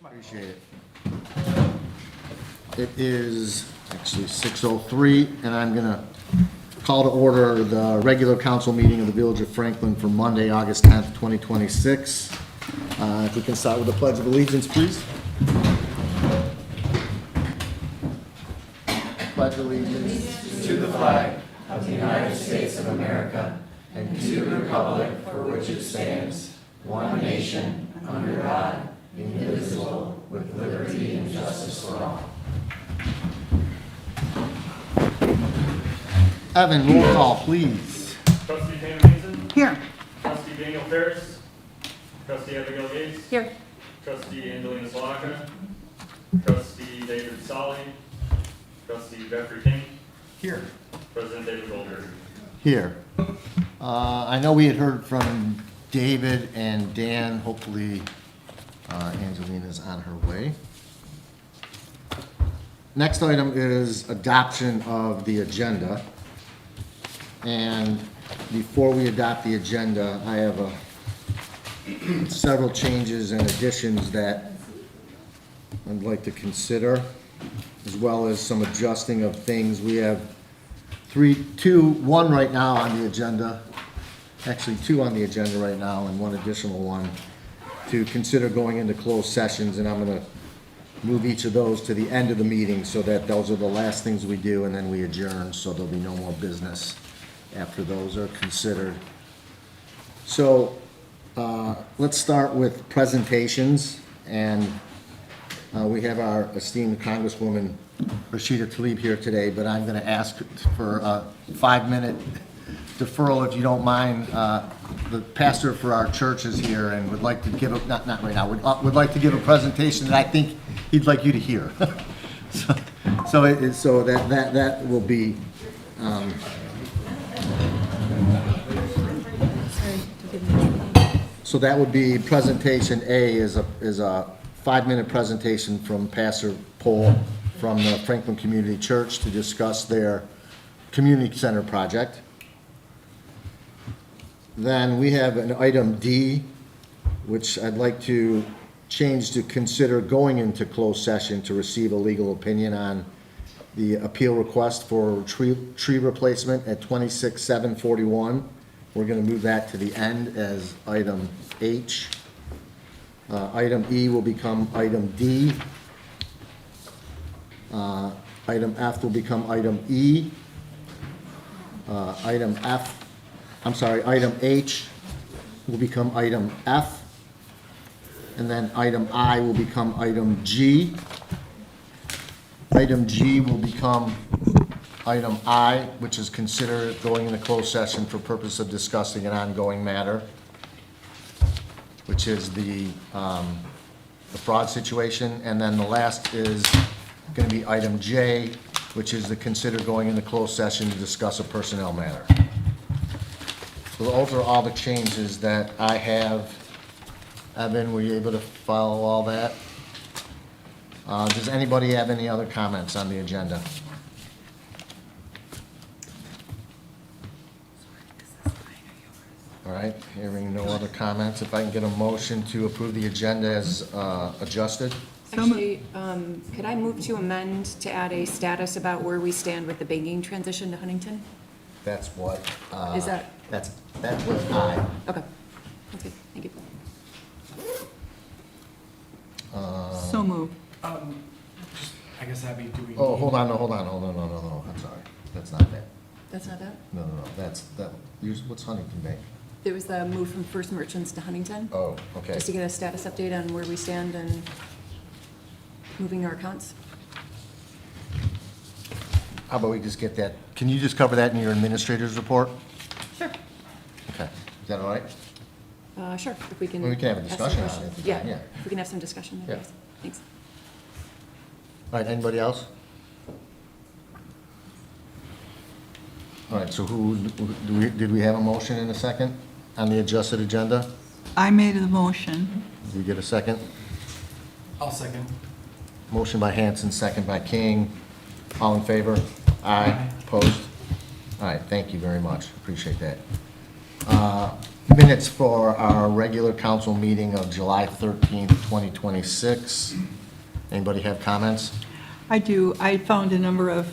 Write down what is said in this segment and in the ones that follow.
Appreciate it. It is actually 6:03, and I'm going to call to order the regular council meeting of the Village of Franklin for Monday, August 10th, 2026. If we can start with the Pledge of Allegiance, please. Pledge allegiance to the flag of the United States of America and to the republic for which it stands, one nation, under God, indivisible, with liberty and justice for all. Evan, roll call, please. Trustee Pam Mason. Here. Trustee Daniel Ferris. Trustee Abigail Gates. Here. Trustee Angelina Salaka. Trustee David Solly. Trustee Jeffrey King. Here. President David Goldberg. Here. I know we had heard from David and Dan. Hopefully, Angelina's on her way. Next item is adoption of the agenda. And before we adopt the agenda, I have several changes and additions that I'd like to consider, as well as some adjusting of things. We have one right now on the agenda, actually two on the agenda right now, and one additional one to consider going into closed sessions, and I'm going to move each of those to the end of the meeting so that those are the last things we do, and then we adjourn, so there'll be no more business after those are considered. So let's start with presentations, and we have our esteemed Congresswoman Rashida Tlaib here today, but I'm going to ask for a 5-minute deferral, if you don't mind. The pastor for our church is here and would like to give a, not right now, would like to give a presentation that I think he'd like you to hear. so that will be. So that would be presentation A is a 5-minute presentation from Pastor Pohl from the Franklin Community Church to discuss their community center project. Then we have an item D, which I'd like to change to consider going into closed session to receive a legal opinion on the appeal request for tree replacement at 26741. We're going to move that to the end as item H. Item E will become item D. Item F will become item E. Item H will become item F. And then item I will become item G. Item G will become item I, which is considered going into closed session for purpose of discussing an ongoing matter, which is the fraud situation. And then the last is going to be item J, which is to consider going into closed session to discuss a personnel matter. So those are all the changes that I have. Evan, were you able to follow all that? Does anybody have any other comments on the agenda? All right, hearing no other comments, if I can get a motion to approve the agenda as adjusted? Actually, Could I move to amend to add a status about where we stand with the banking transition to Huntington? That's what. Is that- That was I. Okay, that's good, thank you. so moved. I guess that'd be, do we? Oh, hold on, no, I'm sorry. That's not that. That's not that? No, that's, what's Huntington Bank? There was the move from First Merchants to Huntington, Oh, okay. just to get a status update on where we stand and moving our accounts. How about we just get that, can you just cover that in your administrator's report? Sure. Okay, is that all right? Sure, if we can. Well, we can have a some discussion on it questions. if we can, Yeah, yeah. if we can have some discussion, Yeah. please. Thanks. All right, anybody else? All right, so did we have a motion in a second on the adjusted agenda? I made the motion. Did you get a second? I'll second. Motion by Hanson, second by King. All in favor? Aye. Opposed? All right, thank you very much. Appreciate that. Minutes for our regular council meeting of July 13th, 2026. Anybody have comments? I do. I found a number of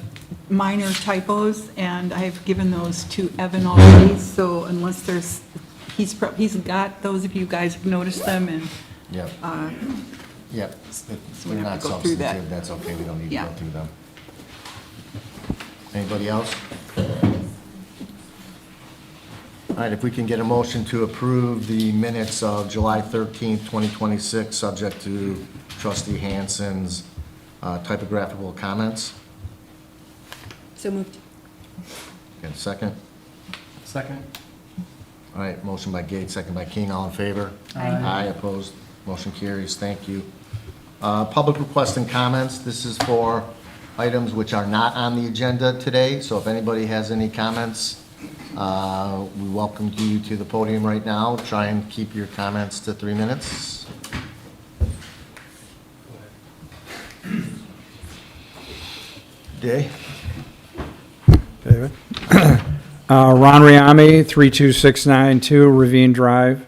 minor typos, and I've given those to Evan already, so unless there's, he's got those, if you guys have noticed them, and Yep. Yep. we They're have not to go through that. substantive, that's okay, we don't need to Yeah. go through them. Anybody else? All right, if we can get a motion to approve the minutes of July 13th, 2026, subject to trustee Hanson's typographical comments. So moved. Get a second? Second. All right, motion by Gates, second by King, all in favor? Aye, opposed, motion carries, thank you. Public requests and comments, this is for items which are not on the agenda today, so if anybody has any comments, we welcome you to the podium right now. Try and keep your comments to 3 minutes. Day? David. Ron Riami, 32692 Ravine Drive.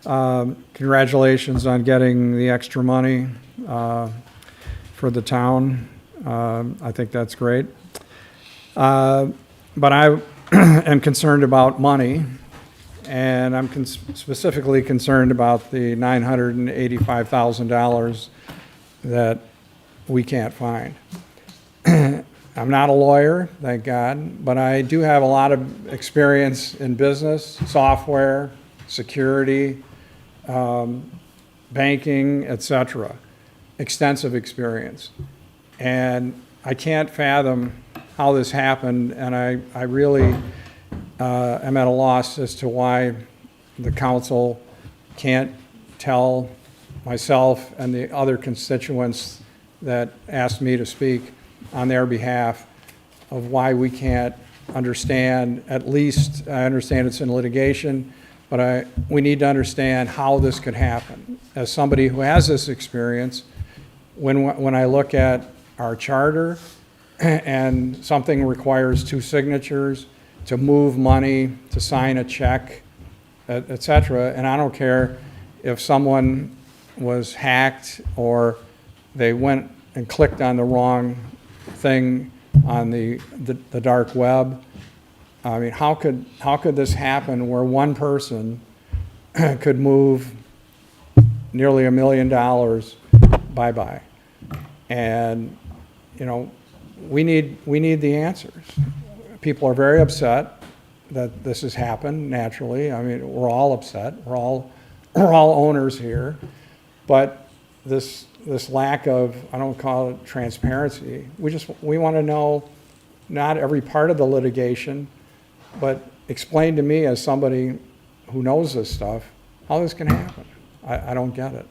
Congratulations on getting the extra money for the town. I think that's great. But I am concerned about money, and I'm specifically concerned about the $985,000 that we can't find. I'm not a lawyer, thank God, but I do have a lot of experience in business, software, security, banking, etc. Extensive experience. And I can't fathom how this happened, and I really am at a loss as to why the council can't tell myself and the other constituents that asked me to speak on their behalf of why we can't understand, at least, I understand it's in litigation, but we need to understand how this could happen. As somebody who has this experience, when I look at our charter and something requires 2 signatures to move money, to sign a check, et cetera, and I don't care if someone was hacked or they went and clicked on the wrong thing on the dark web. I mean, how could this happen where one person could move nearly $1 million bye-bye? And, you know, we need the answers. People are very upset that this has happened, naturally. I mean, we're all upset. We're all owners here. But this lack of, I don't call it transparency, we want to know not every part of the litigation, but explain to me as somebody who knows this stuff, how this can happen. I don't get it.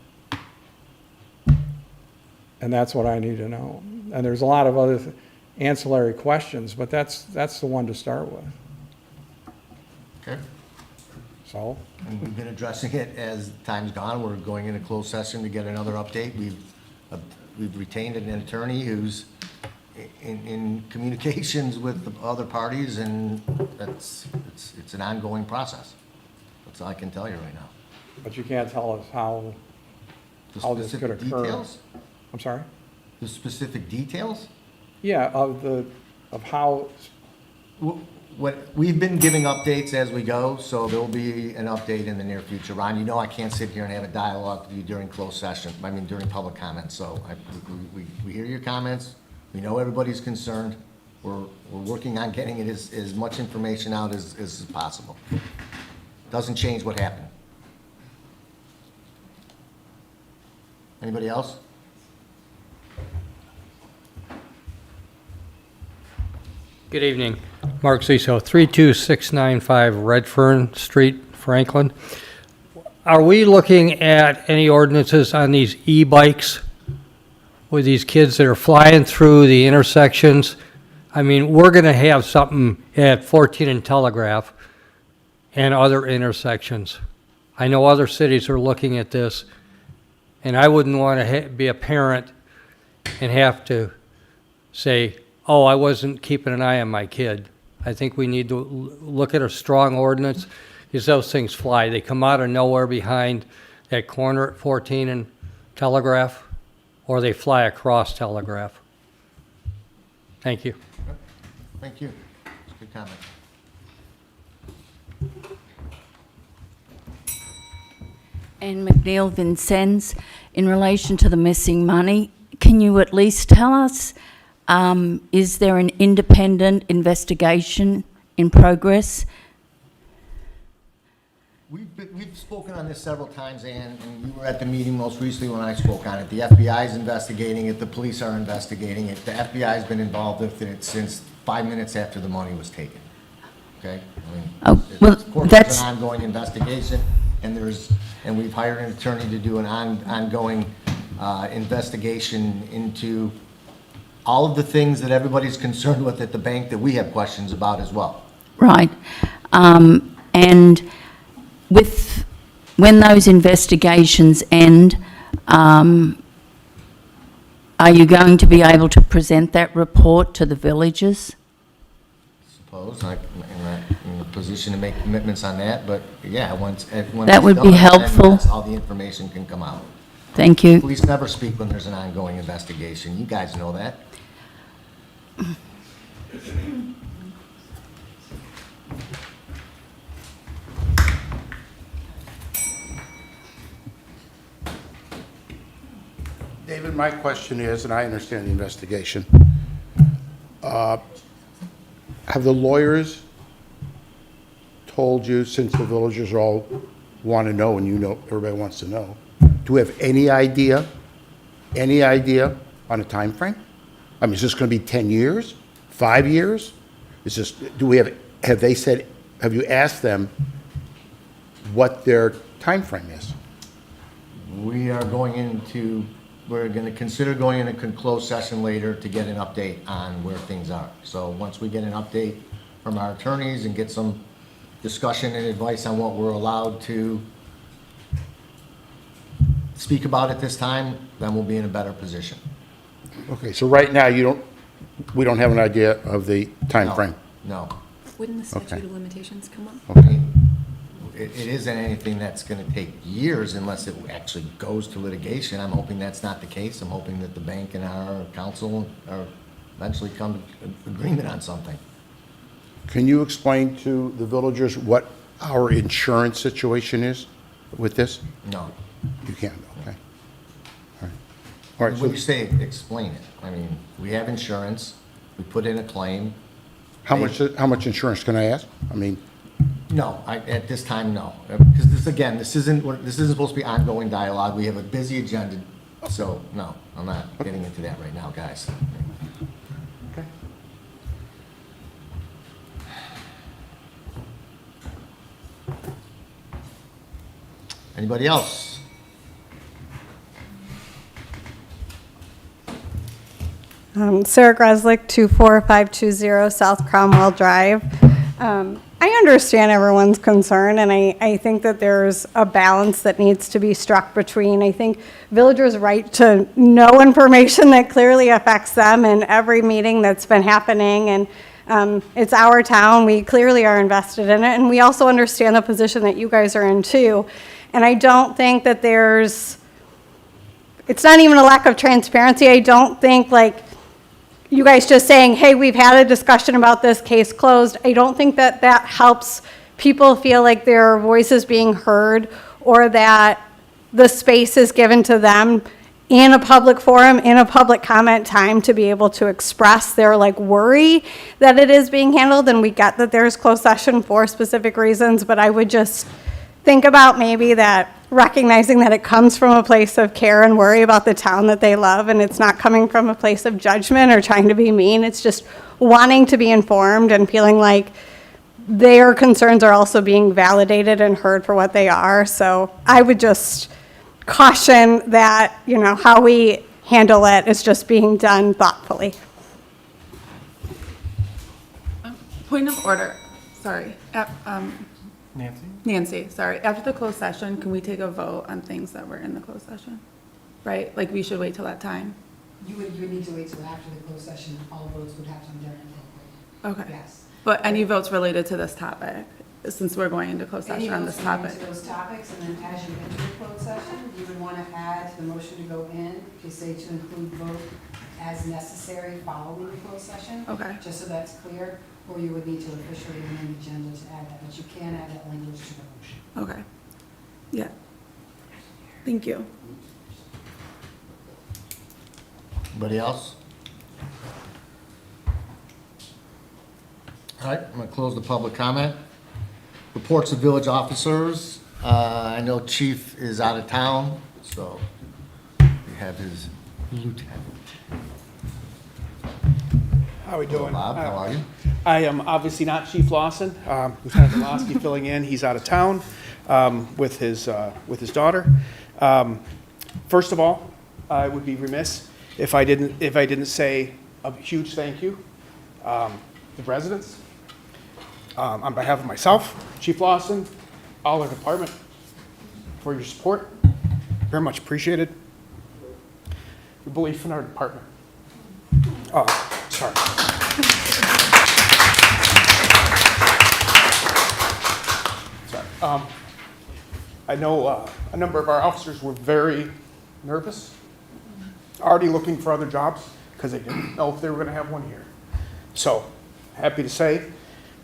And that's what I need to know. And there's a lot of other ancillary questions, but that's the one to start with. Okay. So, And we've been addressing it as time's gone. We're going into closed session to get another update. We've retained an attorney who's in communications with the other parties, and it's an ongoing process. That's all I can tell you right now. but you can't tell us how The this could specific occur. details? I'm sorry? The specific details? Yeah, of how, What, we've been giving updates as we go, so there'll be an update in the near future. Ron, you know I can't sit here and have a dialogue with you during closed session, during public comments, so we hear your comments, we know everybody's concerned, we're working on getting it as much information out as possible. Doesn't change what happened. Anybody else? Good evening. Mark Ciso, 32695 Redfern Street, Franklin. Are we looking at any ordinances on these e-bikes with these kids that are flying through the intersections? I mean, we're going to have something at 14 and Telegraph and other intersections. I know other cities are looking at this, and I wouldn't want to be a parent and have to say, oh, I wasn't keeping an eye on my kid. I think we need to look at a strong ordinance, is those things fly. They come out of nowhere behind that corner at 14 and Telegraph, or they fly across Telegraph. Thank you. Thank you. That's a good comment. And McNeil Vincennes, in relation to the missing money, can you at least tell us, is there an independent investigation in progress? We've spoken on this several times, Ann, and you were at the meeting most recently when I spoke on it. The FBI is investigating it, the police are investigating it. The FBI's been involved with it since 5 minutes after the money was taken. Okay? I mean, Oh, well, of course, that's- it's an ongoing investigation, and we've hired an attorney to do an ongoing investigation into all of the things that everybody's concerned with at the bank that we have questions about as well. Right. And when those investigations end, are you going to be able to present that report to the villagers? Suppose, I'm not in a position to make commitments on that, but yeah, once That would it's be done, then helpful. that's all the information can come out. Thank you. Police never speak when there's an ongoing investigation. You guys know that. David, my question is, and I understand the investigation, have the lawyers told you, since the villagers all want to know, and you know, everybody wants to know, do we have any idea on a time frame? I mean, is this going to be 10 years, 5 years? Is this, have you asked them what their time frame is? We're going to consider going into a closed session later to get an update on where things are. So once we get an update from our attorneys and get some discussion and advice on what we're allowed to speak about at this time, then we'll be in a better position. Okay, so right now, we don't have an idea of the time frame? No. Wouldn't the statute Okay. of limitations come up? I mean, it isn't anything that's going to take years unless it actually goes to litigation. I'm hoping that's not the case. I'm hoping that the bank and our council are eventually come to an agreement on something. Can you explain to the villagers what our insurance situation is with this? No. You can't, okay. All right. All right, When you so say explain it, I mean, we have insurance, we put in a claim. how much insurance can I ask? I mean, No, at this time, no. Because this isn't supposed to be ongoing dialogue. We have a busy agenda, so no, I'm not getting into that right now, guys. okay. Anybody else? Sarah Greslick, 24520 South Cromwell Drive. I understand everyone's concern, and I think that there's a balance that needs to be struck between, I think, villagers' right to know information that clearly affects them in every meeting that's been happening, and it's our town, we clearly are invested in it, and we also understand the position that you guys are in too. And I don't think that it's not even a lack of transparency. I don't think, like, you guys just saying, hey, we've had a discussion about this, case closed, I don't think that that helps people feel like their voice is being heard, or that the space is given to them in a public forum, in a public comment time, to be able to express their worry that it is being handled. And we get that there's closed session for specific reasons, but I would just think about maybe that, recognizing that it comes from a place of care and worry about the town that they love, and it's not coming from a place of judgment or trying to be mean. It's just wanting to be informed and feeling like their concerns are also being validated and heard for what they are. So I would just caution that, how we handle it is just being done thoughtfully. Point of order, sorry. Nancy? Nancy, sorry. After the closed session, can we take a vote on things that were in the closed session? Right? Like, we should wait till that time? You would need to wait till after the closed session. All votes would have to be done in public. Okay. Yes. But any votes related to this topic? since we're going into closed Any session on votes this going topic. into those topics, and then as you enter the closed session, you would want to add to the motion to go in, to say to include vote as necessary following the closed session. Okay. Just so that's clear, or you would need to officially amend the agenda to add that, but you can add that language to the motion. Okay. Yeah. Thank you. Anybody else? All right, I'm gonna close the public comment. Reports of village officers. I know Chief is out of town, so we have his lieutenant. How we doing? Bob, how are you? I am obviously not Chief Lawson. Lieutenant Delosky filling in. He's out of town with his daughter. First of all, I would be remiss if I didn't say a huge thank you to the residents on behalf of myself, Chief Lawson, all our department, for your support. Very much appreciated. Your belief in our department. Oh, sorry. Sorry. I know a number of our officers were very nervous, already looking for other jobs because they didn't know if they were going to have one here. So, happy to say,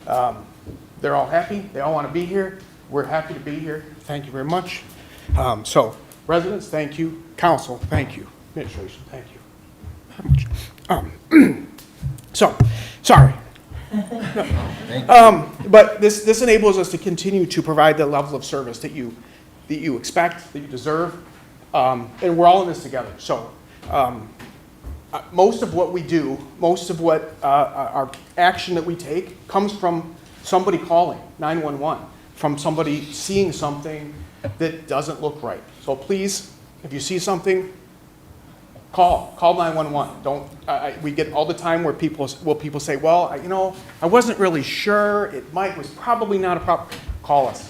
they're all happy. They all want to be here. We're happy to be here. Thank you very much. So, residents, thank you. Council, thank you. Administration, thank you. Very much. So, sorry. But this enables us to continue to provide the level of service that you expect, that you deserve, and we're all in this together. So, most of what we do, most of what our action that we take comes from somebody calling 911, from somebody seeing something that doesn't look right. So please, if you see something, call 911. Don't. We get all the time where people say, well, I wasn't really sure. It was probably not a problem. Call us.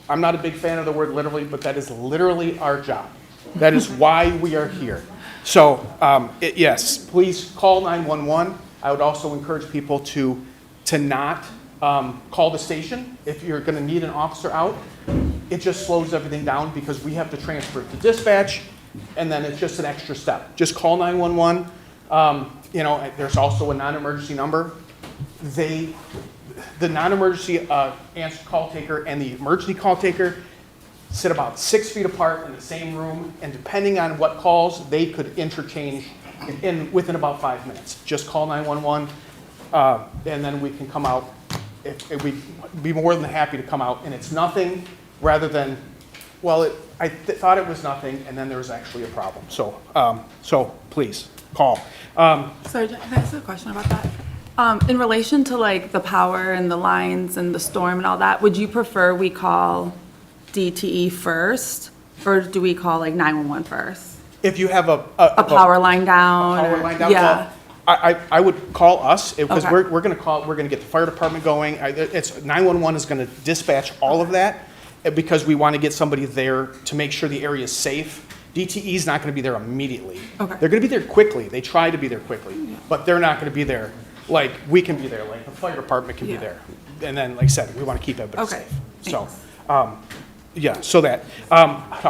I'm not a big fan of the word literally, but that is literally our job. That is why we are here. So, yes, please call 911. I would also encourage people to not call the station if you're going to need an officer out. It just slows everything down because we have to transfer it to dispatch, and then it's just an extra step. Just call 911. There's also a non-emergency number. The non-emergency answer call taker and the emergency call taker sit about 6 feet apart in the same room, and depending on what calls, they could interchange within about 5 minutes. Just call 911, and then we can come out. We'd be more than happy to come out, and it's nothing rather than, well, I thought it was nothing, and then there was actually a problem. So please, call. Sorry, can I ask a question about that? In relation to like the power and the lines and the storm and all that, would you prefer we call DTE first, or do we call like 911 first? If you have a power line down? Power or- line down, Yeah. well, I would call us because Okay. we're going to get the fire department going. 911 is going to dispatch all of that because we want to get somebody there to make sure the area is safe. DTE is not going to be there immediately. Okay. They're going to be there quickly. They try to be there quickly, but they're not going to be there like we can be there, like the fire department can be Yeah. there. And then, like I said, we want to keep everybody Okay. safe. So, so that.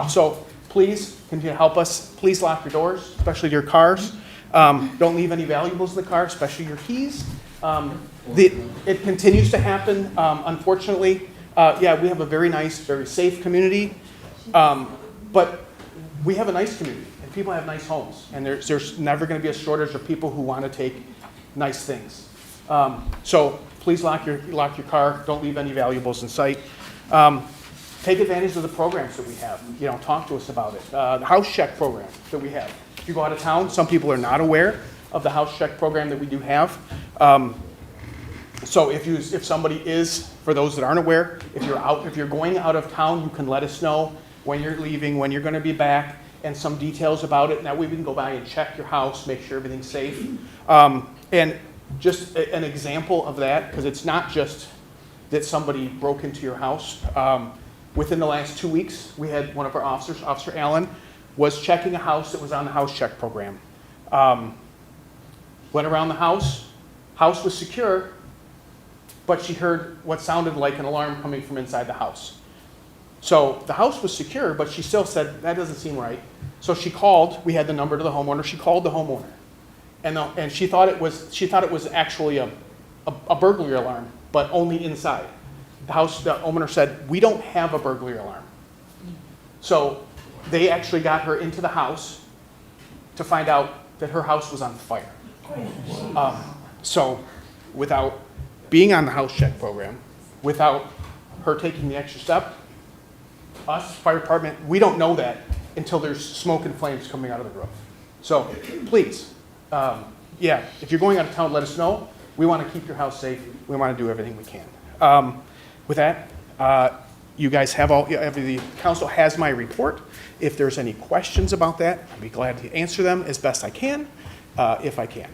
So please continue to help us. Please lock your doors, especially your cars. Don't leave any valuables in the car, especially your keys. It continues to happen, unfortunately. We have a very nice, very safe community, but we have a nice community, and people have nice homes, and there's never going to be a shortage of people who want to take nice things. So please lock your car. Don't leave any valuables in sight. Take advantage of the programs that we have. Talk to us about it. The house check program that we have. If you go out of town, some people are not aware of the house check program that we do have. So if somebody is, for those that aren't aware, if you're going out of town, you can let us know when you're leaving, when you're going to be back, and some details about it. That way we can go by and check your house, make sure everything's safe. And just an example of that, because it's not just that somebody broke into your house. Within the last 2 weeks, we had one of our officers, Officer Allen, was checking a house that was on the house check program. Went around the house was secure, but she heard what sounded like an alarm coming from inside the house. So the house was secure, but she still said, that doesn't seem right. So she called, we had the number to the homeowner, she called the homeowner. And she thought it was actually a burglary alarm, but only inside. The homeowner said, we don't have a burglary alarm. So they actually got her into the house to find out that her house was on fire. So without being on the house check program, without her taking the extra step, us, fire department, we don't know that until there's smoke and flames coming out of the roof. So please, if you're going out of town, let us know. We want to keep your house safe. We want to do everything we can. With that, you guys have the council has my report. If there's any questions about that, I'd be glad to answer them as best I can, if I can.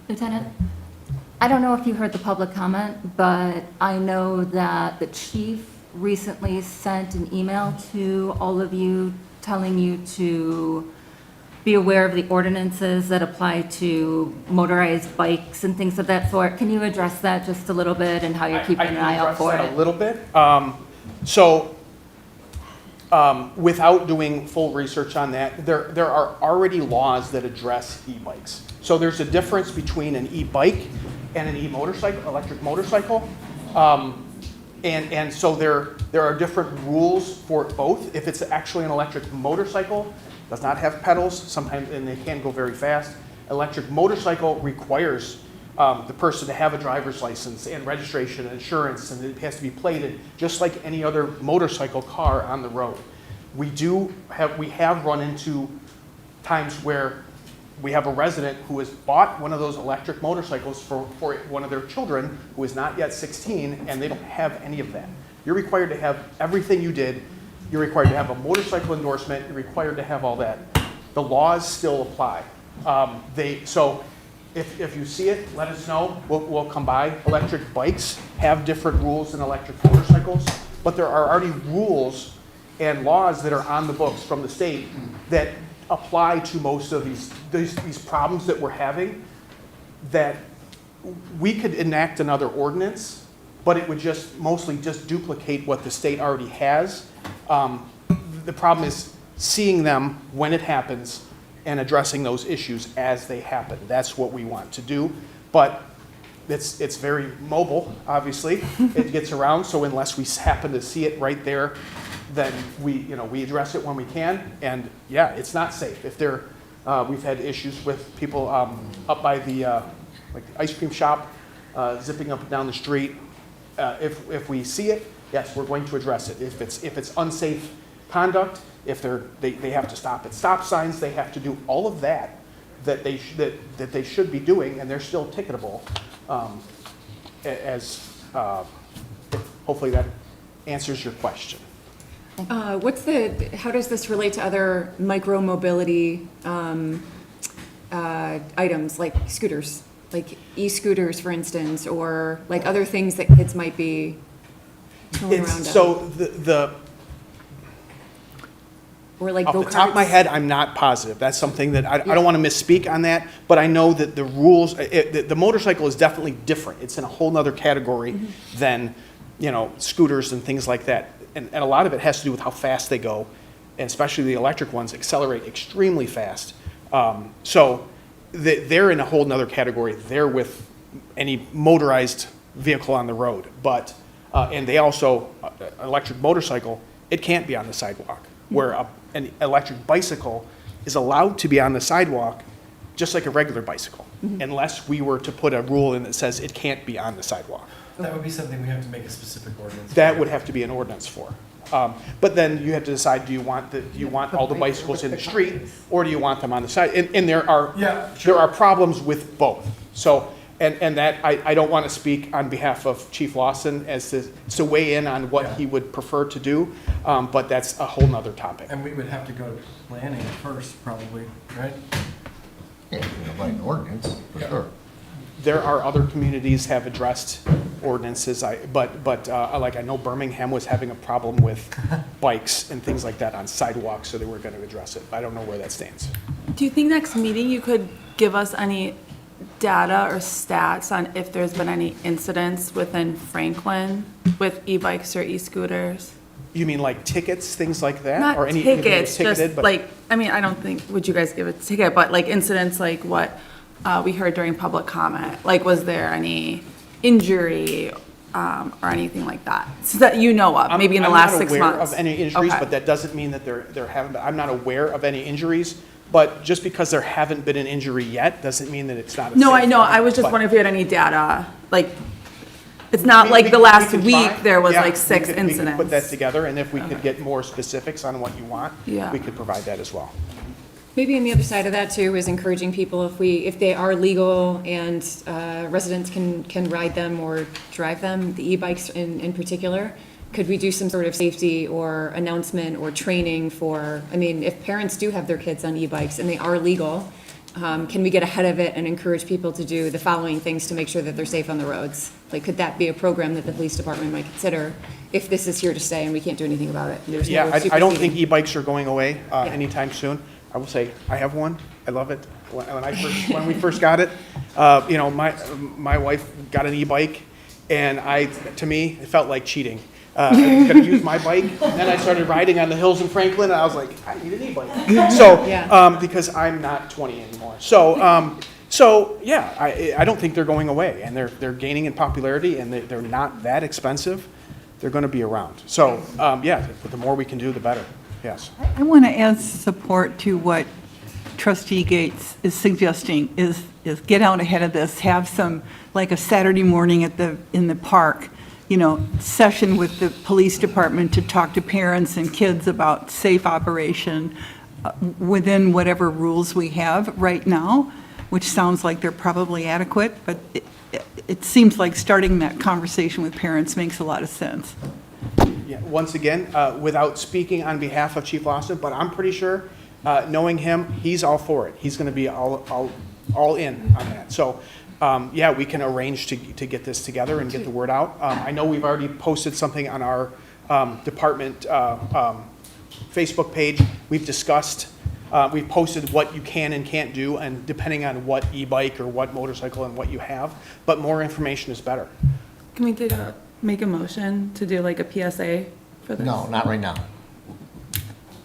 Lieutenant, I don't know if you heard the public comment, but I know that the chief recently sent an email to all of you telling you to be aware of the ordinances that apply to motorized bikes and things of that sort. Can you address that just a little bit and how you're keeping an eye out for I can it? address that a little bit. Without doing full research on that, there are already laws that address e-bikes. So there's a difference between an e-bike and an e-motorcycle, electric motorcycle. And so there are different rules for both. If it's actually an electric motorcycle, does not have pedals, sometimes, and they can go very fast. Electric motorcycle requires the person to have a driver's license and registration and insurance, and it has to be plated just like any other motorcycle car on the road. We have run into times where we have a resident who has bought one of those electric motorcycles for one of their children who is not yet 16, and they don't have any of that. You're required to have everything you did. You're required to have a motorcycle endorsement. You're required to have all that. The laws still apply. So if you see it, let us know. We'll come by. Electric bikes have different rules than electric motorcycles, but there are already rules and laws that are on the books from the state that apply to most of these problems that we're having, that we could enact another ordinance, but it would mostly duplicate what the state already has. The problem is seeing them when it happens and addressing those issues as they happen. That's what we want to do, but it's very mobile, obviously. It gets around, so unless we happen to see it right there, then we address it when we can. And yeah, it's not safe. If we've had issues with people up by the ice cream shop, zipping up and down the street. If we see it, yes, we're going to address it. If it's unsafe conduct, if they have to stop at stop signs, they have to do all of that they should be doing, and they're still ticketable. Hopefully that answers your question. How does this relate to other micro-mobility items, like scooters? Like e-scooters, for instance, or like other things that kids might be tooling around on? So Or like off the go-karts? top of my head, I'm not positive. That's something that I don't want to misspeak on that, but I know that the rules, the motorcycle is definitely different. It's in a whole nother category than, scooters and things like that. And a lot of it has to do with how fast they go, and especially the electric ones accelerate extremely fast. So they're in a whole nother category. They're with any motorized vehicle on the road. But, and they also, an electric motorcycle, it can't be on the sidewalk, where an electric bicycle is allowed to be on the sidewalk just like a regular bicycle, unless we were to put a rule in that says it can't be on the sidewalk. That would be something we have to make a specific ordinance. That would have to be an ordinance for. But then you have to decide, do you want all the bicycles in the street, or do you want them on the side? And there are problems with both. So, and that, I don't want to speak on behalf of Chief Lawson as to weigh in on what he would prefer to do, but that's a whole nother topic. And we would have to go to planning first, probably, right? Yeah, by an ordinance, for sure. There are other communities have addressed ordinances, but like I know Birmingham was having a problem with bikes and things like that on sidewalks, so they were going to address it. I don't know where that stands. Do you think next meeting you could give us any data or stats on if there's been any incidents within Franklin with e-bikes or e-scooters? You mean like tickets, things like that? Not Or anything that was tickets, ticketed, just but- like, I mean, I don't think, would you guys give a ticket, but like incidents like what we heard during public comment? Like, was there any injury or anything like that? So that you know of, maybe in the last 6 months? I'm not aware of any injuries, Okay. but that doesn't mean that there haven't been. I'm not aware of any injuries, but just because there haven't been an injury yet, doesn't mean that it's not a No, I safe know, ride. I was just But wondering if you had any data, like, it's not we- like we- the we last could week try. there was Yeah, like we 6 could- We could put that incidents. together, and if we could get more specifics on what you want, Yeah. we could provide that as well. Maybe on the other side of that too is encouraging people, if they are legal and residents can ride them or drive them, the e-bikes in particular, could we do some sort of safety or announcement or training for, I mean, if parents do have their kids on e-bikes and they are legal, can we get ahead of it and encourage people to do the following things to make sure that they're safe on the roads? Like, could that be a program that the police department might consider if this is here to stay and we can't do anything about it? There's no Yeah, I don't think superseding. e-bikes are going away Yeah. anytime soon. I will say, I have one. I love it. When we first got it, you know, my wife got an e-bike, and to me, it felt like cheating. I was gonna use my bike, and then I started riding on the hills in Franklin, and I was like, I need an e-bike. So, Yeah. because I'm not 20 anymore. So yeah, I don't think they're going away, and they're gaining in popularity, and they're not that expensive. They're gonna be around. So, yeah, the more we can do, the better. Yes. I want to add support to what trustee Gates is suggesting, is get out ahead of this, have some, like a Saturday morning in the park, you know, session with the police department to talk to parents and kids about safe operation within whatever rules we have right now, which sounds like they're probably adequate, but it seems like starting that conversation with parents makes a lot of sense. Yeah, once again, without speaking on behalf of Chief Lawson, but I'm pretty sure, knowing him, he's all for it. He's going to be all in on that. So, yeah, we can arrange to get this together and get the word out. I know we've already posted something on our department Facebook page. We've discussed, we've posted what you can and can't do, and depending on what e-bike or what motorcycle and what you have, but more information is better. Can we make a motion to do like a PSA for this? No, not right now.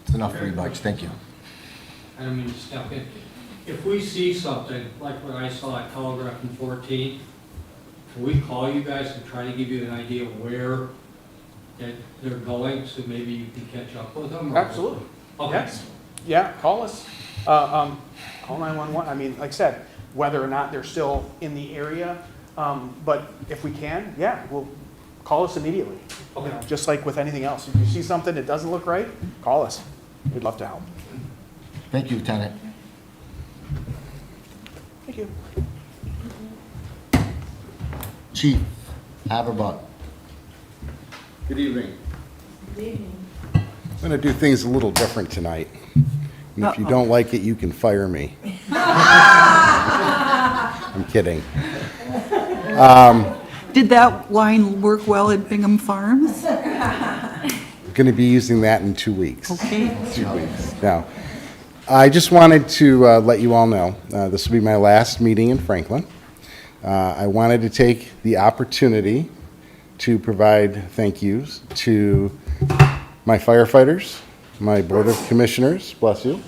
It's enough for e-bikes, thank you. I don't mean to step in. If we see something, like what I saw at Telegraph in 14, can we call you guys and try to give you an idea of where that they're going, so maybe you can catch up with them? or- Absolutely. Okay. Yes. Yeah, call us. Call 911. I mean, like I said, whether or not they're still in the area, but if we can, yeah, we'll call us immediately. Okay. You know, just like with anything else. If you see something that doesn't look right, call us. We'd love to help. Thank you, Lieutenant. Thank you. Chief Haberbuck. Good evening. I'm going to do things a little different tonight. And if you don't like it, you can fire me. I'm kidding. Did that wine work well at Bingham Farms? Going to be using that in 2 weeks. Okay. 2 weeks. Now, I just wanted to let you all know, this will be my last meeting in Franklin. I wanted to take the opportunity to provide thank yous to my firefighters, my Board of Commissioners, bless you,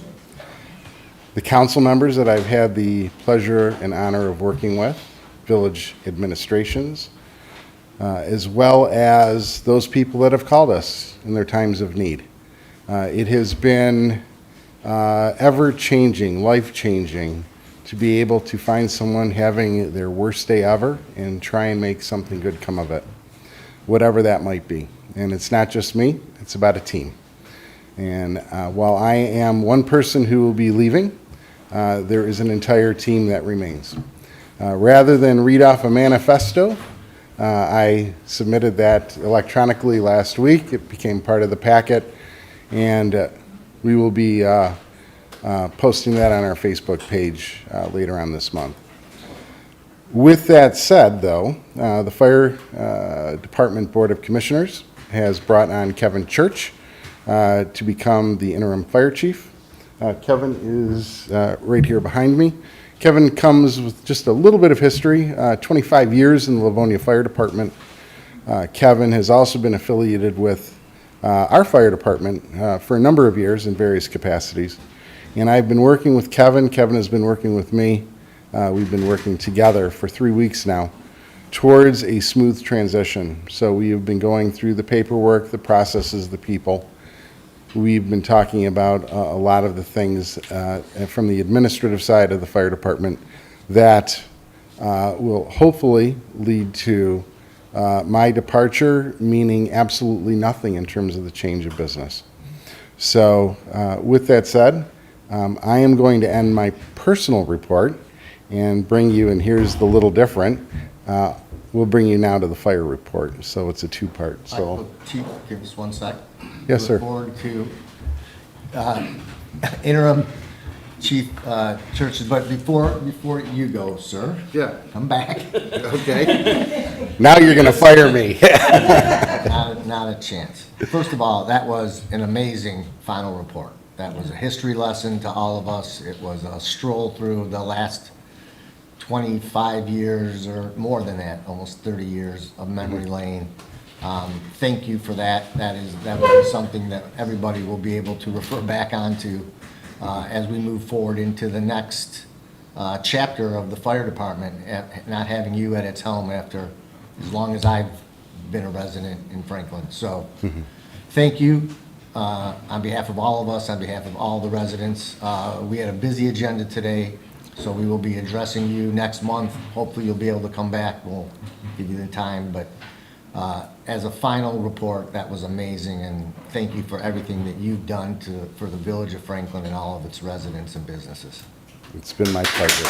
the council members that I've had the pleasure and honor of working with, village administrations, as well as those people that have called us in their times of need. It has been ever-changing, life-changing to be able to find someone having their worst day ever and try and make something good come of it, whatever that might be. And it's not just me, it's about a team. And while I am one person who will be leaving, there is an entire team that remains. Rather than read off a manifesto, I submitted that electronically last week. It became part of the packet, and we will be posting that on our Facebook page later on this month. With that said, though, the Fire Department Board of Commissioners has brought on Kevin Church to become the interim fire chief. Kevin is right here behind me. Kevin comes with just a little bit of history, 25 years in the Livonia Fire Department. Kevin has also been affiliated with our fire department for a number of years in various capacities. And I've been working with Kevin. Kevin has been working with me. We've been working together for 3 weeks now towards a smooth transition. So we have been going through the paperwork, the processes, the people. We've been talking about a lot of the things from the administrative side of the fire department that will hopefully lead to my departure, meaning absolutely nothing in terms of the change of business. So with that said, I am going to end my personal report and bring you, and here's the little different, we'll bring you now to the fire report. So it's a two-part, so. Chief, give us 1 sec. Yes, sir. Look forward to interim Chief Churches, but before you go, sir. Yeah. Come back, okay? Now you're going to fire me. Not a chance. First of all, that was an amazing final report. That was a history lesson to all of us. It was a stroll through the last 25 years or more than that, almost 30 years of memory lane. Thank you for that. That will be something that everybody will be able to refer back onto as we move forward into the next chapter of the fire department, not having you at its helm after as long as I've been a resident in Franklin. So thank you on behalf of all of us, on behalf of all the residents. We had a busy agenda today, so we will be addressing you next month. Hopefully you'll be able to come back. We'll give you the time, but as a final report, that was amazing, and thank you for everything that you've done for the village of Franklin and all of its residents and businesses. It's been my pleasure.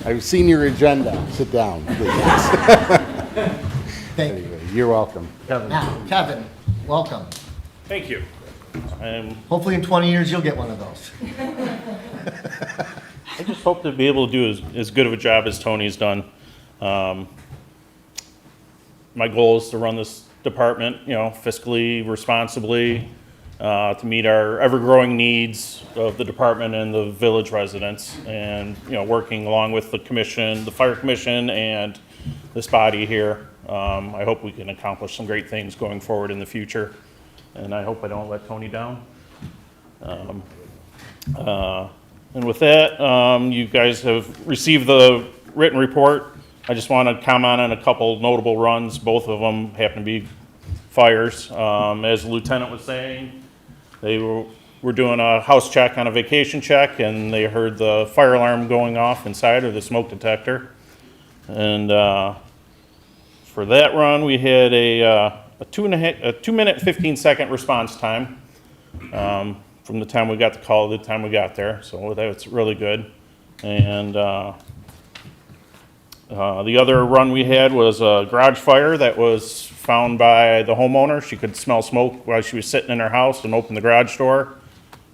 I've seen your agenda. Sit down, please. Thank you. Anyway, you're welcome. Now, Kevin, welcome. Thank you. Hopefully in 20 years, you'll get one of those. I just hope to be able to do as good of a job as Tony's done. My goal is to run this department, fiscally responsibly, to meet our ever-growing needs of the department and the village residents, and working along with the commission, the fire commission, and this body here. I hope we can accomplish some great things going forward in the future, and I hope I don't let Tony down. And with that, you guys have received the written report. I just want to comment on a couple notable runs. Both of them happen to be fires. As the lieutenant was saying, they were doing a house check on a vacation check, and they heard the fire alarm going off inside of the smoke detector. And for that run, we had a 2 minute 15-second response time from the time we got the call to the time we got there. So that's really good. And the other run we had was a garage fire that was found by the homeowner. She could smell smoke while she was sitting in her house and opened the garage door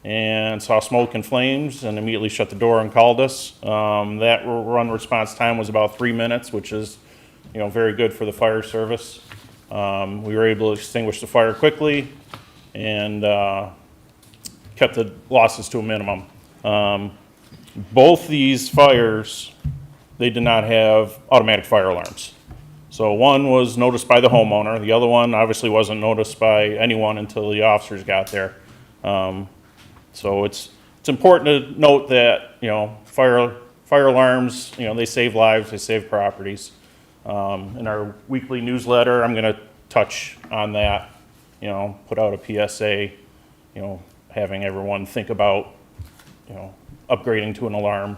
and saw smoke and flames and immediately shut the door and called us. That run response time was about 3 minutes, which is very good for the fire service. We were able to extinguish the fire quickly and kept the losses to a minimum. Both these fires, they did not have automatic fire alarms. So one was noticed by the homeowner. The other one obviously wasn't noticed by anyone until the officers got there. So it's important to note that fire alarms, they save lives, they save properties. In our weekly newsletter, I'm going to touch on that. Put out a PSA. Having everyone think about upgrading to an alarm.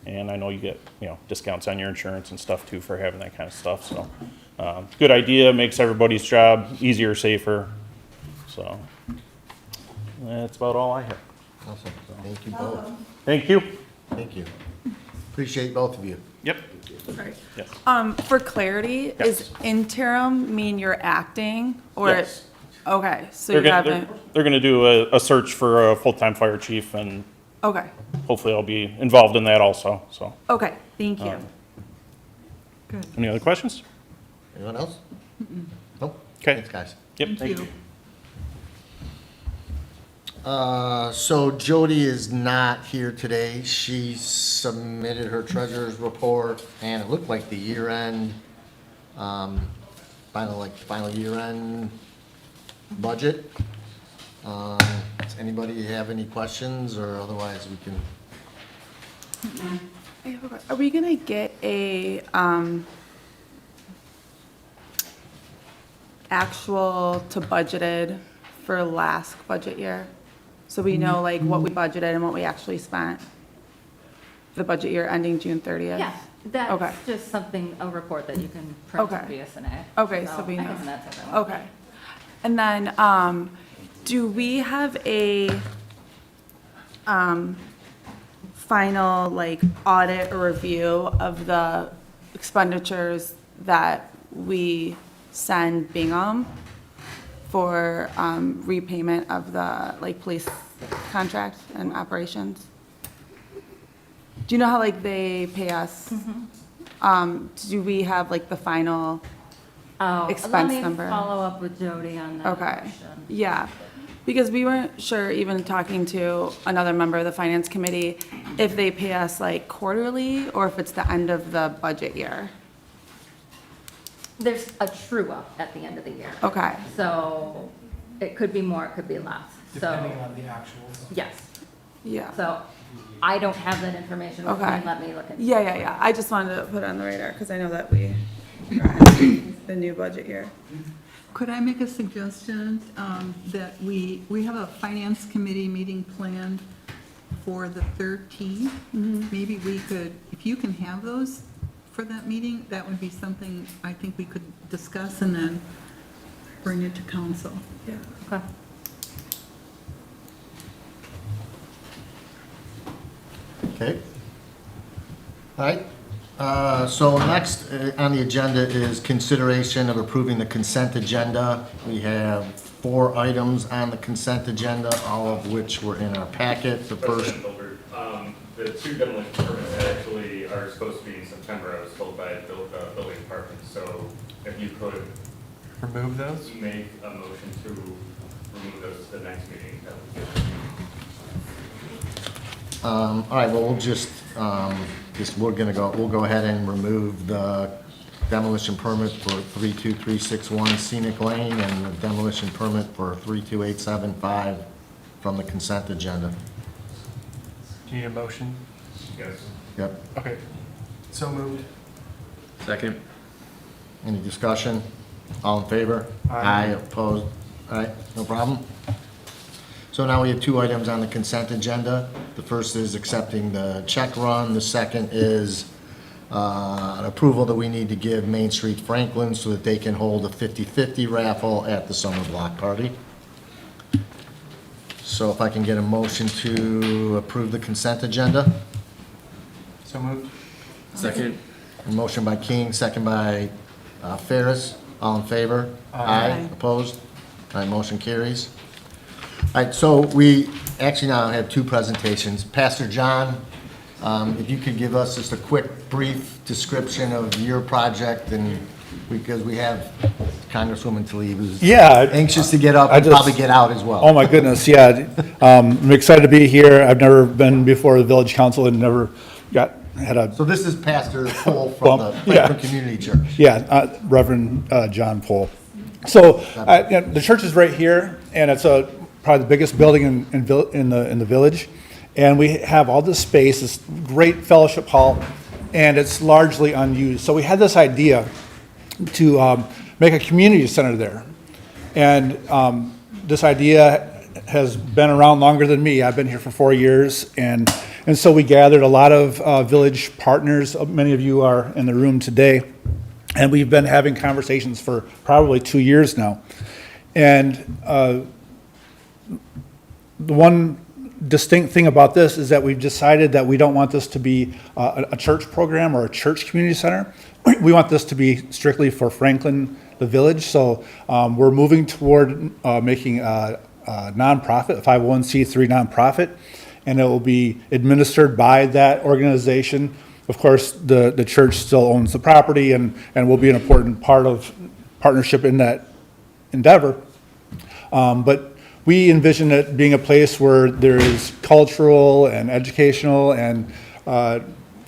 And I know you get, discounts on your insurance and stuff too for having that kind of stuff. So, good idea, makes everybody's job easier, safer. So, that's about all I have. Awesome. Thank you both. Thank you. Thank you. Appreciate both of you. Yep. Sorry. Yes. For clarity, Yes. is interim mean you're acting or? Yes. Okay, so They're you gonna, haven't, they're gonna do a search for a full-time fire chief, and okay, hopefully I'll be involved in that also, so. okay, thank you. Good. Any other questions? Anyone else? Nope. Okay. Thanks, guys. Yep. Thank you. So Jody is not here today. She submitted her treasurer's report, and it looked like the year-end, final year-end budget. Does anybody have any questions, or otherwise we can? I have a que- Are we gonna get a, actual to budgeted for last budget year? So we know like what we budgeted and what we actually spent? The budget year ending June 30th? Yeah, Okay. that's just something, a report that you can print to Okay. BSNA. Okay, so we I know. can send that to everyone. Okay. And then, do we have a, final, like, audit or review of the expenditures that we send Bingham for, repayment of the, like, police contract and operations? Do you know how, like, they pay us? Do we have, like, the final? Oh, Expense let me number. follow up with Jody on that Okay, question. yeah, because we weren't sure, even talking to another member of the finance committee, if they pay us like quarterly or if it's the end of the budget year. There's a true up at the end of the year. Okay, So it could be more, it could be less. Depending So, on the actuals. yes. yeah, So I don't have that information with me. Okay. Let me look into it. yeah, I just wanted to put it on the radar, because I know that we, the new budget year. Could I make a suggestion that we have a finance committee meeting planned for the 13th? Maybe we could, if you can have those for that meeting, that would be something I think we could discuss and then bring it to council. Yeah. Okay. Okay. All right. So next on the agenda is consideration of approving the consent agenda. We have 4 items on the consent agenda, all of which were in our packet. The first, The 2 demolition permits actually are supposed to be in September, I was told by the building department, so if you could Remove those? make a motion to remove those to the next meeting, that would be good. all right, well, we'll just we'll go ahead and remove the demolition permit for 32361 Scenic Lane and the demolition permit for 32875 from the consent agenda. Do you need a motion? Yes. Yep. Okay. So moved. Second. Any discussion? All in favor? Aye. Opposed? All right, no problem. So now we have 2 items on the consent agenda. The first is accepting the check run. The second is an approval that we need to give Main Street Franklin so that they can hold a 50/50 raffle at the summer block party. So if I can get a motion to approve the consent agenda? So moved. Second. A motion by King, second by Ferris. All in favor? Aye. Opposed? All right, motion carries. All right, so we actually now have 2 presentations. Pastor John, if you could give us just a quick, brief description of your project, and because we have Congresswoman Tlaib who's anxious to get up and probably get out as well. Oh, my goodness, yeah. I'm excited to be here. I've never been before the village council and never had a, So this is Pastor Cole from the Franklin Community Church. Reverend John Pohl. So the church is right here, and it's probably the biggest building in the village. And we have all this space, this great fellowship hall, and it's largely unused. So we had this idea to make a community center there. And this idea has been around longer than me. I've been here for 4 years, and so we gathered a lot of village partners. Many of you are in the room today, and we've been having conversations for probably 2 years now. And the one distinct thing about this is that we've decided that we don't want this to be a church program or a church community center. We want this to be strictly for Franklin, the village. So we're moving toward making a nonprofit, a 501c3 nonprofit, and it will be administered by that organization. Of course, the church still owns the property and will be an important part of partnership in that endeavor. But we envision it being a place where there is cultural and educational and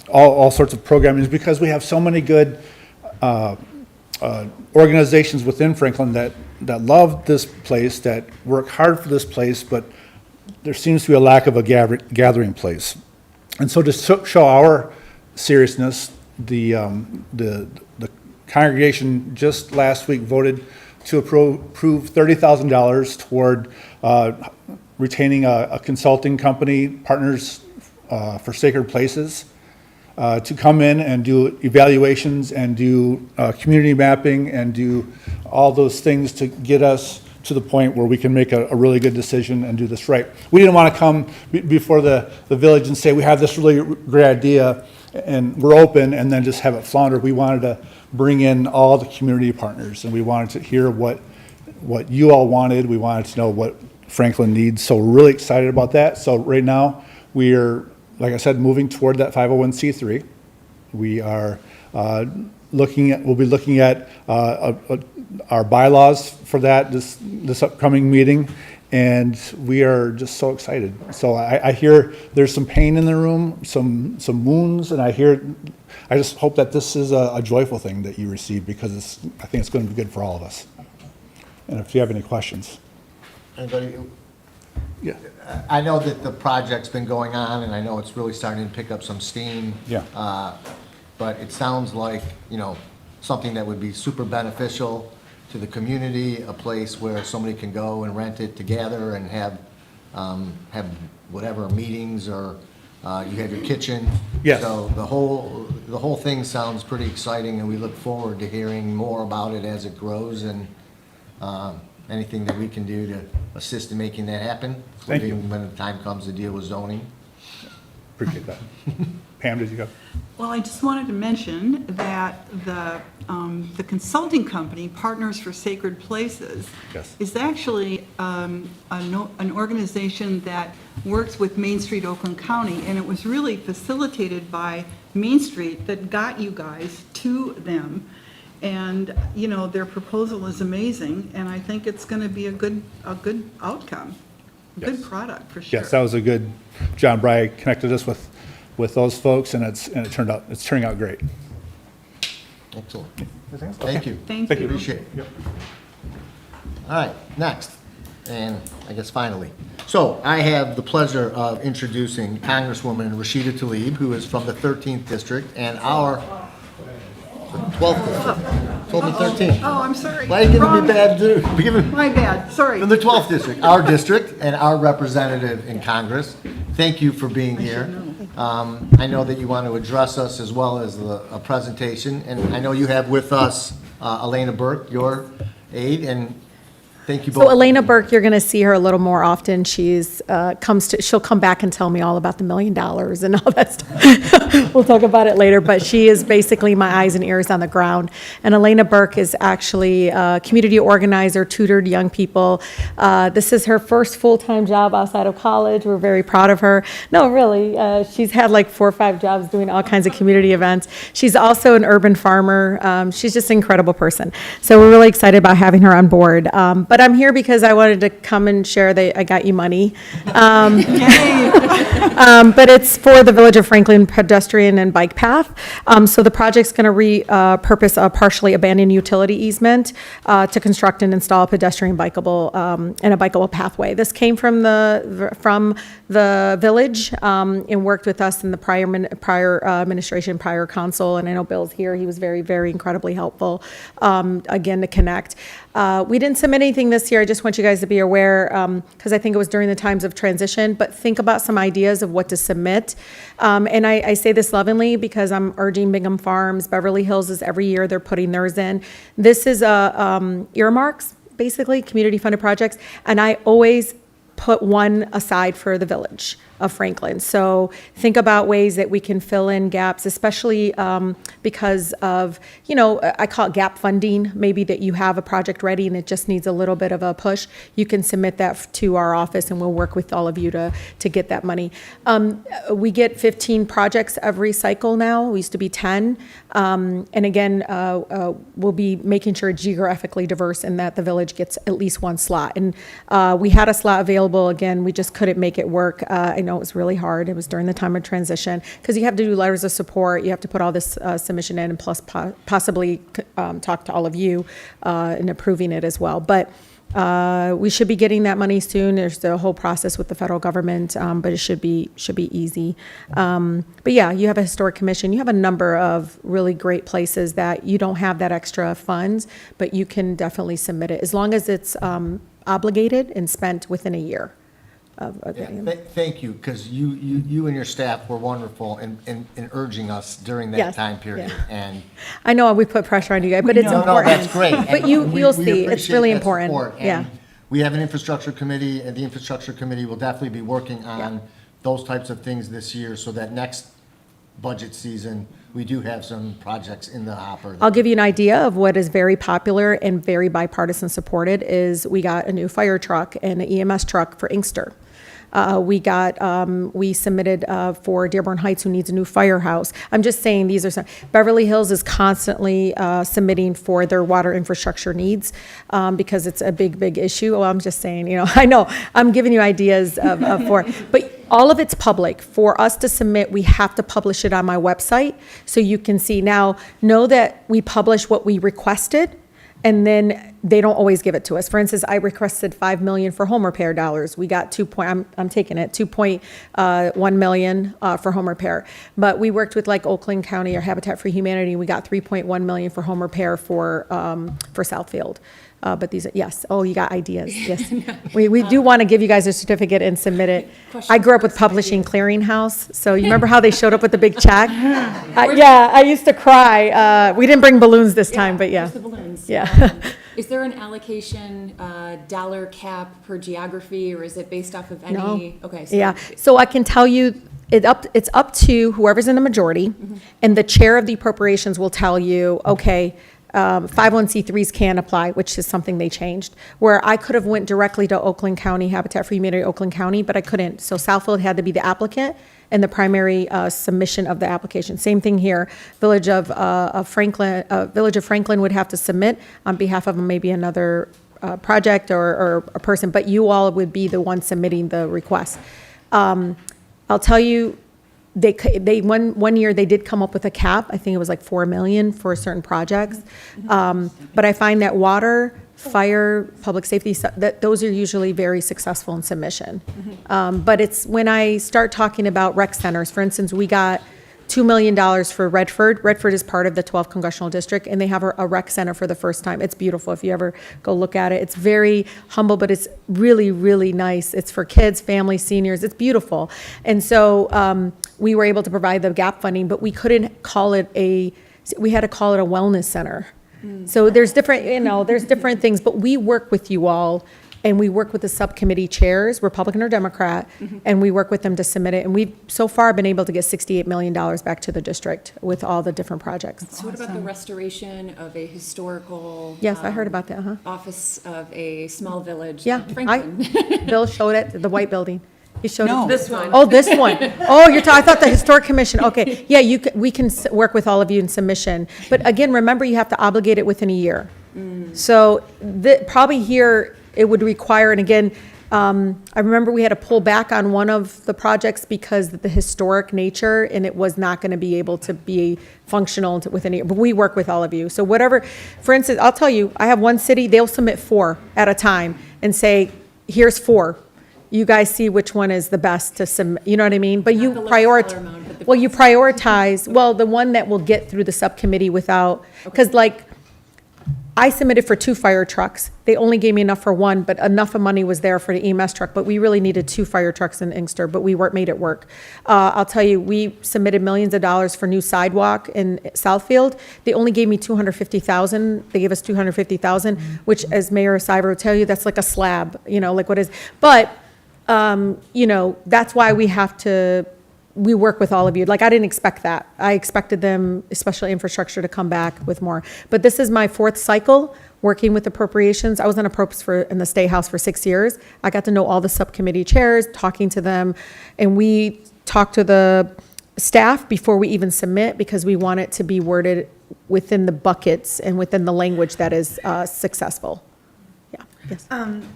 all sorts of programming, because we have so many good organizations within Franklin that love this place, that work hard for this place, but there seems to be a lack of a gathering place. And so to show our seriousness, the congregation just last week voted to approve $30,000 toward retaining a consulting company, Partners for Sacred Places, to come in and do evaluations and do community mapping and do all those things to get us to the point where we can make a really good decision and do this right. We didn't want to come before the village and say, we have this really great idea and we're open, and then just have it flounder. We wanted to bring in all the community partners, and we wanted to hear what you all wanted. We wanted to know what Franklin needs. So we're really excited about that. So right now, we are, like I said, moving toward that 501c3. We are we'll be looking at our bylaws for that this upcoming meeting, and we are just so excited. So I hear there's some pain in the room, some wounds, and I just hope that this is a joyful thing that you receive, because I think it's going to be good for all of us. And if you have any questions. Anybody? Yeah. I know that the project's been going on, and I know it's really starting to pick up some steam. Yeah. But it sounds like, something that would be super beneficial to the community, a place where somebody can go and rent it together and have whatever meetings, or you have your kitchen. Yes. So the whole thing sounds pretty exciting, and we look forward to hearing more about it as it grows, and anything that we can do to assist in making that happen. Thank you. When the time comes to deal with zoning. Appreciate that. Pam, did you go? Well, I just wanted to mention that the consulting company, Partners for Sacred Places, Yes. is actually an organization that works with Main Street, Oakland County, and it was really facilitated by Main Street that got you guys to them. And, their proposal is amazing, and I think it's going to be a good outcome, a good Yes. product, for sure. Yes, that was a good, John Bry connected us with those folks, and it's turning out great. Excellent. Anything else? Thank Okay. you. Thank you. Appreciate it. Yep. All right, next, and I guess finally. So I have the pleasure of introducing Congresswoman Rashida Tlaib, who is from the 13th District, and our 12th District. Told me 13. Oh, I'm sorry. Why are you giving Wrong. me bad, My bad, sorry. From the 12th District, our district, and our representative in Congress. Thank you for being here. I know that you want to address us as well as a presentation, and I know you have with us Elena Burke, your aide, and thank you both. So Elena Burke, you're going to see her a little more often. She'll come back and tell me all about the $1 million and all that stuff. We'll talk about it later, but she is basically my eyes and ears on the ground. And Elena Burke is actually a community organizer, tutored young people. This is her first full-time job outside of college. We're very proud of her. No, really, she's had like 4 or 5 jobs doing all kinds of community events. She's also an urban farmer. She's just an incredible person. So we're really excited about having her on board. But I'm here because I wanted to come and share that I got you money. But it's for the Village of Franklin pedestrian and bike path. So the project's going to repurpose a partially abandoned utility easement to construct and install a pedestrian bikeable and a bikeable pathway. This came from the village and worked with us in the prior administration, prior council, and I know Bill's here. He was very, very incredibly helpful, again, to connect. We didn't submit anything this year. I just want you guys to be aware, because I think it was during the times of transition, but think about some ideas of what to submit. And I say this lovingly because I'm urging Bingham Farms, Beverly Hills is every year they're putting theirs in. This is earmarks, basically, community funded projects, and I always put one aside for the village. of Franklin. So think about ways that we can fill in gaps, especially because of, I call it gap funding, maybe that you have a project ready and it just needs a little bit of a push. You can submit that to our office and we'll work with all of you to get that money. We get 15 projects every cycle now. We used to be 10. And again, we'll be making sure it's geographically diverse and that the village gets at least one slot. And we had a slot available. Again, we just couldn't make it work. I know it was really hard. It was during the time of transition because you have to do letters of support. You have to put all this submission in and plus possibly talk to all of you in approving it as well. But we should be getting that money soon. There's the whole process with the federal government, but it should be easy. But yeah, you have a historic commission. You have a number of really great places that you don't have that extra funds, but you can definitely submit it as long as it's obligated and spent within a year. Thank you, because you and your staff were wonderful in urging us during that Yes, time period. yeah. And I know we put pressure on you guys, but it's no, important. that's great. But And you'll we see, it's appreciate really that important. support. Yeah. And we have an infrastructure committee, and the infrastructure committee will definitely be working on those types of things this year, so that next budget season, we do have some projects in the hopper. I'll give you an idea of what is very popular and very bipartisan supported is we got a new fire truck and an EMS truck for Inkster. We submitted for Dearborn Heights, who needs a new firehouse. I'm just saying these are some, Beverly Hills is constantly submitting for their water infrastructure needs because it's a big issue. Well, I'm just saying, I know, I'm giving you ideas but all of it's public. For us to submit, we have to publish it on my website so you can see. Now, know that we publish what we requested, and then they don't always give it to us. For instance, I requested $5 million for home repair dollars. We got I'm taking it, 2.1 million for home repair. But we worked with like Oakland County or Habitat for Humanity. We got 3.1 million for home repair for Southfield. But these, yes. Oh, you got ideas. Yes. We do want to give you guys a certificate and submit it. I grew up with Publishing Clearinghouse. So you remember how they showed up with the big check? Yeah, I used to cry. We didn't bring balloons this time, but yeah. Where's the balloons? Yeah. Is there an allocation dollar cap per geography, or is it based off of any? No. Okay. So Yeah, so I can tell you, it's up to whoever's in the majority, and the chair of the appropriations will tell you, okay, 501c3s can apply, which is something they changed, where I could have went directly to Oakland County, Habitat for Humanity, Oakland County, but I couldn't. So Southfield had to be the applicant and the primary submission of the application. Same thing here. Village of Franklin would have to submit on behalf of maybe another project or a person, but you all would be the one submitting the request. I'll tell you, they one year they did come up with a cap. I think it was like 4 million for certain projects. But I find that water, fire, public safety, that those are usually very successful in submission. But it's when I start talking about rec centers, for instance, we got $2 million for Redford. Redford is part of the 12th Congressional District, and they have a rec center for the first time. It's beautiful if you ever go look at it. It's very humble, but it's really, really nice. It's for kids, families, seniors. It's beautiful. And so we were able to provide the gap funding, but we couldn't call it we had to call it a wellness center. So there's different things, but we work with you all. And we work with the subcommittee chairs, Republican or Democrat, and we work with them to submit it. And we've so far been able to get $68 million back to the district with all the different projects. So what about the restoration of a historical? Yes, I heard about that, Office of a small village. Yeah, in Franklin. Bill showed it, the white building. He showed No. it. This one. Oh, this one. Oh, I thought the Historic Commission. Okay, yeah, we can work with all of you in submission. But again, remember, you have to obligate it within a year. So probably here, it would require, and again, I remember we had to pull back on one of the projects because of the historic nature, and it was not going to be able to be functional within a year. But we work with all of you. So whatever, for instance, I'll tell you, I have one city, they'll submit 4 at a time and say, here's 4. You guys see which one is the best to submit, you know what I mean? But you prioritize, the one that will get through the subcommittee without, because like, I submitted for 2 fire trucks. They only gave me enough for 1, but enough of money was there for the EMS truck. But we really needed 2 fire trucks in Inkster, but we made it work. I'll tell you, we submitted millions of dollars for new sidewalk in Southfield. They only gave me $250,000. They gave us $250,000, which, as Mayor Seibert will tell you, that's like a slab, like what is. But you know, that's why we work with all of you. Like, I didn't expect that. I expected them, especially infrastructure, to come back with more. But this is my 4th cycle working with appropriations. I was on appropriations in the State House for 6 years. I got to know all the subcommittee chairs, talking to them, and we talked to the staff before we even submit, because we want it to be worded within the buckets and within the language that is successful. Yeah, yes.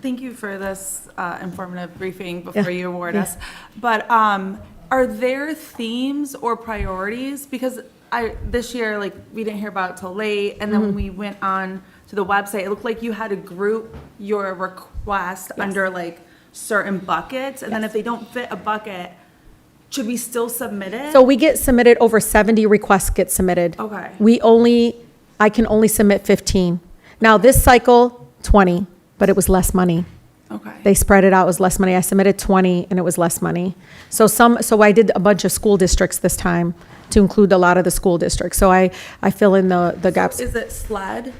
Thank you for this informative briefing Yeah, before you award yeah. us. But are there themes or priorities? Because this year, like, we didn't hear about it till late, and then when we went on to the website, it looked like you had to group your request under like certain buckets, and then if they don't fit a bucket, should we still submit it? So we get submitted, over 70 requests get submitted. Okay. I can only submit 15. Now, this cycle, 20, but it was less money. Okay. They spread it out, it was less money. I submitted 20 and it was less money. So I did a bunch of school districts this time to include a lot of the school districts. So I fill in the gaps. Is it SLED?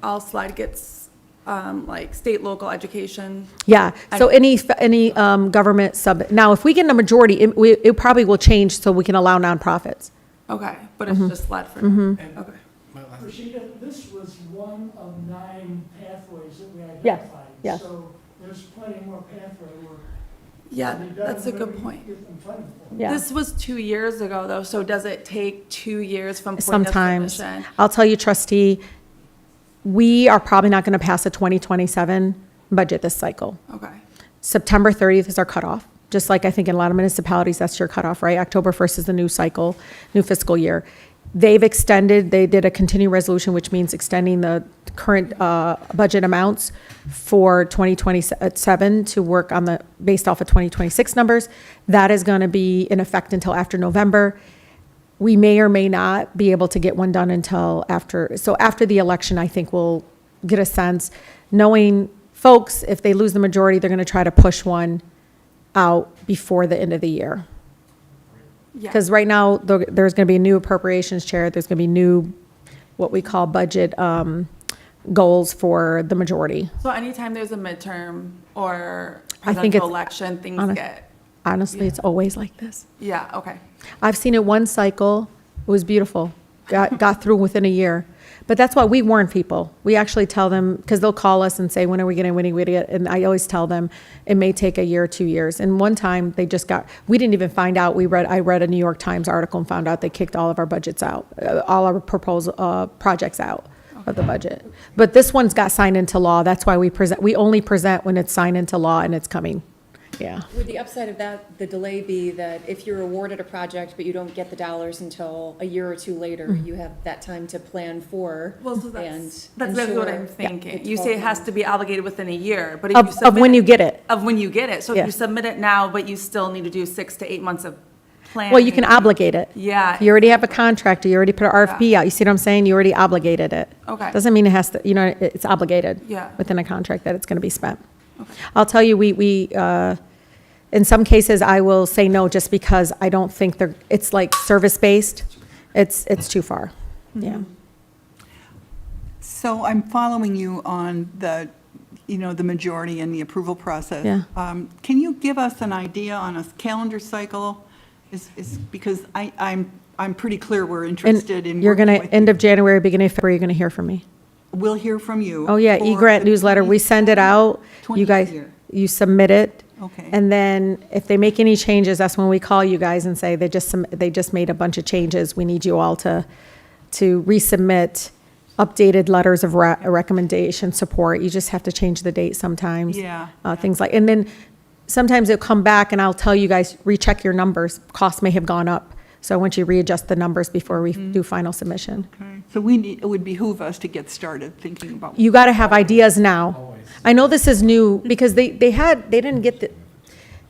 All SLED gets like state, local education? Yeah, so any government now, if we get a majority, it probably will change so we can allow nonprofits. Okay, but it's just SLED for Mhm. now? Okay. Rashida, this was one of 9 pathways that we Yeah, identified. yeah. So there's plenty more pathway work. Yeah, to be done, that's a good whatever you point. get them funded for. Yeah. This was 2 years ago, though, so does it take 2 years from point of Sometimes. submission? I'll tell you, trustee, we are probably not going to pass a 2027 budget this cycle. Okay. September 30th is our cutoff. Just like I think in a lot of municipalities, that's your cutoff, right? October 1st is the new cycle, new fiscal year. They did a continuing resolution, which means extending the current budget amounts for 2027 to work on based off of 2026 numbers. That is going to be in effect until after November. We may or may not be able to get one done until after. So after the election, I think we'll get a sense, knowing folks, if they lose the majority, they're going to try to push one out before the end of the year. Because right now, there's going to be a new appropriations chair, there's going to be new, what we call budget goals for the majority. So anytime there's a midterm or I think it's presidential election, things get, honestly, it's always like this. yeah, okay. I've seen it one cycle, it was beautiful, got through within a year. But that's why we warn people. We actually tell them, because they'll call us and say, when are we getting, and I always tell them, it may take a year or 2 years. And one time, we didn't even find out, I read a New York Times article and found out they kicked all of our budgets out, all our projects out of the budget. But this one's got signed into law, that's why we only present when it's signed into law and it's coming. Yeah. Would the upside of that, the delay be that if you're awarded a project, but you don't get the dollars until a year or 2 later, you have that time to plan for Well, so and that's exactly what I'm ensure thinking. the You say it 12 has to be obligated within a year, but if Of- you of submit when you get it. Of when you get it. So if Yeah. you submit it now, but you still need to do 6 to 8 months of planning. Well, you can obligate it. Yeah. You already have a contract, you already put an RFP out, you see what I'm saying? You already obligated it. Okay. Doesn't mean it has to, it's obligated. Yeah. Within a contract that it's going to be spent. I'll tell you, in some cases, I will say no, just because I don't think it's like service-based. It's too far. Yeah. So I'm following you on the majority and the approval process. Yeah. Can you give us an idea on a calendar cycle? Because I'm pretty clear we're interested in You're going working to, with end you. of January, beginning of February, you're going to hear from me. We'll hear from you. Oh, yeah, for e-grant the newsletter, we send it out, you 20th guys, year. you submit it. Okay. And then if they make any changes, that's when we call you guys and say, they just made a bunch of changes, we need you all to resubmit updated letters of recommendation, support, you just have to change the date sometimes. Yeah. Things like, and then sometimes it'll come back and I'll tell you guys, recheck your numbers, costs may have gone up. So I want you to readjust the numbers before we do final submission. Okay. So it would behoove us to get started thinking about. You got to have ideas now. I know this is new because they didn't get the,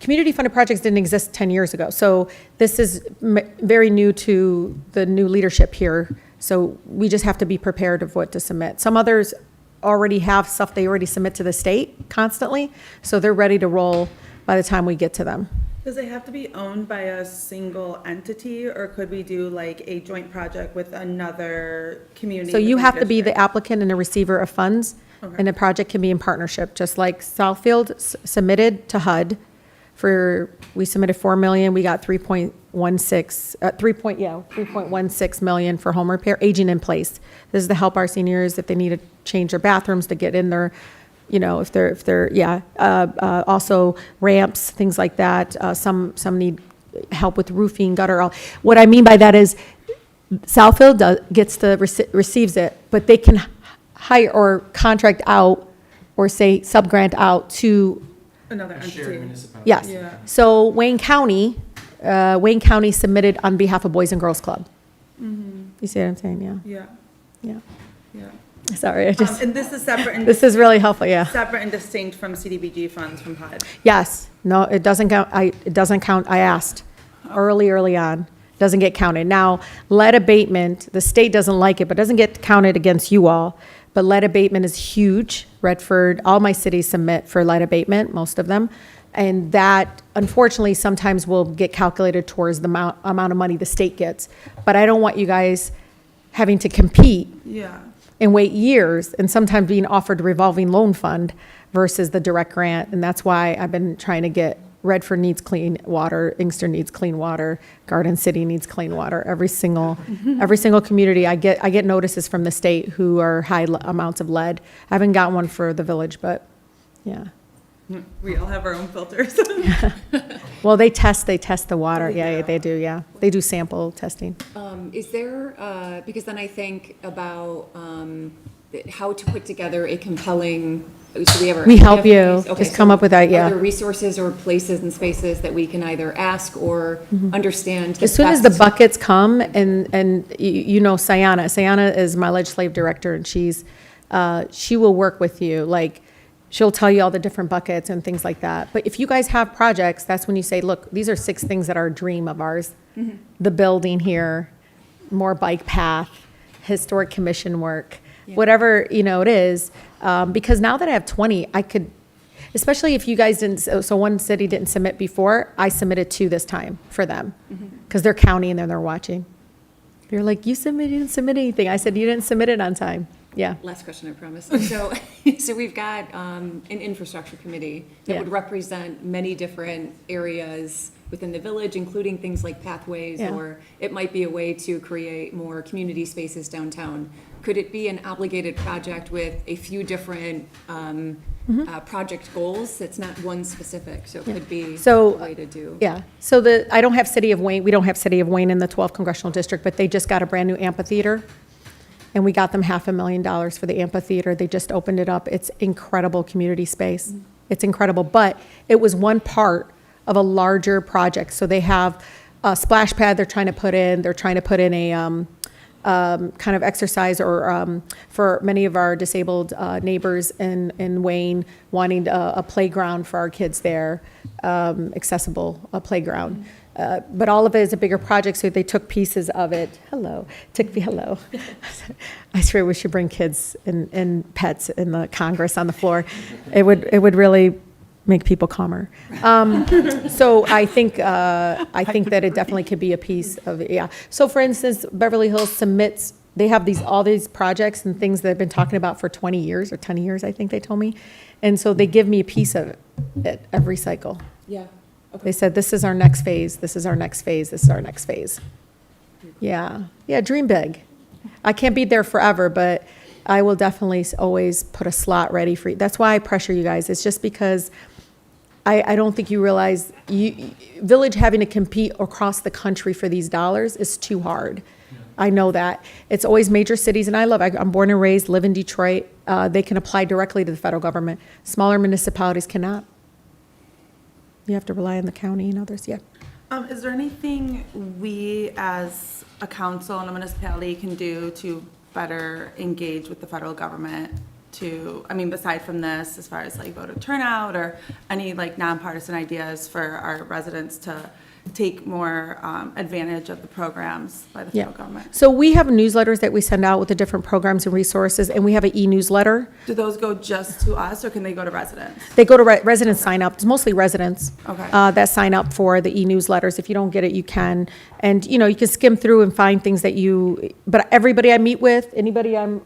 community funded projects didn't exist 10 years ago. So this is very new to the new leadership here. So we just have to be prepared of what to submit. Some others already have stuff they already submit to the state constantly. So they're ready to roll by the time we get to them. Does it have to be owned by a single entity, or could we do like a joint project with another community? So you within have to be the district? applicant and a receiver of funds, Okay. and the project can be in partnership, just like Southfield submitted to HUD we submitted 4 million, we got 3.16 million for home repair, aging in place. This is to help our seniors if they need to change their bathrooms to get in their, if they're, also ramps, things like that. Some need help with roofing, gutter. What I mean by that is Southfield receives it, but they can hire or contract out or say sub-grant out to. Another entity. Yes. Yeah. So Wayne County submitted on behalf of Boys and Girls Club. You see what I'm saying? Yeah. Yeah. Yeah. Yeah. Sorry, I just. And this is separate and. This is really helpful, yeah. Separate and distinct from CDBG funds from HUD. Yes. No, it doesn't count. It doesn't count. I asked early on. Doesn't get counted. Now, lead abatement, the state doesn't like it, but doesn't get counted against you all. But lead abatement is huge. Redford, all my cities submit for lead abatement, most of them. And that, unfortunately, sometimes will get calculated towards the amount of money the state gets. But I don't want you guys having to compete Yeah. and wait years and sometimes being offered a revolving loan fund versus the direct grant. And that's why I've been trying to get Redford needs clean water, Inkster needs clean water, Garden City needs clean water. Every single community, I get notices from the state who are high amounts of lead. I haven't got one for the village, but yeah. We all have our own filters. Well, they test the water. Yeah, they do. Yeah, they do sample testing. Is there, because then I think about how to put together a compelling, should we ever? We help you. Okay, Just come up with that, yeah. Are there resources or places and spaces that we can either ask or understand? As soon as the best? buckets come, and you know Sayana is my legislative director, and she will work with you, like, she'll tell you all the different buckets and things like that. But if you guys have projects, that's when you say, look, these are 6 things that are a dream of ours. The building here, more bike path, historic commission work, whatever, it is. Because now that I have 20, I could, especially if you guys didn't, so one city didn't submit before, I submitted 2 this time for them. Because they're counting and then they're watching. They're like, you didn't submit anything. I said, you didn't submit it on time. Yeah. Last question, I promise. So we've got an infrastructure committee that Yeah. would represent many different areas within the village, including things like pathways, Yeah. or it might be a way to create more community spaces downtown. Could it be an obligated project with a few different project goals? It's not one specific, so it could be a way to do. Yeah, so I don't have City of Wayne, we don't have City of Wayne in the 12th Congressional District, but they just got a brand-new amphitheater. And we got them $500,000 for the amphitheater. They just opened it up. It's incredible community space. It's incredible, but it was one part of a larger project. So they have a splash pad they're trying to put in. They're trying to put in a kind of exercise or for many of our disabled neighbors in Wayne, wanting a playground for our kids there, accessible playground. But all of it is a bigger project, so they took pieces of it. Hello. I swear we should bring kids and pets in the Congress on the floor. It would really make people calmer. So I think that it definitely could be a piece of it, yeah. So for instance, Beverly Hills submits, they have all these projects and things that they've been talking about for 20 years or 10 years, I think they told me. And so they give me a piece of it every cycle. Yeah. They said, this is our next phase, this is our next phase, this is our next phase. Yeah, dream big. I can't be there forever, but I will definitely always put a slot ready for you. That's why I pressure you guys. It's just because I don't think you realize, Village having to compete across the country for these dollars is too hard. I know that. It's always major cities, and I'm born and raised, live in Detroit. They can apply directly to the federal government. Smaller municipalities cannot. You have to rely on the county and others, yeah. Is there anything we as a council and a municipality can do to better engage with the federal government aside from this, as far as like voter turnout or any like nonpartisan ideas for our residents to take more advantage of the programs by the federal government? So we have newsletters that we send out with the different programs and resources, and we have an e-newsletter. Do those go just to us, or can they go to residents? They go to residents sign up. It's mostly residents Okay. that sign up for the e-newsletters. If you don't get it, you can. And, you can skim through and find things but everybody I meet with,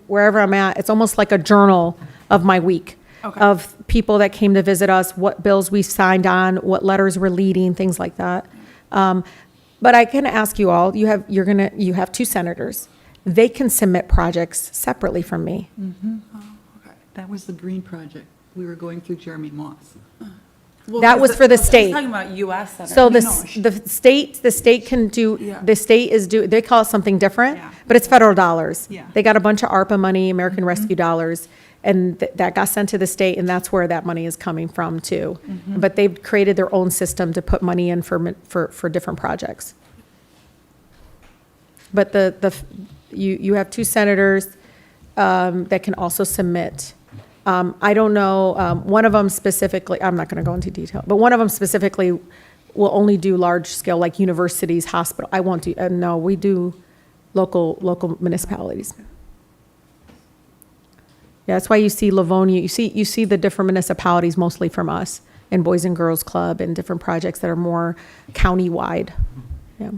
wherever I'm at, it's almost like a journal of my week. Okay. of people that came to visit us, what bills we signed on, what letters we're leading, things like that. But I can ask you all, you have 2 senators. They can submit projects separately from me. That was the Green Project. We were going through Jeremy Moss. That was for the state. I was talking about US Senate. So No, the state can do, Yeah. the state is they call it something different, but it's federal dollars. Yeah. They got a bunch of ARPA money, American Rescue dollars, and that got sent to the state, and that's where that money is coming from too. But they've created their own system to put money in for different projects. But you have 2 senators that can also submit. I don't know, one of them specifically, I'm not going to go into detail, but one of them specifically will only do large scale, like universities, hospital. I won't do, no, we do local municipalities. Yeah, that's why you see Livonia, you see the different municipalities mostly from us, and Boys and Girls Club, and different projects that are more county-wide. Yeah.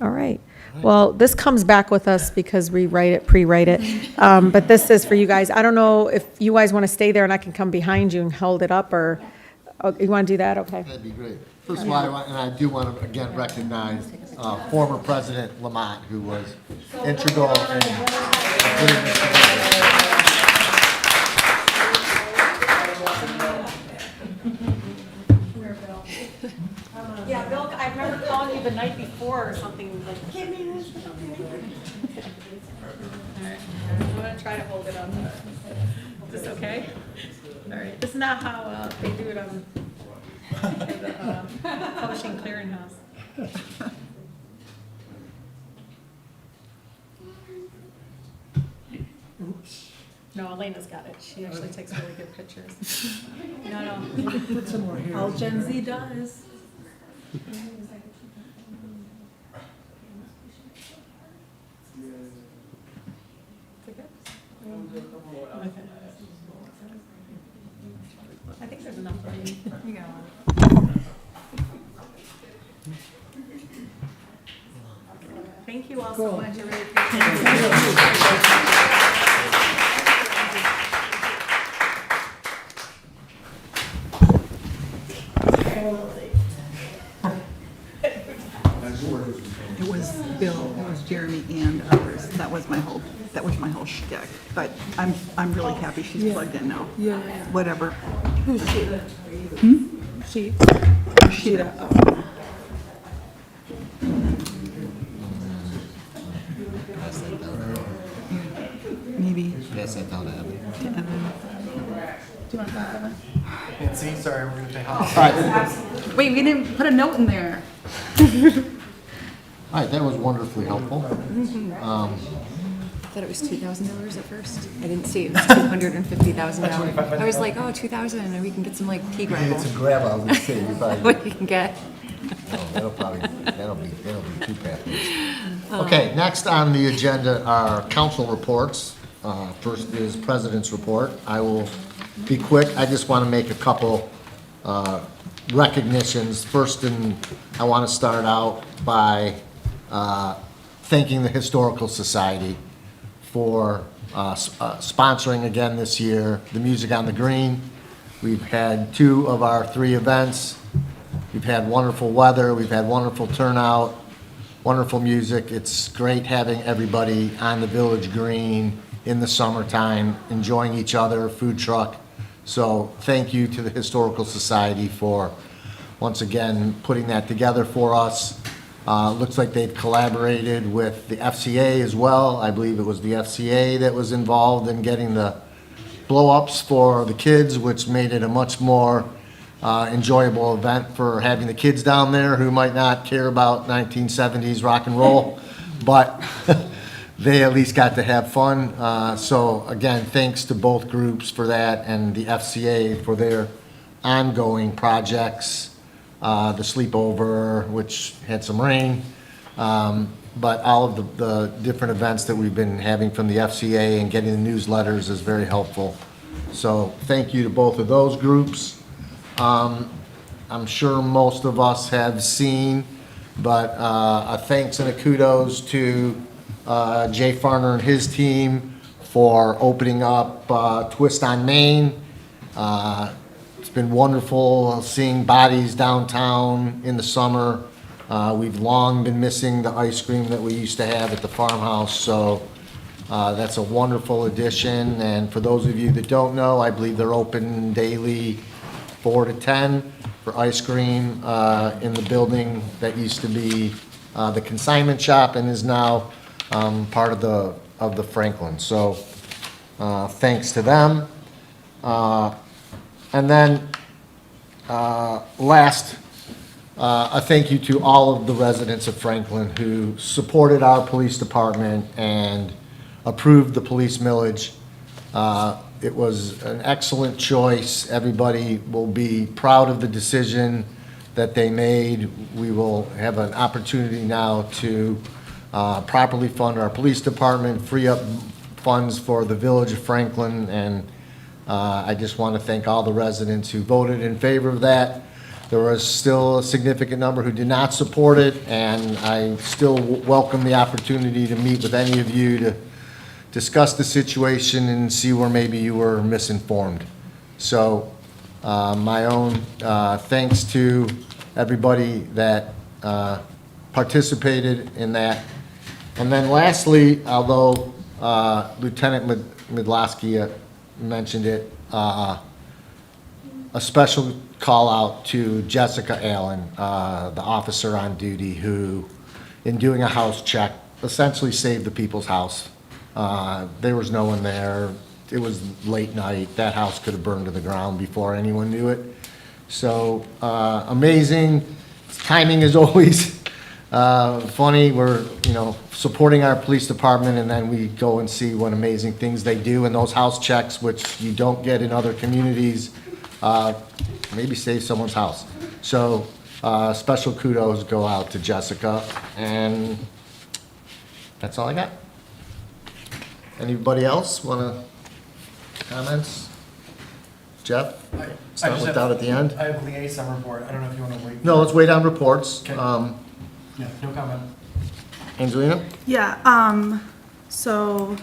All right. Well, this comes back with us because we pre-write it. But this is for you guys. I don't know if you guys want to stay there and I can come behind you and hold it up, or you want to do that? Okay. That'd be great. First of all, I do want to again recognize former President Lamont, who was integral in putting this together. Yeah, Bill, I remember calling you the night before or something, like, give me this. I'm gonna try to hold it up. Is this okay? All right, this is not how they do it on the Publishing Clearinghouse. No, Elena's got it. She actually takes really good pictures. No. Put some more here. All Gen Z does. I think there's enough for you. You got one. Thank you all so much. I really appreciate it. It was Bill, it was Jeremy and others. That was my whole shtick. But I'm really happy she's plugged in now. Yeah. Whatever. Who's Sheeta? She. Sheeta. Maybe. Yes, I thought I Do you want that? Nancy, sorry, we're gonna take off. All right. Wait, we didn't put a note in there. All right, that was wonderfully helpful. I thought it was $2,000 at first. I didn't see it was $250,000. I was like, oh, 2,000, and we can get some like pea gravel. Get some gravel, I was gonna say, you probably. What you can get. That'll be 2 pathways. Okay, next on the agenda are council reports. First is president's report. I will be quick. I just want to make a couple recognitions. First, I want to start out by thanking the Historical Society for sponsoring again this year the Music on the Green. We've had 2 of our 3 events. We've had wonderful weather, we've had wonderful turnout, wonderful music. It's great having everybody on the Village Green in the summertime, enjoying each other, food truck. So thank you to the Historical Society for, once again, putting that together for us. Looks like they've collaborated with the FCA as well. I believe it was the FCA that was involved in getting the blow-ups for the kids, which made it a much more enjoyable event for having the kids down there who might not care about 1970s rock and roll, but they at least got to have fun. So again, thanks to both groups for that, and the FCA for their ongoing projects. The sleepover, which had some rain, but all of the different events that we've been having from the FCA and getting the newsletters is very helpful. So thank you to both of those groups. I'm sure most of us have seen, but a thanks and a kudos to Jay Farner and his team for opening up Twist on Main. It's been wonderful seeing bodies downtown in the summer. We've long been missing the ice cream that we used to have at the farmhouse, so that's a wonderful addition. And for those of you that don't know, I believe they're open daily 4 to 10 for ice cream in the building that used to be the consignment shop and is now part of the Franklin. So thanks to them. And then last, a thank you to all of the residents of Franklin who supported our police department and approved the police millage. It was an excellent choice. Everybody will be proud of the decision that they made. We will have an opportunity now to properly fund our police department, free up funds for the village of Franklin, and I just want to thank all the residents who voted in favor of that. There was still a significant number who did not support it, and I still welcome the opportunity to meet with any of you to discuss the situation and see where maybe you were misinformed. So my own thanks to everybody that participated in that. And then lastly, although Lieutenant Midlowski mentioned it, a special call out to Jessica Allen, the officer on duty who, in doing a house check, essentially saved the people's house. There was no one there. It was late night. That house could have burned to the ground before anyone knew it. So amazing. Timing is always funny. We're, supporting our police department, and then we go and see what amazing things they do. And those house checks, which you don't get in other communities, maybe save someone's house. So special kudos go out to Jessica, and that's all I got. Anybody else want to comments? Jeff? Start with that at the end. I have liaison report. I don't know if you want to wait. No, let's wait on reports. Okay. Yeah, no comment. Angelina? Yeah, so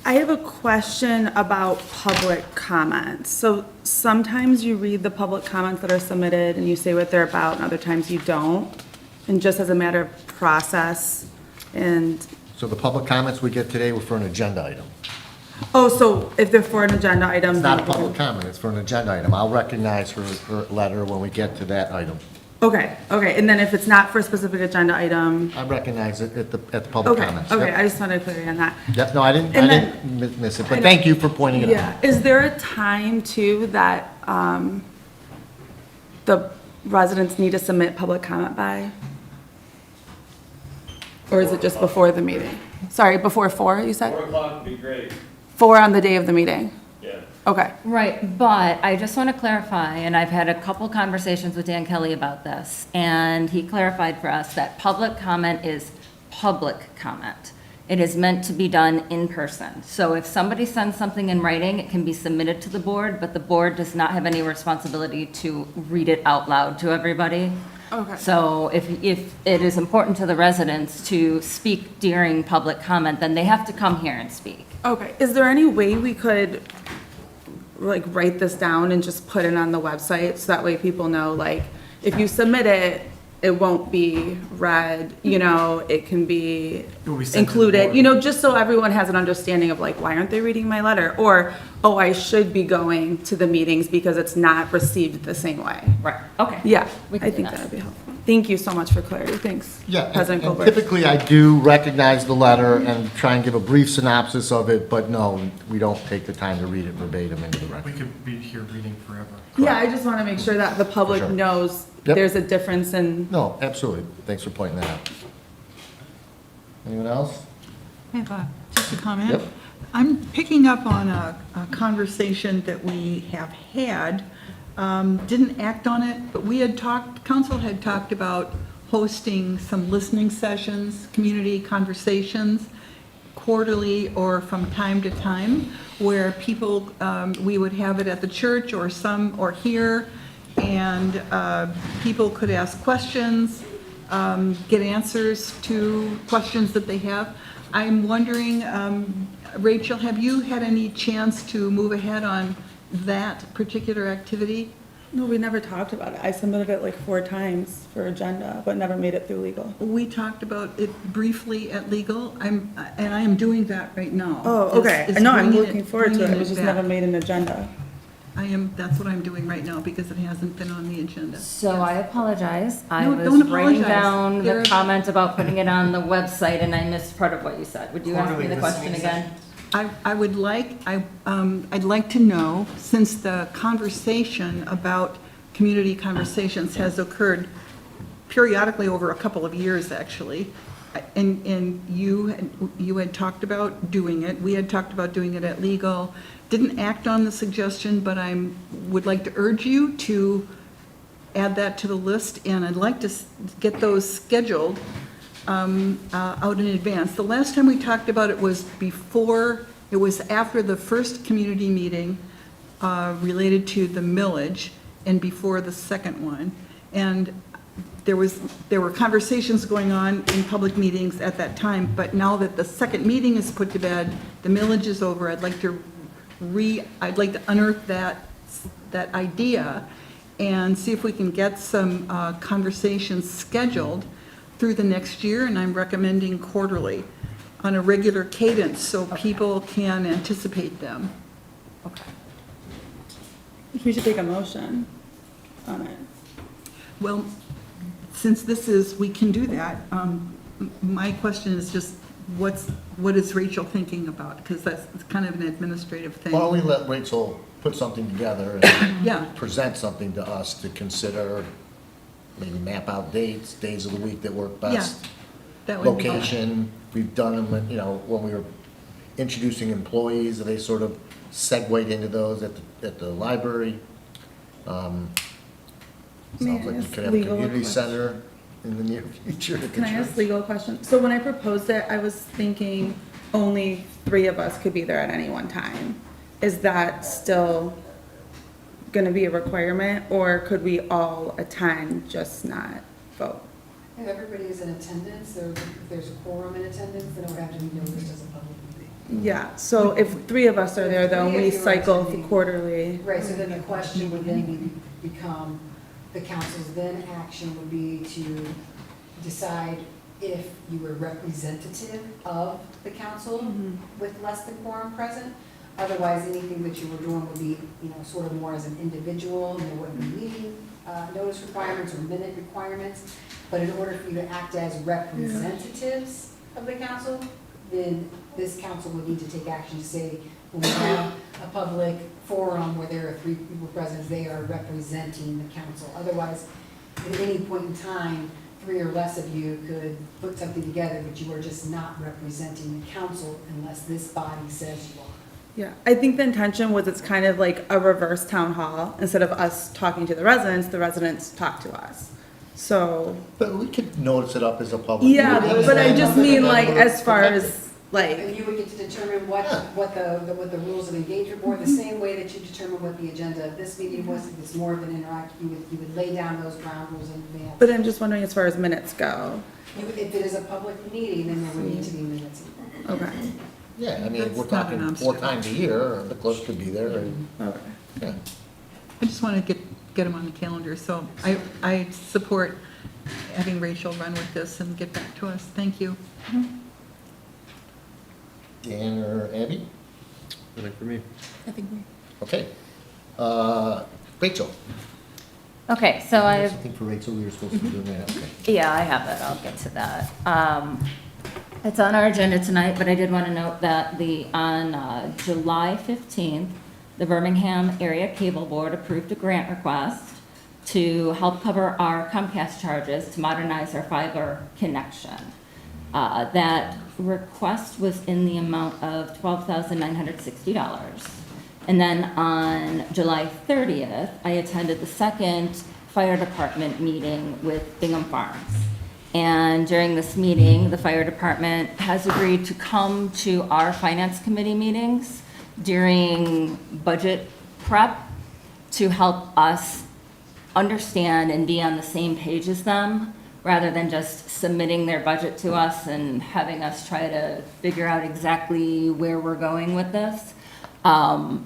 I have a question about public comments. So sometimes you read the public comments that are submitted and you say what they're about, and other times you don't. And just as a matter of process and, So the public comments we get today were for an agenda item. oh, so if they're for an agenda item. It's not a public comment, it's for an agenda item. I'll recognize her letter when we get to that item. Okay, and then if it's not for a specific agenda item, I recognize it at the public okay, comments. okay, Yep. I just wanted clarity on that. Yep, no, I And didn't miss it, but thank you for pointing it out. Yeah, is there a time too that, the residents need to submit public comment by? Or is it just before the meeting? Sorry, before 4, you said? 4 o'clock would be great. 4 on the day of the meeting? Yeah. Okay. Right, but I just want to clarify, and I've had a couple conversations with Dan Kelly about this, and he clarified for us that public comment is public comment. It is meant to be done in person. So if somebody sends something in writing, it can be submitted to the board, but the board does not have any responsibility to read it out loud to everybody. Okay. So if it is important to the residents to speak during public comment, then they have to come here and speak. Okay, is there any way we could, like, write this down and just put it on the website, so that way people know, like, if you submit it, it won't be read, it can be will be sent to the included, board. just so everyone has an understanding of, like, why aren't they reading my letter? Or, oh, I should be going to the meetings because it's not received the same way. Right, okay. Yeah, We can I do think that. that would be helpful. Thank you so much for clarity, thanks. Yeah, President and Colbert. typically I do recognize the letter and try and give a brief synopsis of it, but no, we don't take the time to read it verbatim into the We record. could be here reading forever. Yeah, I just want to make sure that the public sure. knows Yep. there's a difference in. No, absolutely. Thanks for pointing that out. Anyone else? I have just a comment. Yep. I'm picking up on a conversation that we have had, didn't act on it, but council had talked about hosting some listening sessions, community conversations, quarterly or from time to time, where people, we would have it at the church or here, and people could ask questions, get answers to questions that they have. I'm wondering, Rachel, have you had any chance to move ahead on that particular activity? No, we never talked about it. I submitted it like 4 times for agenda, but never made it through legal. We talked about it briefly at legal. I am doing that right now. Oh, okay. Is I know, I'm bringing looking forward to it. bringing It was just back. never made an agenda. That's what I'm doing right now because it hasn't been on the agenda. So I apologize. I No, was don't writing apologize. down There the are- comment about putting it on the website, and I missed part of what you said. Would you ask me the question again? I would like, I'd like to know, since the conversation about community conversations has occurred periodically over a couple of years, actually, and you had talked about doing it, we had talked about doing it at legal, didn't act on the suggestion, but would like to urge you to add that to the list, and I'd like to get those scheduled out in advance. The last time we talked about it was after the first community meeting related to the millage and before the second one. And there were conversations going on in public meetings at that time, but now that the second meeting is put to bed, the millage is over, I'd like to unearth that idea and see if we can get some conversations scheduled through the next year, and I'm recommending quarterly on a regular cadence so people can anticipate them. Okay. We should take a motion on it. Well, since we can do that, my question is just, what is Rachel thinking about? Because that's kind of an administrative thing. Why don't we let Rachel put something together and Yeah. present something to us to consider, maybe map out dates, days of the week that work best. That would be- Location, we've done them, when we were introducing employees, they sort of segued into those at the library. May I Sounds like you ask could have a legal community question? center in the near future. Can I ask legal question? So when I proposed it, I was thinking only 3 of us could be there at any one time. Is that still gonna be a requirement, or could we all attend, just not vote? If everybody is in attendance, or if there's a quorum in attendance, then it would have to be noticed as a public meeting. Yeah, so if 3 of us are there, then Three we of you are cycle attending. quarterly. Right, so then the question would then become, the council's then action would be to decide if you were representative of the council with less than quorum present. Otherwise, anything that you were doing would be, sort of more as an individual, and there wouldn't be meeting notice requirements or minute requirements. But in order for you to act as representatives of the council, then this council would need to take action to say, when we have a public forum where there are 3 people present, they are representing the council. Otherwise, at any point in time, 3 or less of you could put something together, but you are just not representing the council unless this body says you are. Yeah, I think the intention was it's kind of like a reverse town hall. Instead of us talking to the residents talk to us. So, But we could notice it up as a public. yeah, meeting. but I just mean like as far as And like, you would get to determine what the rules of engagement were, the same way that you determine what the agenda of this meeting was. If it's more of an you would lay down those ground rules in advance. but I'm just wondering as far as minutes go. If it is a public meeting, then there would need to be minutes involved. Okay. Yeah, I mean, That's we're not an talking 4 obstacle. times a year, the clerk could be there, and, Okay. yeah. I just want to get them on the calendar, so I support having Rachel run with this and get back to us. Thank you. Dan or Abby? Nothing for me. I think Okay. Rachel? Okay, so I've Something for Rachel, we were supposed to be doing that, okay. Yeah, I have it. I'll get to that. It's on our agenda tonight, but I did want to note that on July 15th, the Birmingham Area Cable Board approved a grant request to help cover our Comcast charges to modernize our fiber connection. That request was in the amount of $12,960. And then on July 30th, I attended the second fire department meeting with Bingham Farms. And during this meeting, the fire department has agreed to come to our finance committee meetings during budget prep to help us understand and be on the same page as them rather than just submitting their budget to us and having us try to figure out exactly where we're going with this.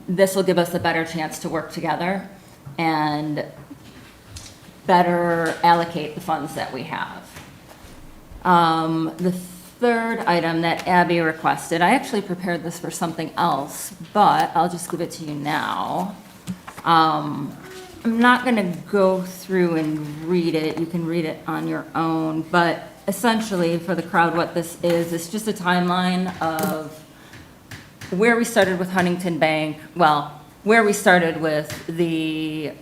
This will give us a better chance to work together and better allocate the funds that we have. The third item that Abby requested, I actually prepared this for something else, but I'll just give it to you now. I'm not going to go through and read it. You can read it on your own, but essentially for the crowd, what this is, it's just a timeline of where we started with Huntington Bank, well, where we started with the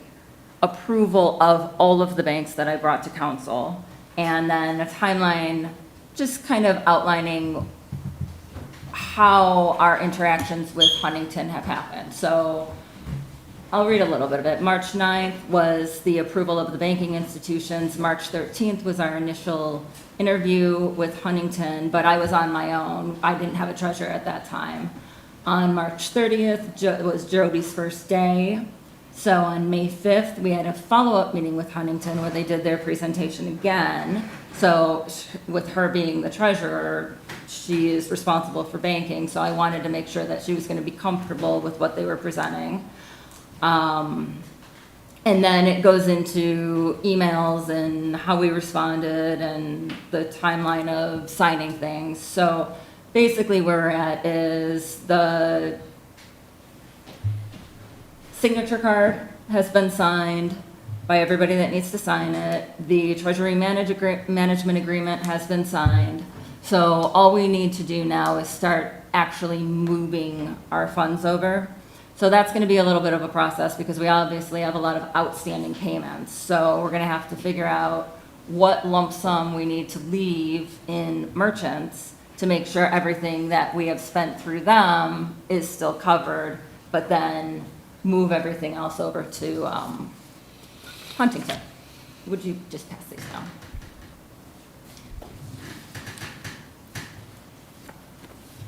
approval of all of the banks that I brought to council, and then a timeline just kind of outlining how our interactions with Huntington have happened. So I'll read a little bit of it. March 9th was the approval of the banking institutions. March 13th was our initial interview with Huntington, but I was on my own. I didn't have a treasurer at that time. On March 30th was Jody's first day. So on May 5th, we had a follow-up meeting with Huntington where they did their presentation again. So with her being the treasurer, she is responsible for banking. So I wanted to make sure that she was going to be comfortable with what they were presenting. And then it goes into emails and how we responded and the timeline of signing things. So basically where we're at is the signature card has been signed by everybody that needs to sign it. The Treasury Management Agreement has been signed. So all we need to do now is start actually moving our funds over. So that's going to be a little bit of a process because we obviously have a lot of outstanding payments. So we're going to have to figure out what lump sum we need to leave in merchants to make sure everything that we have spent through them is still covered, but then move everything else over to Huntington. Would you just pass these down?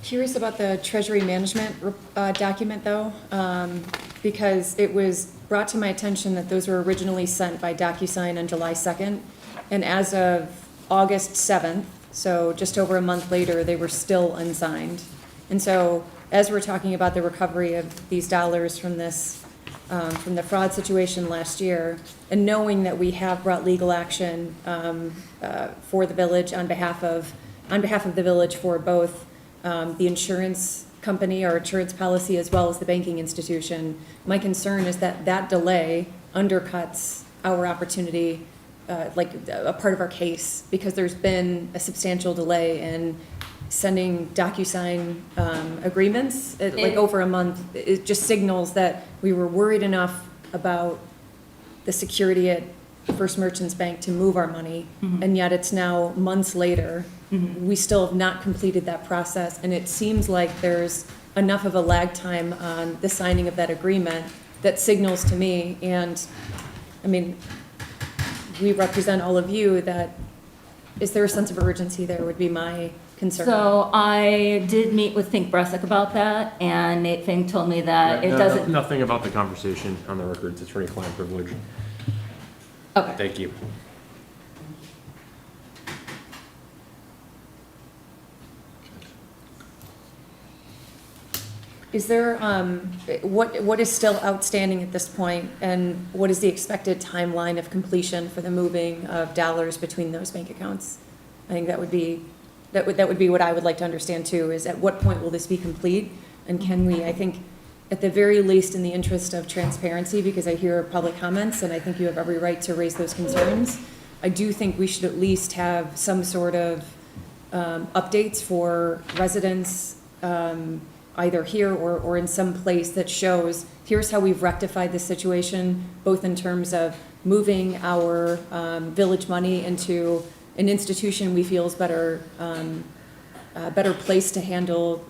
Curious about the treasury management document, though, because it was brought to my attention that those were originally sent by DocuSign on July 2nd, and as of August 7th, so just over a month later, they were still unsigned. And so, as we're talking about the recovery of these dollars from this, from the fraud situation last year, and knowing that we have brought legal action for the village on behalf of the village for both the insurance company or insurance policy as well as the banking institution, my concern is that that delay undercuts our opportunity, like a part of our case, because there's been a substantial delay in sending DocuSign agreements, like over a month. It just signals that we were worried enough about the security at First Merchants Bank to move our money, and yet it's now months later. We still have not completed that process, and it seems like there's enough of a lag time on the signing of that agreement that signals to me, and I mean, we represent all of you, that is there a sense of urgency there would be my concern. So I did meet with Think Bresic about that, and Nate Fink told me that it doesn't. Nothing about the conversation on the records, attorney-client privilege. Okay. Thank you. Is there, what is still outstanding at this point, and what is the expected timeline of completion for the moving of dollars between those bank accounts? I think that would be what I would like to understand too, is at what point will this be complete? And can we, I think, at the very least, in the interest of transparency, because I hear public comments, and I think you have every right to raise those concerns, I do think we should at least have some sort of updates for residents, either here or in some place that shows, here's how we've rectified this situation, both in terms of moving our village money into an institution we feel is better place to handle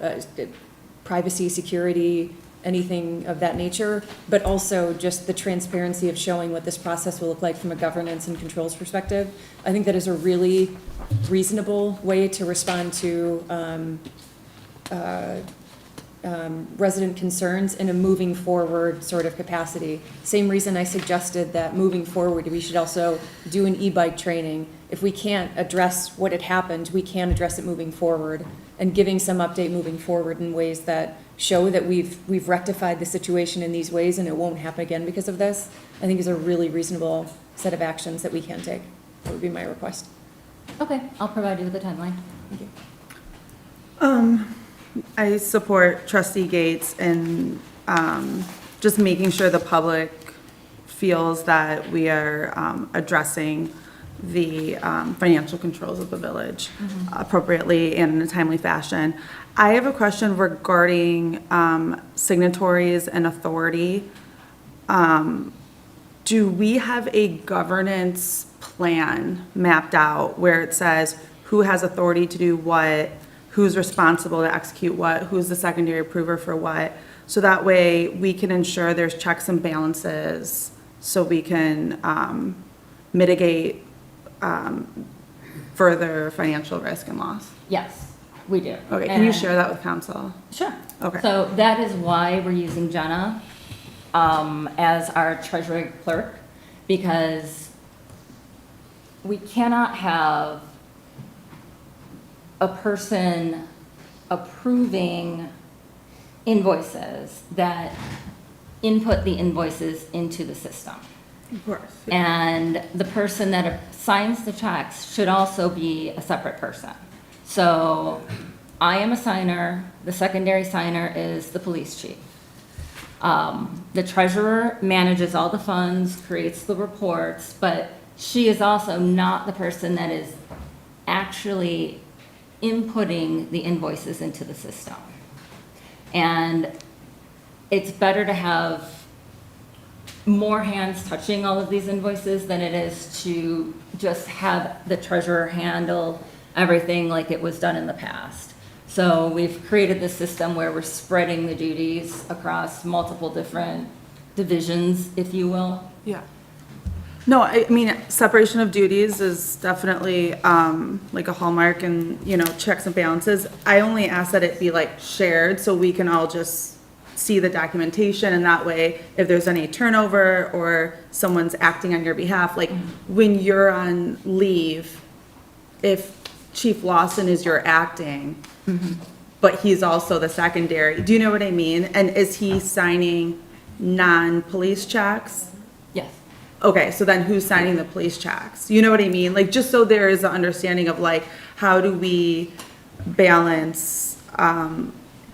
privacy, security, anything of that nature, but also just the transparency of showing what this process will look like from a governance and controls perspective. I think that is a really reasonable way to respond to resident concerns in a moving forward sort of capacity. Same reason I suggested that moving forward, we should also do an e-bike training. If we can't address what had happened, we can address it moving forward, and giving some update moving forward in ways that show that we've rectified the situation in these ways and it won't happen again because of this, I think is a really reasonable set of actions that we can take. That would be my request. Okay, I'll provide you with a timeline. Thank you. I support trustee Gates in just making sure the public feels that we are addressing the financial controls of the village appropriately and in a timely fashion. I have a question regarding signatories and authority. Do we have a governance plan mapped out where it says who has authority to do what, who's responsible to execute what, who's the secondary approver for what? So that way we can ensure there's checks and balances so we can mitigate further financial risk and loss. Yes, we do. Okay, can you And- share that with council? Sure. Okay. So that is why we're using Jenna as our treasury clerk, because we cannot have a person approving invoices that input the invoices into the system. Of course. And the person that signs the checks should also be a separate person. So I am a signer, the secondary signer is the police chief. The treasurer manages all the funds, creates the reports, but she is also not the person that is actually inputting the invoices into the system. And it's better to have more hands touching all of these invoices than it is to just have the treasurer handle everything like it was done in the past. So we've created this system where we're spreading the duties across multiple different divisions, if you will. Yeah. No, I mean, separation of duties is definitely like a hallmark and, you know, checks and balances. I only ask that it be like shared so we can all just see the documentation, and that way, if there's any turnover or someone's acting on your behalf, like when you're on leave, if Chief Lawson is your acting, but he's also the secondary, do you know what I mean? And is he signing non-police checks? Yes. Okay, so then who's signing the police checks? You know what I mean? Like, just so there is an understanding of like, how do we balance,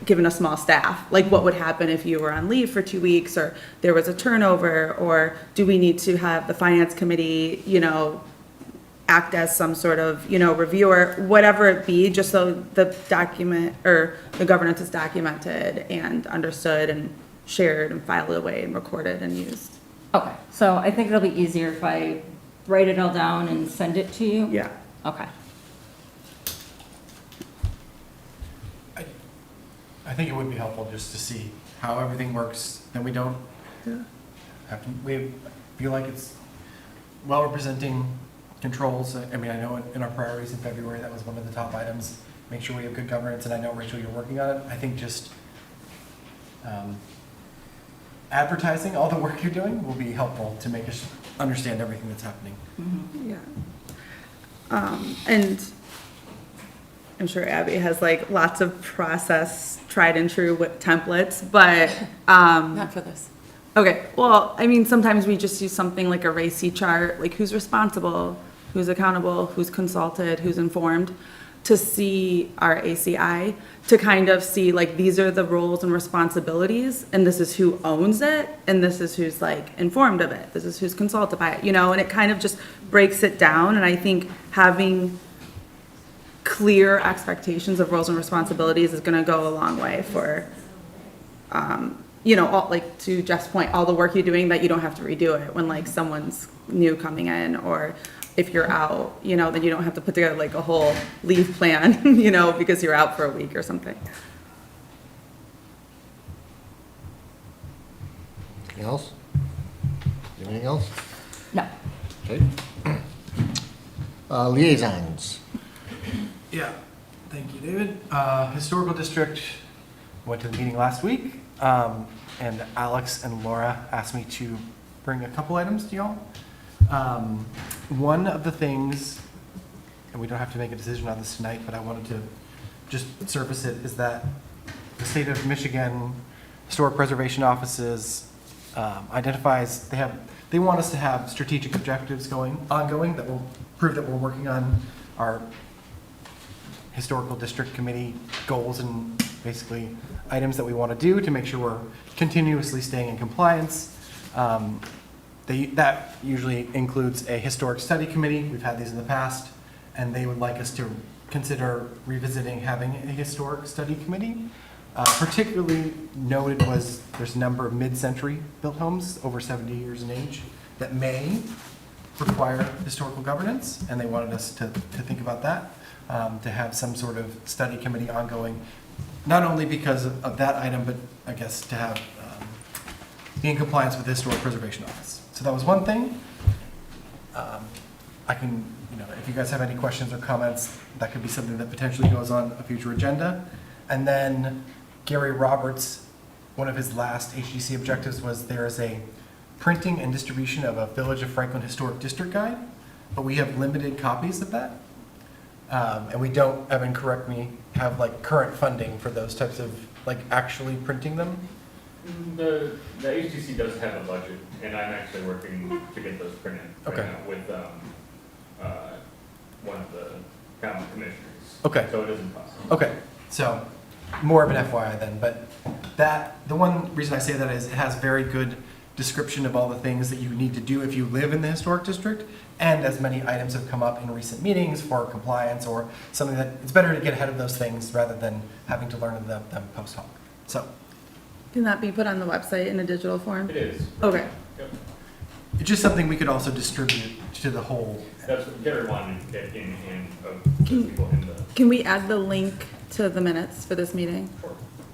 given a small staff? Like, what would happen if you were on leave for 2 weeks, or there was a turnover, or do we need to have the finance committee, you know, act as some sort of, you know, reviewer, whatever it be, just so the document, or the governance is documented and understood and shared and filed away and recorded and used. Okay, so I think it'll be easier if I write it all down and send it to you? Yeah. Okay. I think it would be helpful just to see how everything works, and we don't have to, we feel like it's well representing controls. I mean, I know in our priorities in February, that was one of the top items, make sure we have good governance, and I know, Rachel, you're working on it. I think just advertising all the work you're doing will be helpful to make us understand everything that's happening. Yeah. And I'm sure Abby has like lots of process, tried and true templates, but, Not for this. okay, well, I mean, sometimes we just use something like a RACI chart, like who's responsible, who's accountable, who's consulted, who's informed, to see our ACI, to kind of see like, these are the roles and responsibilities, and this is who owns it, and this is who's like informed of it, this is who's consulted by it, you know, and it kind of just breaks it down, and I think having clear expectations of roles and responsibilities is gonna go a long way for, you know, all, like to Jeff's point, all the work you're doing that you don't have to redo it when like someone's new coming in, or if you're out, you know, then you don't have to put together like a whole leave plan, you know, because you're out for a week or something. Anything else? Anything else? No. Okay. Liaisons. Yeah, thank you, David. Historical District, went to the meeting last week, and Alex and Laura asked me to bring a couple items to y'all. One of the things, and we don't have to make a decision on this tonight, but I wanted to just surface it, is that the state of Michigan Historic Preservation Offices identifies, they want us to have strategic objectives ongoing that will prove that we're working on our historical district committee goals and basically items that we want to do to make sure we're continuously staying in compliance. That usually includes a historic study committee. We've had these in the past, and they would like us to consider revisiting having a historic study committee. Particularly noted was there's a number of mid-century built homes over 70 years in age that may require historical governance, and they wanted us to think about that, to have some sort of study committee ongoing, not only because of that item, but I guess to have be in compliance with the Historic Preservation Office. So that was one thing. I can, if you guys have any questions or comments, that could be something that potentially goes on a future agenda. And then Gary Roberts, one of his last HDC objectives was there is a printing and distribution of a Village of Franklin Historic District Guide, but we have limited copies of that. And we don't, Evan, correct me, have like current funding for those types of, like actually printing them? The HTC does have a budget, and I'm actually working to get those printed right Okay. now with one of the county commissioners. Okay. So it isn't possible. Okay, so more of an FYI then, but the one reason I say that is it has very good description of all the things that you need to do if you live in the historic district, and as many items have come up in recent meetings for compliance or something that, it's better to get ahead of those things rather than having to learn them post hoc. So, Can that be put on the website in a digital form? It is. Okay. Yep. it's just something we could also distribute to the whole. That's what Gary wanted to get in hand of the people in the. Can we add the link to the minutes for this meeting?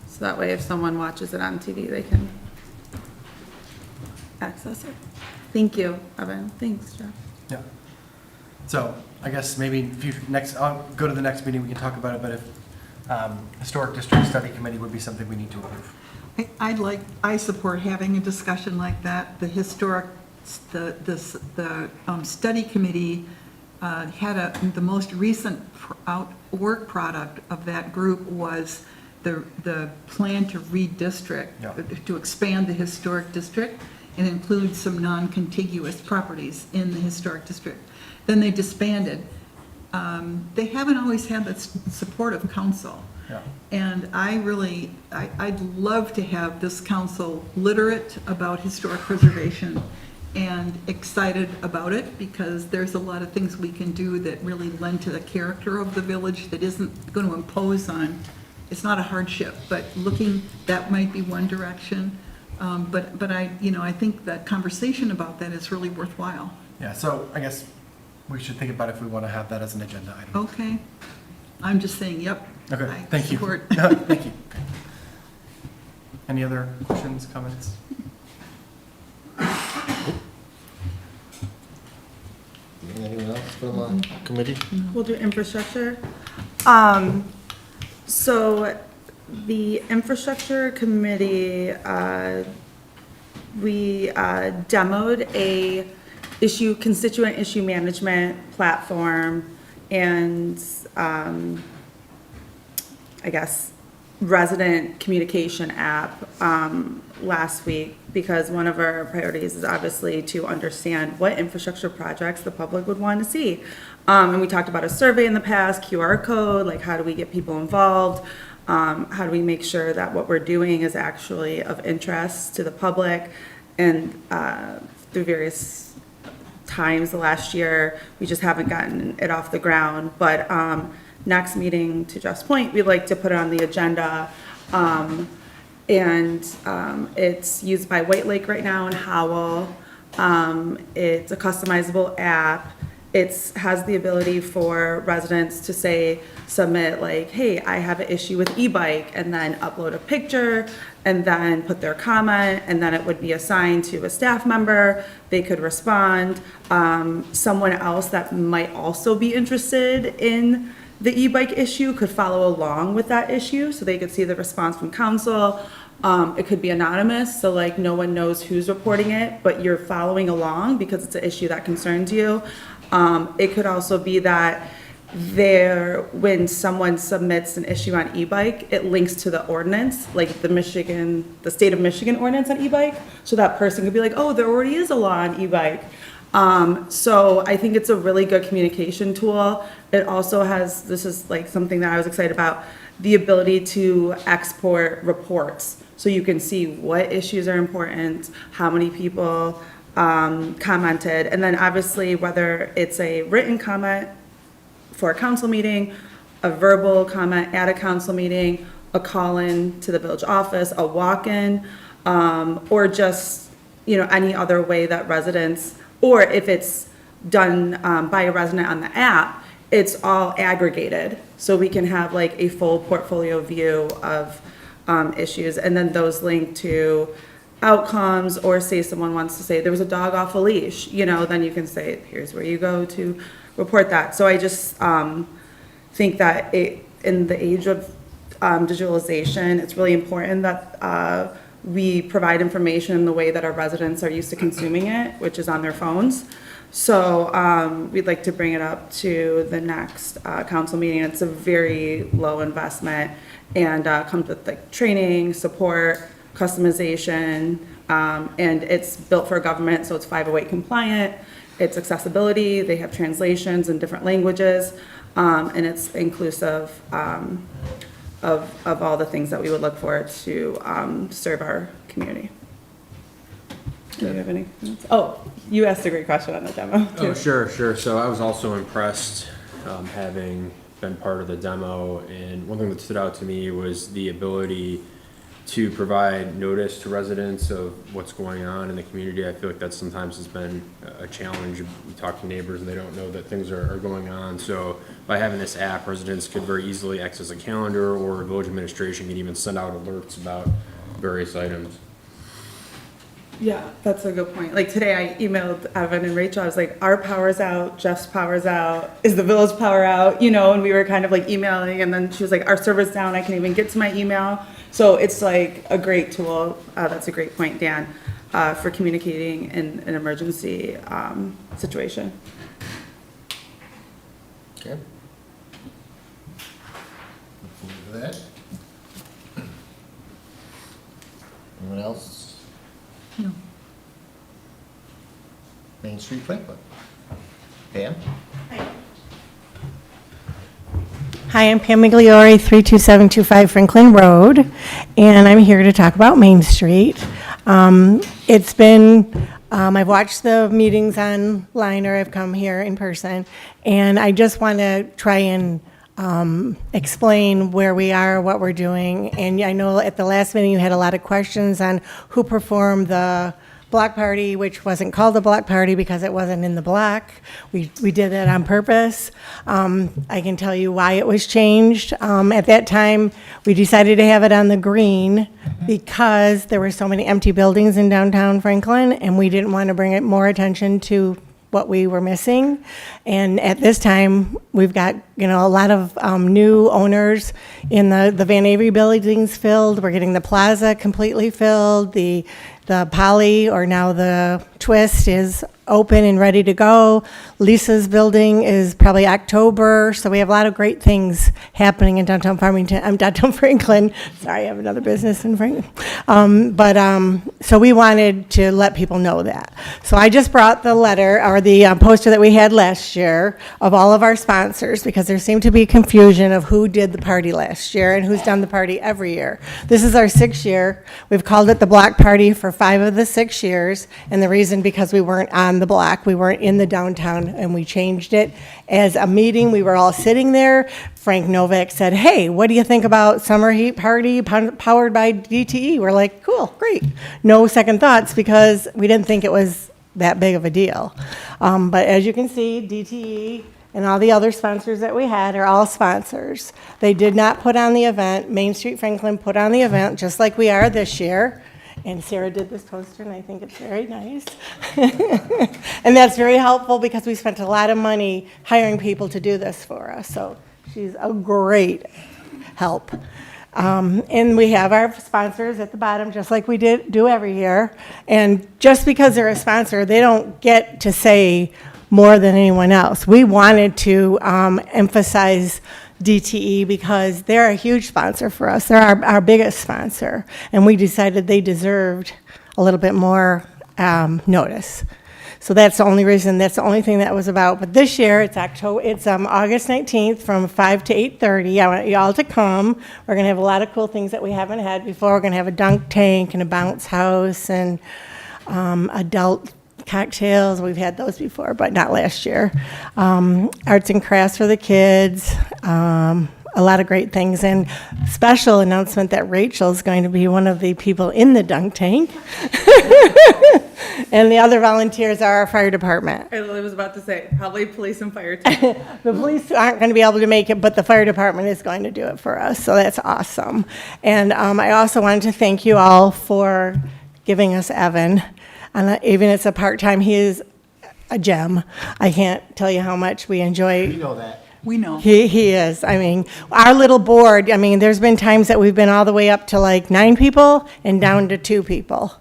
So that way if someone watches it on TV, they can access it. Thank you, Evan. Thanks, Jeff. Yeah. So I guess maybe I'll go to the next meeting, we can talk about it, but if Historic District Study Committee would be something we need to approve. I support having a discussion like that. The study committee had the most recent work product of that group was the plan to redistrict, to expand the historic district and include some non-contiguous properties in the historic district. Then they disbanded. They haven't always had the support of council. Yeah. And I'd love to have this council literate about historic preservation and excited about it, because there's a lot of things we can do that really lend to the character of the village that isn't going to impose on, it's not a hardship, but that might be one direction. But I think that conversation about that is really worthwhile. Yeah, so I guess we should think about if we want to have that as an agenda item. Okay. I'm just saying, yep. Okay, I thank you. support. Thank you. Okay. Any other questions, comments? Anyone else from the committee? We'll do infrastructure. So the infrastructure committee, we demoed a constituent issue management platform and I guess resident communication app last week, because one of our priorities is obviously to understand what infrastructure projects the public would want to see. And we talked about a survey in the past, QR code, like how do we get people involved? How do we make sure that what we're doing is actually of interest to the public? And through various times the last year, we just haven't gotten it off the ground. But next meeting, to Jeff's point, we'd like to put it on the agenda. It's used by White Lake right now in Howell. It's a customizable app. It has the ability for residents to submit like, hey, I have an issue with e-bike, and then upload a picture and then put their comment, and then it would be assigned to a staff member. They could respond. Someone else that might also be interested in the e-bike issue could follow along with that issue, so they could see the response from council. It could be anonymous, so like no one knows who's reporting it, but you're following along because it's an issue that concerns you. It could also be that when someone submits an issue on e-bike, it links to the ordinance, like the state of Michigan ordinance on e-bike, so that person could be like, oh, there already is a law on e-bike. So I think it's a really good communication tool. It also has, this is like something that I was excited about, the ability to export reports. So you can see what issues are important, how many people commented, and then obviously whether it's a written comment for a council meeting, a verbal comment at a council meeting, a call-in to the village office, a walk-in, or just, any other way that residents, or if it's done by a resident on the app, it's all aggregated. So we can have like a full portfolio view of issues, and then those link to outcomes, or say someone wants to say there was a dog off a leash, then you can say, here's where you go to report that. So I just think that in the age of digitalization, it's really important that we provide information in the way that our residents are used to consuming it, which is on their phones. So we'd like to bring it up to the next council meeting. It's a very low investment and comes with like training, support, customization, and it's built for government, so it's 508 compliant. It's accessibility, they have translations in different languages, and it's inclusive of all the things that we would look for to serve our community. Do you have any? Oh, you asked a great question on the demo, too. Oh, sure. So I was also impressed, having been part of the demo, and one thing that stood out to me was the ability to provide notice to residents of what's going on in the community. I feel like that sometimes has been a challenge. We talk to neighbors and they don't know that things are going on. So by having this app, residents could very easily access a calendar, or village administration can even send out alerts about various items. Yeah, that's a good point. Like today I emailed Evan and Rachel, I was like, our power's out, Jeff's power's out, is the village power out? And we were kind of like emailing, and then she was like, our server's down, I can't even get to my email. So it's like a great tool, that's a great point, Dan, for communicating in an emergency situation. Okay. Looking for that. Anyone else? No. Main Street Franklin. Pam? Hi, I'm Pam Migliore, 32725 Franklin Road, and I'm here to talk about Main Street. It's been, I've watched the meetings online, or I've come here in person, and I just want to try and explain where we are, what we're doing. And I know at the last meeting you had a lot of questions on who performed the block party, which wasn't called a block party because it wasn't in the block. We did that on purpose. I can tell you why it was changed. At that time, we decided to have it on the green because there were so many empty buildings in downtown Franklin, and we didn't want to bring it more attention to what we were missing. And at this time, we've got, a lot of new owners in the Van Avery buildings filled. We're getting the plaza completely filled. The Poly, or now the Twist, is open and ready to go. Lisa's building is probably October, so we have a lot of great things happening in downtown downtown Franklin. Sorry, I have another business in Franklin. So we wanted to let people know that. So I just brought the letter, or the poster that we had last year of all of our sponsors, because there seemed to be confusion of who did the party last year and who's done the party every year. This is our 6th year. We've called it the Block Party for 5 of the 6 years, and the reason because we weren't on the block, we weren't in the downtown, and we changed it as a meeting. We were all sitting there. Frank Novak said, hey, what do you think about Summer Heat Party powered by DTE? We're like, cool, great. No second thoughts, because we didn't think it was that big of a deal. But as you can see, DTE and all the other sponsors that we had are all sponsors. They did not put on the event. Main Street Franklin put on the event, just like we are this year. And Sarah did this poster, and I think it's very nice. And that's very helpful because we spent a lot of money hiring people to do this for us. So She's a great help. And we have our sponsors at the bottom, just like we do every year. And just because they're a sponsor, they don't get to say more than anyone else. We wanted to emphasize DTE because they're a huge sponsor for us. They're our biggest sponsor. And we decided they deserved a little bit more notice. So that's the only reason, that's the only thing that was about. But this year, it's August 19th from 5 to 8:30. I want you all to come. We're going to have a lot of cool things that we haven't had before. We're going to have a dunk tank and a bounce house and adult cocktails. We've had those before, but not last year. Arts and crafts for the kids. A lot of great things. And special announcement that Rachel's going to be one of the people in the dunk tank. And the other volunteers are our fire department. I was about to say, probably police and fire too. The police aren't going to be able to make it, but the fire department is going to do it for us, so that's awesome. And I also wanted to thank you all for giving us Evan. And even it's a part-time, he is a gem. I can't tell you how much we enjoy. You know that. We know. He is. I mean, our little board, I mean, there's been times that we've been all the way up to like 9 people and down to 2 people.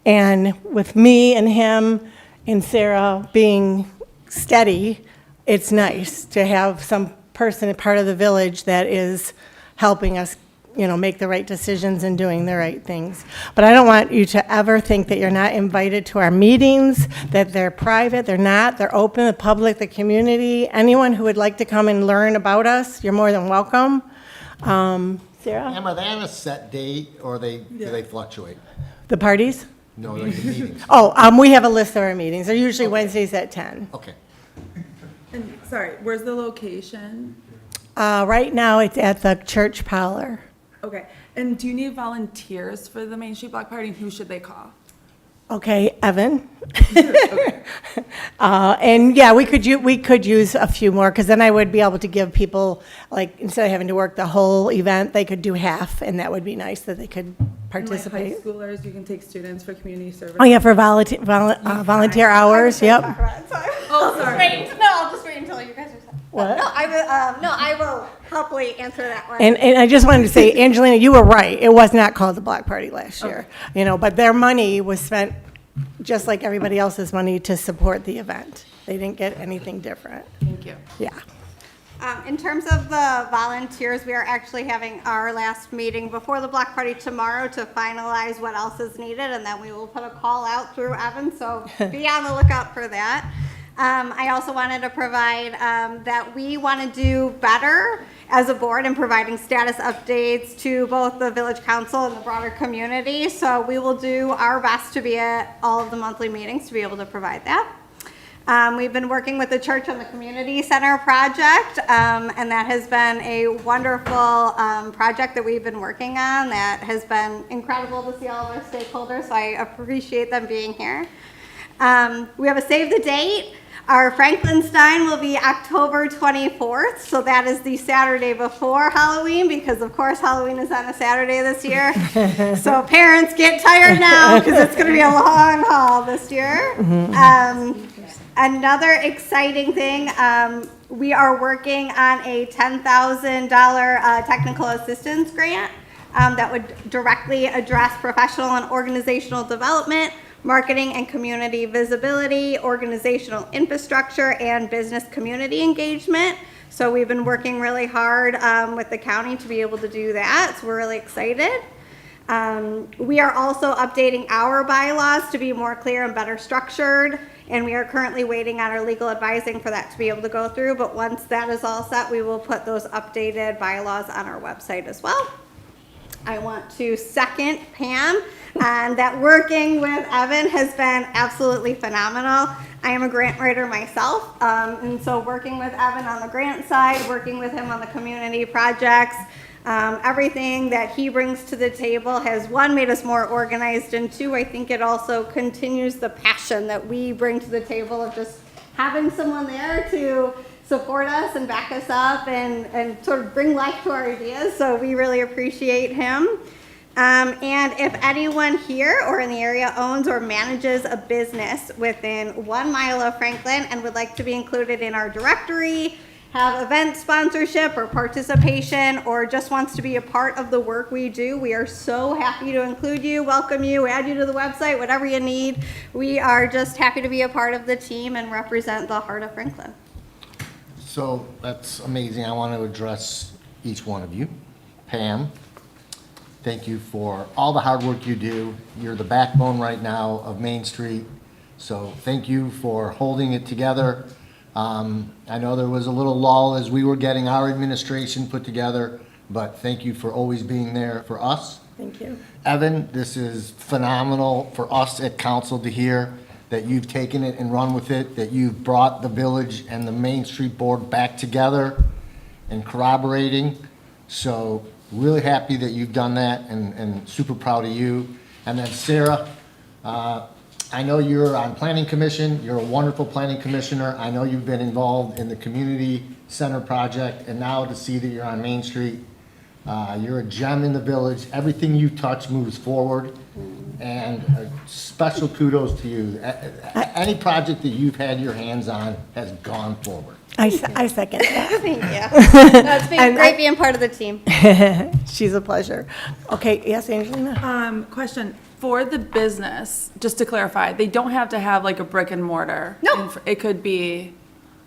And with me and him and Sarah being steady, it's nice to have some person, part of the village that is helping us, you know, make the right decisions and doing the right things. But I don't want you to ever think that you're not invited to our meetings, that they're private. They're not. They're open to the public, the community. Anyone who would like to come and learn about us, you're more than welcome. Sarah? Am, are they on a set date or do they fluctuate? The parties? No, like the meetings. Oh, we have a list of our meetings. They're usually Wednesdays at 10. Okay. And, sorry, where's the location? Right now, it's at the church parlor. Okay, and do you need volunteers for the Main Street Block Party? Who should they call? Okay, Evan. And yeah, we could use a few more, because then I would be able to give people, like, instead of having to work the whole event, they could do half, and that would be nice that they could participate. And like high schoolers, you can take students for community service. Oh, yeah, for volunteer hours, yep. Oh, sorry. I'll just wait until you guys are done. What? I will happily answer that one. And I just wanted to say, Angelina, you were right. It was not called the Block Party last year. You know, but their money was spent just like everybody else's money to support the event. They didn't get anything different. Thank you. Yeah. In terms of the volunteers, we are actually having our last meeting before the block party tomorrow to finalize what else is needed, and then we will put a call out through Evan, so be on the lookout for that. I also wanted to provide that we want to do better as a board in providing status updates to both the village council and the broader community. So we will do our best to be at all of the monthly meetings to be able to provide that. We've been working with the church on the community center project, and that has been a wonderful project that we've been working on. That has been incredible to see all of our stakeholders, so I appreciate them being here. We have a save the date. Our Franklinstein will be October 24th, so that is the Saturday before Halloween, because of course Halloween is on a Saturday this year. So parents, get tired now, because it's going to be a long haul this year. Another exciting thing, we are working on a $10,000 technical assistance grant that would directly address professional and organizational development, marketing and community visibility, organizational infrastructure, and business community engagement. So we've been working really hard with the county to be able to do that, so we're really excited. We are also updating our bylaws to be more clear and better structured, and we are currently waiting on our legal advising for that to be able to go through, but once that is all set, we will put those updated bylaws on our website as well. I want to second Pam, and that working with Evan has been absolutely phenomenal. I am a grant writer myself, and so working with Evan on the grant side, working with him on the community projects, everything that he brings to the table has, one, made us more organized, and two, I think it also continues the passion that we bring to the table of just having someone there to support us and back us up and sort of bring life to our ideas. So we really appreciate him. And if anyone here or in the area owns or manages a business within 1 mile of Franklin and would like to be included in our directory have event sponsorship or participation, or just wants to be a part of the work we do, we are so happy to include you, welcome you, add you to the website, whatever you need. We are just happy to be a part of the team and represent the heart of Franklin. So that's amazing. I want to address each one of you. Pam, thank you for all the hard work you do. You're the backbone right now of Main Street. So thank you for holding it together. I know there was a little lull as we were getting our administration put together, but thank you for always being there for us. Thank you. Evan, this is phenomenal for us at council to hear that you've taken it and run with it, that you've brought the village and the Main Street Board back together and corroborating. So really happy that you've done that and super proud of you. And then Sarah, I know you're on Planning Commission. You're a wonderful planning commissioner. I know you've been involved in the community center project, and now to see that you're on Main Street, you're a gem in the village. Everything you touch moves forward, and special kudos to you. Any project that you've had your hands on has gone forward. I second that. Thank you. No, it's been great being part of the team. She's a pleasure. Okay, yes, Angelina? Question, for the business, just to clarify, they don't have to have like a brick and mortar? No. It could be?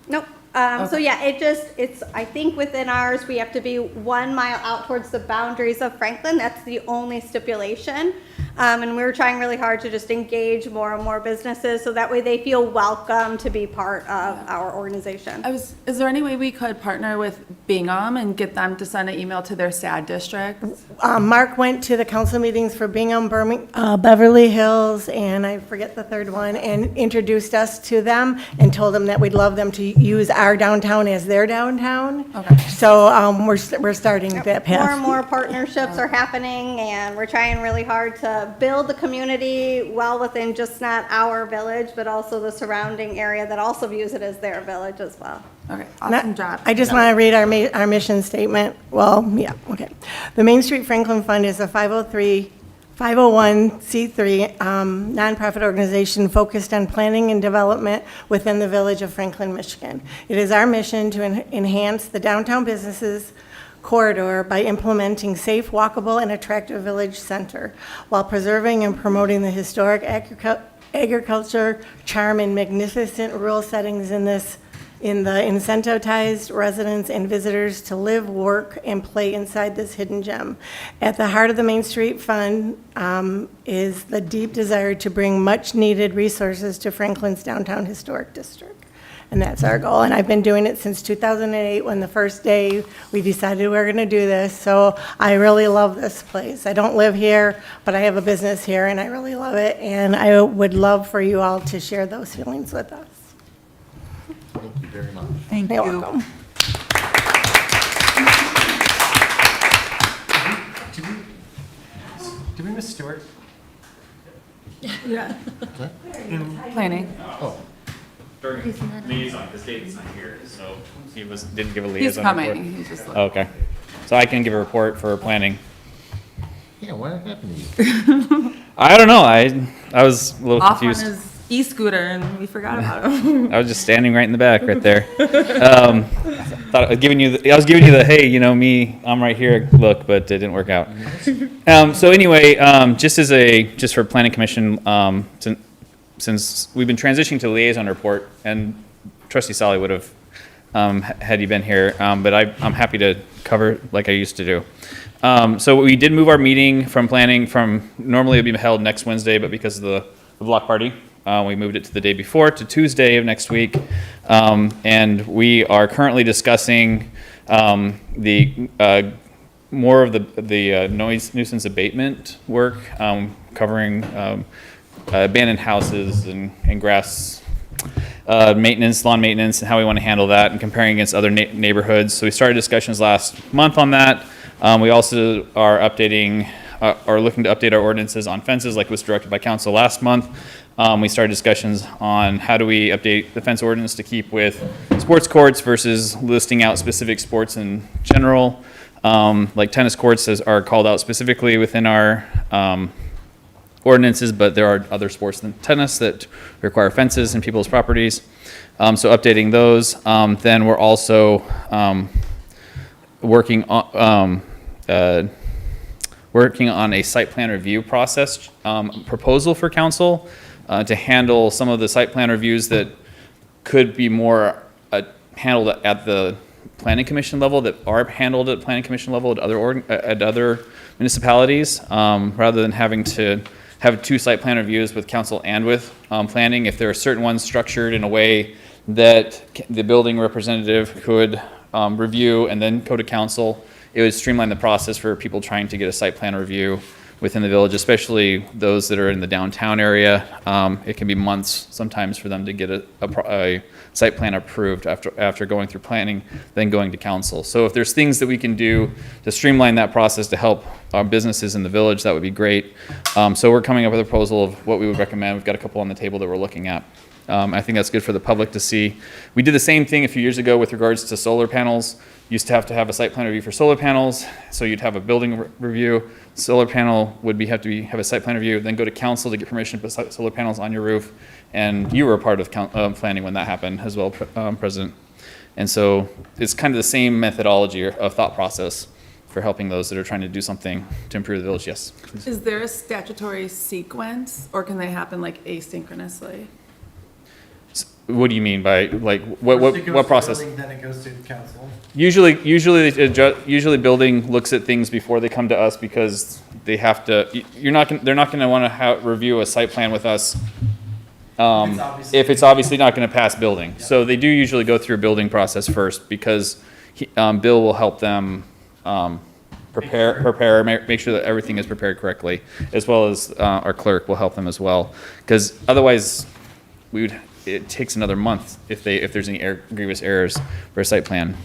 Nope. So yeah, it's, I think within ours, we have to be 1 mile out towards the boundaries of Franklin. That's the only stipulation. And we were trying really hard to just engage more and more businesses, so that way they feel welcome to be part of our organization. Is there any way we could partner with Bingham and get them to send an email to their SAD district? Mark went to the council meetings for Bingham, Beverly Hills, and I forget the third one, and introduced us to them and told them that we'd love them to use our downtown as their downtown. Okay. So we're starting that path. More and more partnerships are happening, and we're trying really hard to build the community well within just not our village, but also the surrounding area that also views it as their village as well. Okay, awesome job. I just want to read our mission statement. Well, yeah, okay. The Main Street Franklin Fund is a 501c3 nonprofit organization focused on planning and development within the village of Franklin, Michigan. It is our mission to enhance the downtown businesses corridor by implementing safe, walkable, and attractive village center while preserving and promoting the historic agriculture, charm, and magnificent rural settings in the incentivized residents and visitors to live, work, and play inside this hidden gem. At the heart of the Main Street Fund is the deep desire to bring much-needed resources to Franklin's downtown historic district. And that's our goal. And I've been doing it since 2008, when the first day we decided we were going to do this. So I really love this place. I don't live here, but I have a business here, and I really love it. And I would love for you all to share those feelings with us. Thank you very much. Thank You're you. welcome. Did we miss Stuart? Yeah. In Planning. Oh. During liaison, because David's not here, so he didn't give a He's liaison coming. report. He's just like. Okay, so I can give a report for planning. Yeah, what happened to you? I don't know, I was a little Off on confused. his e-scooter and we forgot about him. I was just standing right in the back, right there. Thought I was giving you the hey, you know me, I'm right here look, but it didn't work out. So anyway, just for planning commission, since we've been transitioning to liaison report, and Trustee Solly would have had you been here, but I'm happy to cover like I used to do. So we did move our meeting from planning from normally it would be held next Wednesday, but because of the block party, we moved it to the day before, to Tuesday of next week. And we are currently discussing the more of the noise nuisance abatement work, covering abandoned houses and grass maintenance, lawn maintenance, and how we want to handle that, and comparing against other neighborhoods. So we started discussions last month on that. We also are looking to update our ordinances on fences, like was directed by council last month. We started discussions on how do we update the fence ordinance to keep with sports courts versus listing out specific sports in general. Like tennis courts are called out specifically within our ordinances, but there are other sports than tennis that require fences in people's properties. So updating those. Then we're also working on a site plan review process proposal for council to handle some of the site plan reviews that could be more handled at the planning commission level, that are handled at planning commission level at other municipalities, rather than having to have 2 site plan reviews with council and with planning. If there are certain ones structured in a way that the building representative could review and then go to council, it would streamline the process for people trying to get a site plan review within the village, especially those that are in the downtown area. It can be months sometimes for them to get a site plan approved after going through planning, then going to council. So if there's things that we can do to streamline that process to help our businesses in the village, that would be great. So we're coming up with a proposal of what we would recommend. We've got a couple on the table that we're looking at. I think that's good for the public to see. We did the same thing a few years ago with regards to solar panels. Used to have a site plan review for solar panels, so you'd have a building review. Solar panel would have a site plan review, then go to council to get permission to put solar panels on your roof. And you were a part of planning when that happened as well, President. And so it's kind of the same methodology of thought process for helping those that are trying to do something to improve the village. Yes. Is there a statutory sequence, or can they happen like asynchronously? What do you mean by, like, what process? Then it goes to council. Usually building looks at things before they come to us because they have to. They're not going to want to review a site plan with us if it's obviously not going to pass building. Yeah. So they do usually go through a building process first because Bill will help them prepare, make sure that everything is prepared correctly, as well as our clerk will help them as well. Because otherwise, it takes another month if there's any grievous errors for a site plan.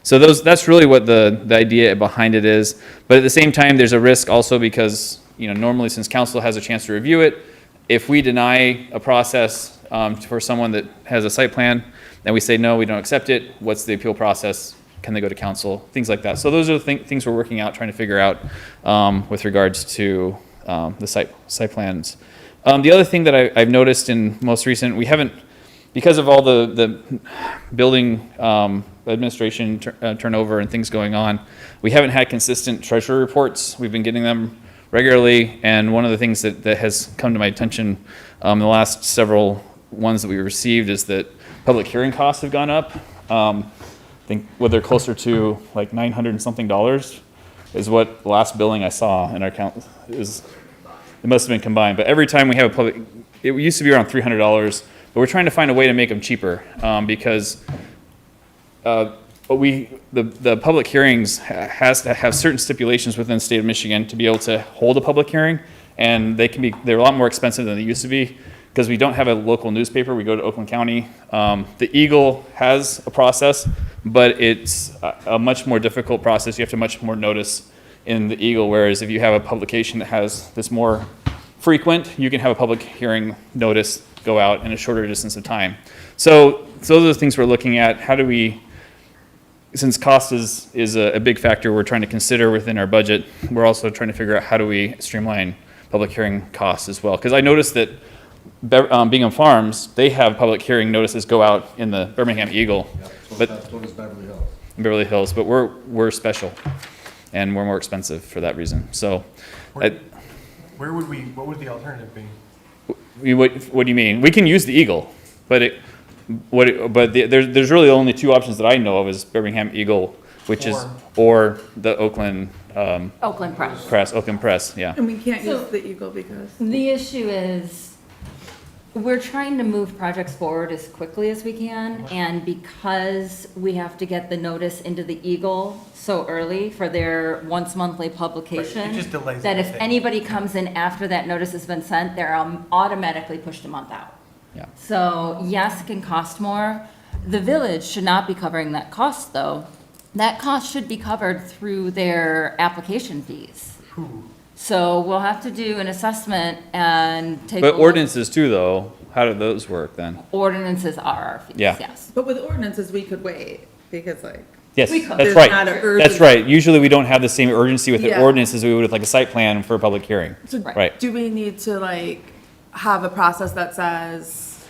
So that's really what the idea behind it is. But at the same time, there's a risk also because, normally since council has a chance to review it, if we deny a process for someone that has a site plan and we say, no, we don't accept it, what's the appeal process? Can they go to council? Things like that. So those are the things we're working out, trying to figure out with regards to the site plans. The other thing that I've noticed in most recent, we haven't, because of all the building administration turnover and things going on, we haven't had consistent treasury reports. We've been getting them regularly, and one of the things that has come to my attention in the last several ones that we received is that public hearing costs have gone up. I think they're closer to like $900 and something is what the last billing I saw in our account is. It must have been combined, but every time we have a public, it used to be around $300, but we're trying to find a way to make them cheaper because the public hearings has to have certain stipulations within the state of Michigan to be able to hold a public hearing, and they're a lot more expensive than they used to be because we don't have a local newspaper. We go to Oakland County. The Eagle has a process, but it's a much more difficult process. You have to much more notice in the Eagle, whereas if you have a publication that's more frequent, you can have a public hearing notice go out in a shorter distance of time. So those are the things we're looking at. How do we, since cost is a big factor we're trying to consider within our budget, we're also trying to figure out how do we streamline public hearing costs as well. Because I noticed that Bingham Farms, they have public hearing notices go out in the Birmingham Eagle. Yeah, so but that's what is Beverly Hills. Beverly Hills, but we're special. And we're more expensive for that reason. So, what would the alternative be? What do you mean? We can use the Eagle, but there's really only 2 options that I know of is Birmingham Eagle, or the Oakland Oakland Press. Oakland Press, yeah. And we can't use the Eagle because the issue is we're trying to move projects forward as quickly as we can, and because we have to get the notice into the Eagle so early for their once monthly publication, Right, it just delays that if everything. anybody comes in after that notice has been sent, they're automatically pushed a month out. Yeah. So yes, it can cost more. The village should not be covering that cost, though. That cost should be covered through their application fees. So we'll have to do an assessment and take a But look. ordinances too, though, how do those work then? Ordinances are our fees, Yeah. yes. But with ordinances, we could wait because Yes, we could. that's There's right. not an That's urgent- right. Usually we don't have the same urgency with an Yeah. ordinance as we would with like a site plan for a public hearing. So Right. do we need to have a process that says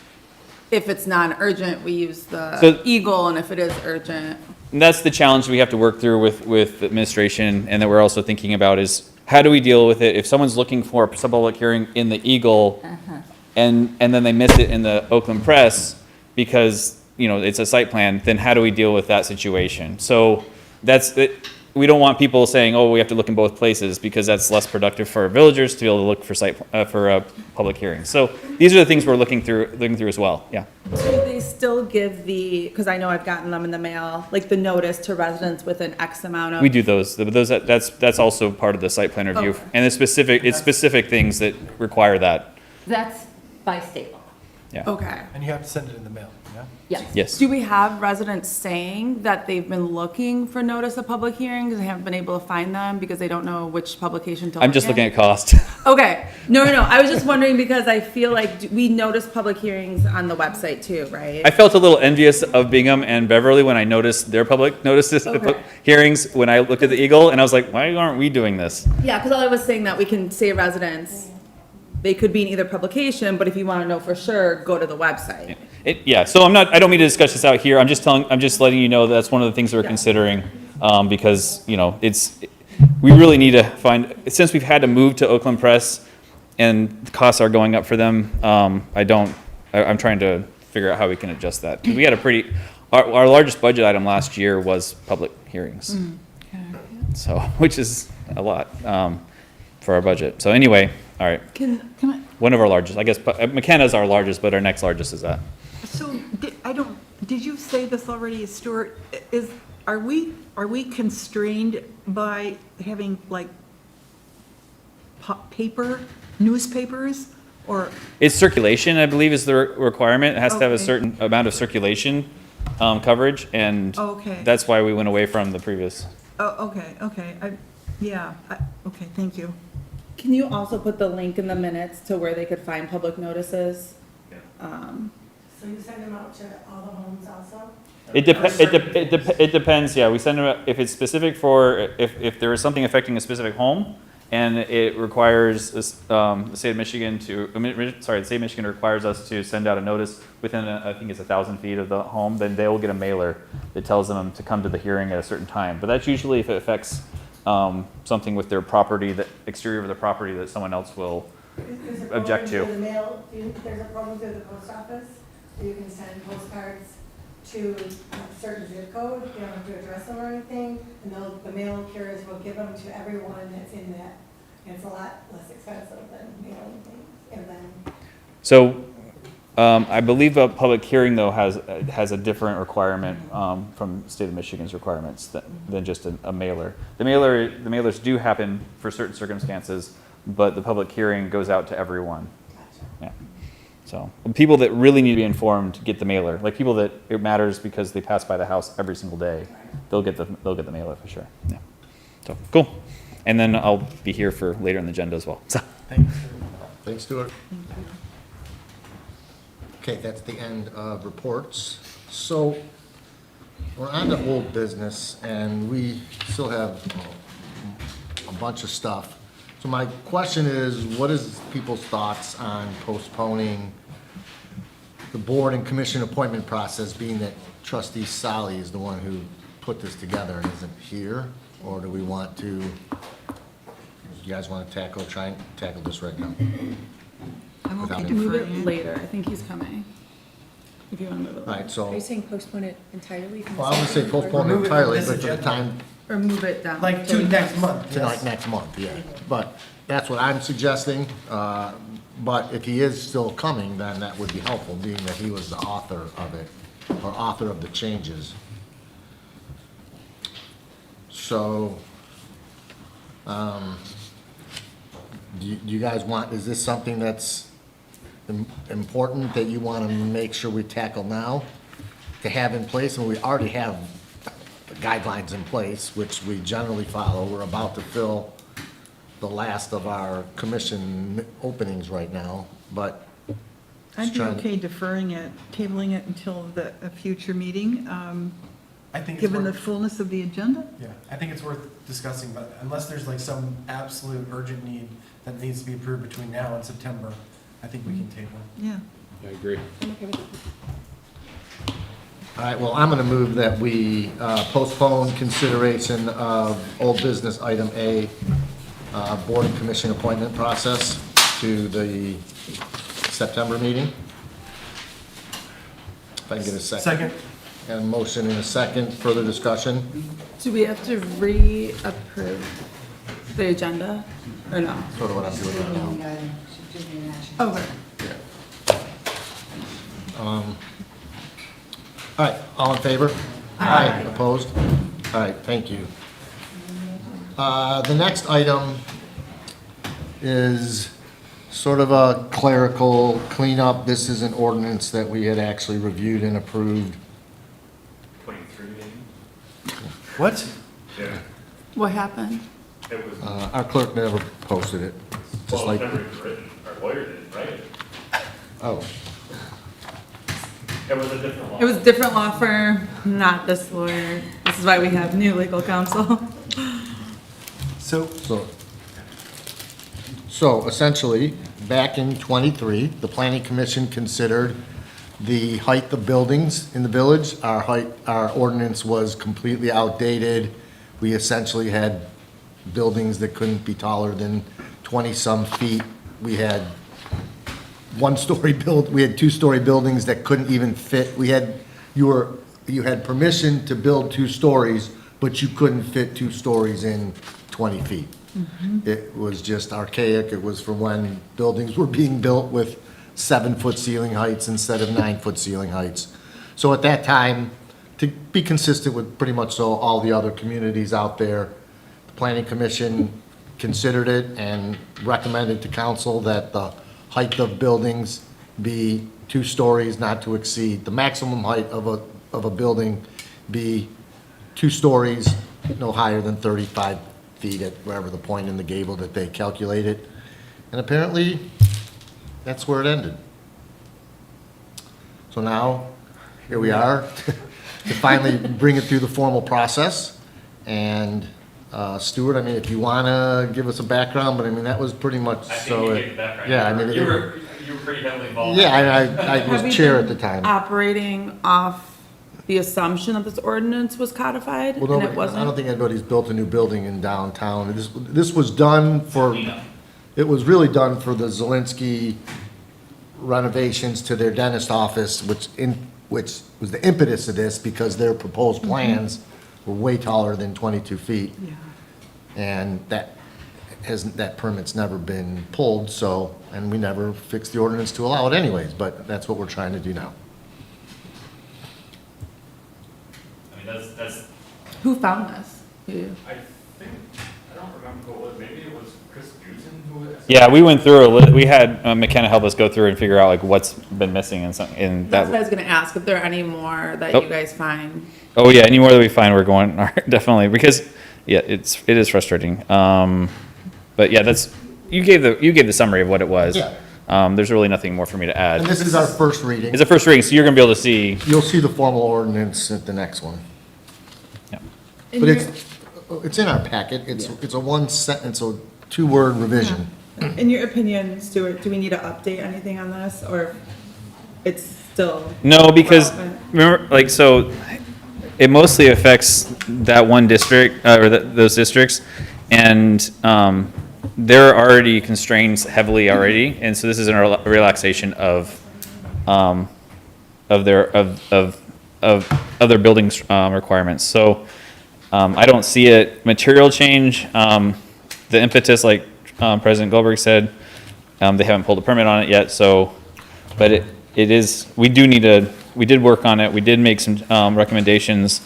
if it's non-urgent, we use the So- Eagle, and if it is urgent. And that's the challenge we have to work through with administration, and that we're also thinking about is how do we deal with it if someone's looking for a public hearing in the Eagle, and then they miss it in the Oakland Press because it's a site plan. Then how do we deal with that situation? So that's it. We don't want people saying, "Oh, we have to look in both places," because that's less productive for our villagers to be able to look for public hearings. So these are the things we're looking through as well. Yeah. Do they still give because I know I've gotten them in the mail, like the notice to residents with an X amount of? We do those. That's also part of the site plan review, Okay. and it's specific things that require that. That's by state law. Yeah. Okay. And you have to send it in the mail, yeah? Yes. Yes. Do we have residents saying that they've been looking for notice of public hearings and haven't been able to find them because they don't know which publication to look I'm just looking at cost. Okay. No. I was just wondering because I feel like we notice public hearings on the website too, right? I felt a little envious of Bingham and Beverly when I noticed their public notices Okay. hearings when I looked at the Eagle, and I was like, why aren't we doing this? Yeah, because I was saying that we can say residents, they could be in either publication, but if you want to know for sure, go to the website. So I don't mean to discuss this out here. I'm just letting you know that's one of the things that we're considering, because, we really need to find, since we've had to move to Oakland Press and the costs are going up for them, I'm trying to figure out how we can adjust that. 'Cause we had our largest budget item last year was public hearings. So, which is a lot, for our budget. So anyway, all right. Can I, One of our largest, I guess, McKenna's our largest, but our next largest is that. so, did you say this already, Stuart? Are we constrained by having like newspapers, or? It's circulation, I believe, is the requirement. It has to have a Okay. certain amount of circulation coverage, and Okay. that's why we went away from the previous. Oh, okay, okay, thank you. Can you also put the link in the minutes to where they could find public notices? So you send them out to all the homes also? It depends, yeah. We send them, if it's specific for, if there is something affecting a specific home, and it requires, the state of Michigan the state of Michigan requires us to send out a notice within, I think it's 1,000 feet of the home, then they will get a mailer that tells them to come to the hearing at a certain time. But that's usually if it affects something with their property, the exterior of the property that someone else will object to. There's a program through the post office, where you can send postcards to a certain zip code, you don't have to address them or anything, and the mail carriers will give them to everyone that's in that. And it's a lot less expensive than mailing things, and then. So, I believe a public hearing, though, has a different requirement from state of Michigan's requirements than just a mailer. The mailers do happen for certain circumstances, but the public hearing goes out to everyone. Yeah. So, people that really need to be informed get the mailer. Like people that it matters because they pass by the house every single day, they'll get the mailer for sure. Yeah. So cool. And then I'll be here for later in the agenda as well. So. Thanks, Stuart. Okay, that's the end of reports. So we're on to old business, and we still have a bunch of stuff. So my question is, what is people's thoughts on postponing the board and commission appointment process, being that trustee Sally is the one who put this together and isn't here? Or do we want to, you guys want to try and tackle this right now? I'm Without okay him. Move it deferring. later, I think he's coming. If you want to move it. All right, so, Are you saying postpone it entirely? from the well, I would say second or- postpone Remove it from entirely, this but for the agenda. time, Or move it down. Like to next month, to like yes. next month, yeah. But that's what I'm suggesting, but if he is still coming, then that would be helpful, being that he was the author of it, or author of the changes. So, do you guys want, is this something that's important that you want to make sure we tackle now, to have in place? And we already have guidelines in place, which we generally follow. We're about to fill the last of our commission openings right now, but I'd be trying- okay deferring it, tabling it until a future meeting, I think it's given the worth, fullness of the agenda. yeah, I think it's worth discussing, but unless there's like some absolute urgent need that needs to be approved between now and September, I think we can table it. Yeah. I agree. All right, well, I'm going to move that we postpone consideration of old business item A, board and commission appointment process, to the September meeting. If I can get a second. Second. And a motion in a second. Further discussion? Do we have to re-approve the agenda, or no? Sort of what I'm doing right now. Okay. All right, all in favor? Aye. Opposed? All right, thank you. The next item is sort of a clerical cleanup. This is an ordinance that we had actually reviewed and approved. 23 maybe? What? Yeah. What happened? It was, Our clerk never posted it, just like, never even written. Our lawyer did, right? oh. It was a different law. It was a different law firm, not this lawyer. This is why we have new legal counsel. So essentially, back in '23, the planning commission considered the height of buildings in the village. Our ordinance was completely outdated. We essentially had buildings that couldn't be taller than 20-some feet. We had we had two-story buildings that couldn't even fit. You had permission to build 2 stories, but you couldn't fit 2 stories in 20 feet. It was just archaic. It was for when buildings were being built with 7-foot ceiling heights instead of 9-foot ceiling heights. So at that time, to be consistent with pretty much all the other communities out there, the planning commission considered it and recommended to council that the height of buildings be 2 stories, not to exceed, the maximum height of a building be 2 stories, no higher than 35 feet at wherever the point in the gable that they calculated. And apparently, that's where it ended. So now, here we are, to finally bring it through the formal process. And Stuart, I mean, if you want to give us a background, but I mean, that was pretty much so. you gave the background. Yeah, I mean. You were pretty heavily involved. Yeah, I Have we was chair at been the time. Operating off the assumption that this ordinance was codified, Well, and no, it wasn't? I don't think anybody's built a new building in downtown. This was done for, it was really done for the Zelinski renovations to their dentist office, which was the impetus of this, because their proposed plans were way taller than 22 feet. Yeah. And that permit's never been pulled, so, and we never fixed the ordinance to allow it anyways, but that's what we're trying to do now. I mean, that's, Who found this? You. I don't remember who it was. Maybe it was Chris Jusen who was. Yeah, we went through we had McKenna help us go through and figure out like what's been missing and something. And That's what I that. was gonna ask, if there are any more that Oh. you guys find. Oh yeah, any more that we find, we're going definitely, because yeah, it is frustrating. But yeah, you gave the summary of what it was. Yeah. There's really nothing more for me to add. And this is our first reading. It's a first reading, so you're gonna be able to see. You'll see the formal ordinance at the next one. Yeah. But it's in our packet. It's a 1-sentence, a 2-word revision. In your opinion, Stuart, do we need to update anything on this, or it's still? No, because relevant? remember, like, so it mostly affects that one district, or those districts, and they're already constrained heavily already, and so this is a relaxation of their building requirements. So I don't see it material change. The impetus, like President Goldberg said, they haven't pulled a permit on it yet. So, but it is. We did work on it. We did make some recommendations,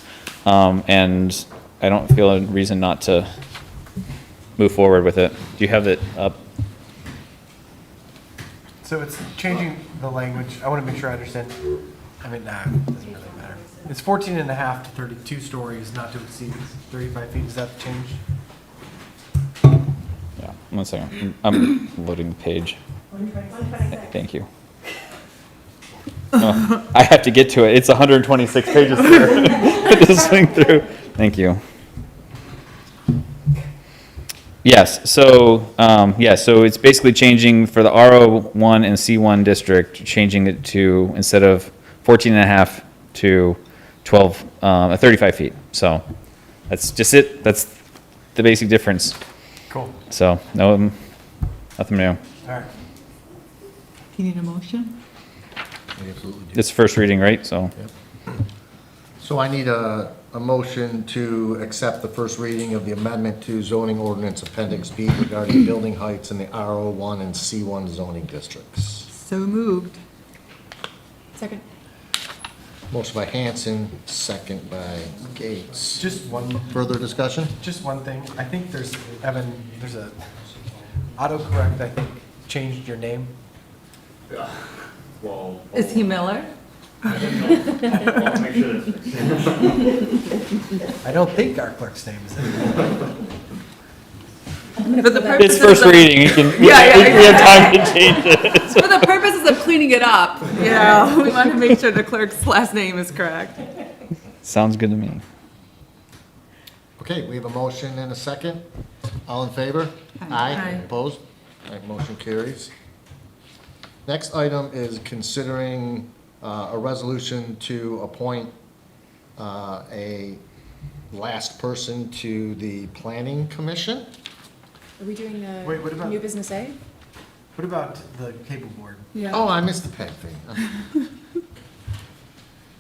and I don't feel a reason not to move forward with it. Do you have it up? So it's changing the language. I want to make sure I understand. I mean, nah, it doesn't really matter. It's 14 and a half to 32 stories, not to exceed 35 feet. Is that changed? Yeah, 1 second. I'm loading the page. Thank you. Oh, I have to get to it. It's 126 pages to swing through. Thank you. Yes, so, so it's basically changing for the RO1 and C1 district, changing it to, instead of 14 and a half to 35 feet. So that's just it. That's the basic difference. Cool. So, no, nothing new. All right. You need a motion? It's first reading, right? So, So I need a motion to accept the first reading of the amendment to zoning ordinance appendix B regarding building heights in the RO1 and C1 zoning districts. So moved. Second. Motion by Hanson, second by Gates. Just one. Further discussion? Just one thing. I think there's, Evan, there's a autocorrect, I think, changed your name. Well. Is he Miller? I'll make sure that's fixed. I don't think our clerk's name is in For the it's purposes first of- reading, you can, we Yeah, yeah, we have time to change it. For the purposes of cleaning it up, we want to make sure the clerk's last name is correct. Sounds good to me. Okay, we have a motion and a second. All in favor? Aye. Aye. Opposed? All right, motion carries. Next item is considering a resolution to appoint a last person to the Planning Commission. Are we doing Wait, what about- new business A? What about the cable board? Yeah. Oh, I missed the PEG thing.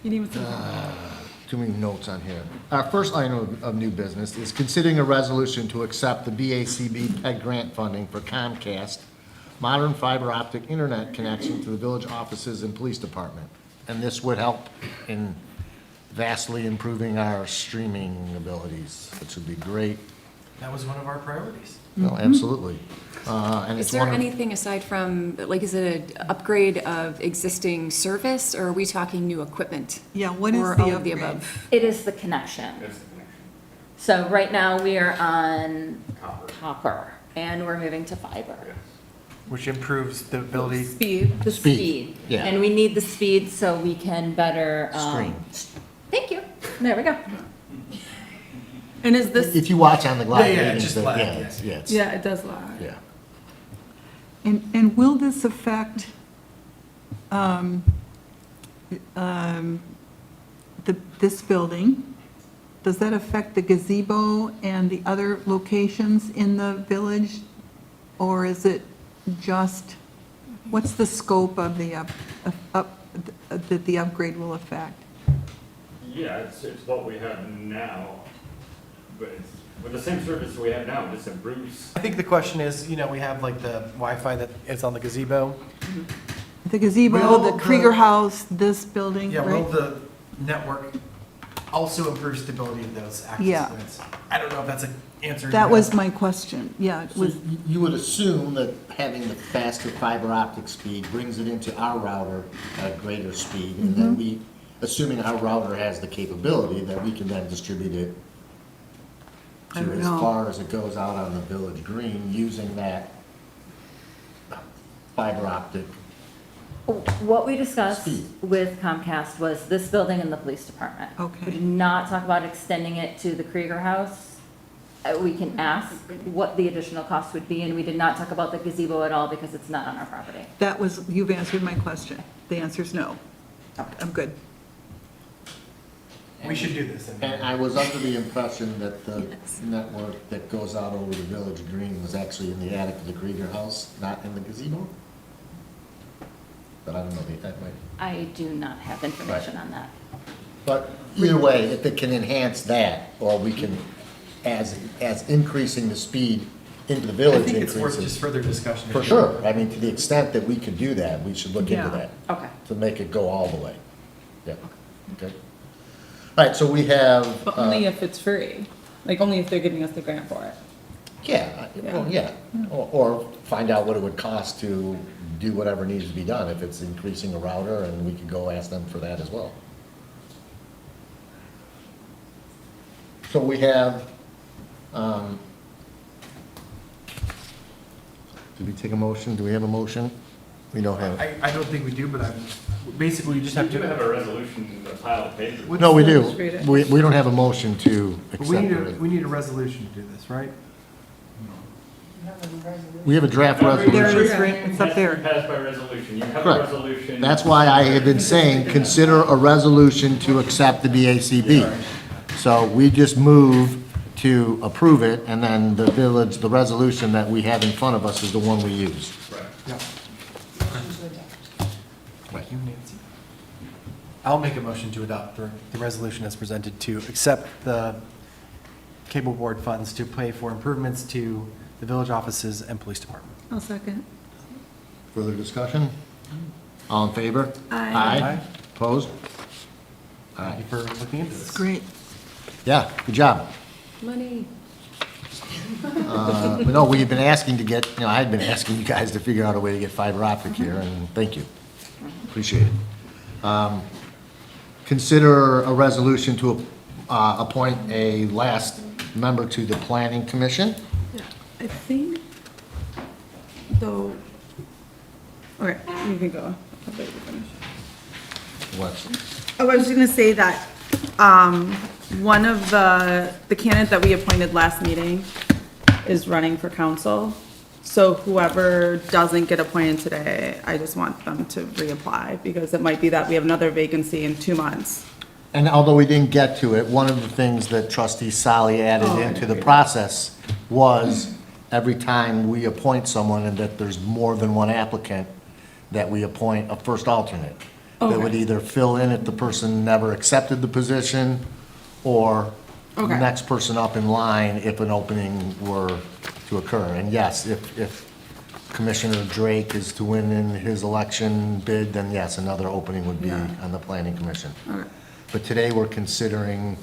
You need some. Too many notes on here. Our first item of new business is considering a resolution to accept the BACB PEG grant funding for Comcast modern fiber optic internet connection to the village offices and police department. And this would help in vastly improving our streaming abilities, which would be great. That was one of our priorities. No, absolutely. And Is it's there one of, anything aside from, like, is it an upgrade of existing service, or are we talking new equipment? Yeah, what is Or the all of the upgrade? above? It is the connection. So right now, we are on copper, and we're moving to fiber. Which improves the ability. Speed. The Speed, speed. yeah. And we need the speed so we can better. Stream. Thank you. There we go. And is this, if you watch on the live Yeah, meetings, just that- lag, yeah, yeah. it's- yeah, it's- yeah, it does lag. yeah. And will this affect this building? Does that affect the gazebo and the other locations in the village? Or is it just, what's the scope of the that the upgrade will affect? Yeah, it's what we have now, but it's, with the same service we have now, just improves. I think the question is, we have like the Wi-Fi that is on the gazebo. The gazebo, Will the the- Krieger House, this building, Yeah, will right? the network also improve stability of those access Yeah. points? I don't know if that's an answer. That you was have. my question, yeah, it So was, you would assume that having the faster fiber optic speed brings it into our router at a greater speed, and then we, assuming our router has the capability, that we can then distribute it I to don't as know. far as it goes out on the village green, using that fiber optic. What we discussed Speed. with Comcast was this building and the police department. Okay. We did not talk about extending it to the Krieger House. We can ask what the additional cost would be, and we did not talk about the gazebo at all because it's not on our property. that was, you've answered my question. The answer is no. I'm good. We should do this. And I was under the impression that the network that goes out over the village green was actually in the attic of the Krieger house, not in the gazebo? But I don't know, that might. I do not have information on that. But either way, if it can enhance that, or we can, as increasing the speed into the I village think it's worth just increases. further discussion. For sure, I mean, to the extent that we could do that, we should look Yeah. into that. Okay. To make it go all the way. Yeah, okay. All right, so we have. But only if it's free, like only if they're giving us the grant for it. Yeah, well, yeah, or find out what it would cost to do whatever needs to be done, if it's increasing a router, and we could go ask them for that as well. So we have, did we take a motion? Do we have a motion? We don't have it. I don't think we do, but basically you just have We do have to. a resolution, a pile of paper. No, we do. Just read it. We don't have a motion to But accept it. we need a resolution to do this, right? We have a draft There it resolution. is, right, it's up there. Passed by resolution. You have a Correct. resolution. That's why I have been saying, consider a resolution to accept the BACB. So we just move to approve it, and then the village, the resolution that we have in front of us is the one we use. Thank you, Nancy. I'll make a motion to adopt the resolution as presented to accept the cable board funds to pay for improvements to the village offices and police department. I'll second. Further discussion? All in favor? Aye. Aye. Opposed? Thank you for looking into this. Great. Yeah, good job. Money. But no, we've been asking to get, I had been asking you guys to figure out a way to get fiber optic here, and thank you. Appreciate it. Consider a resolution to appoint a last member to the Planning Commission. I think, though, okay, you can go. I'll let you finish. What? Oh, I was just gonna say that, one of the candidate that we appointed last meeting is running for council. So whoever doesn't get appointed today, I just want them to reapply, because it might be that we have another vacancy in 2 months. And although we didn't get to it, one of the things that trustee Sally added into the process was every time we appoint someone and that there's more than one applicant, that we appoint a first alternate. That would either fill in if the person never accepted the position, or the Okay. next person up in line if an opening were to occur. And yes, if Commissioner Drake is to win in his election bid, then yes, another opening would be on the Planning Commission. Okay. But today, we're considering,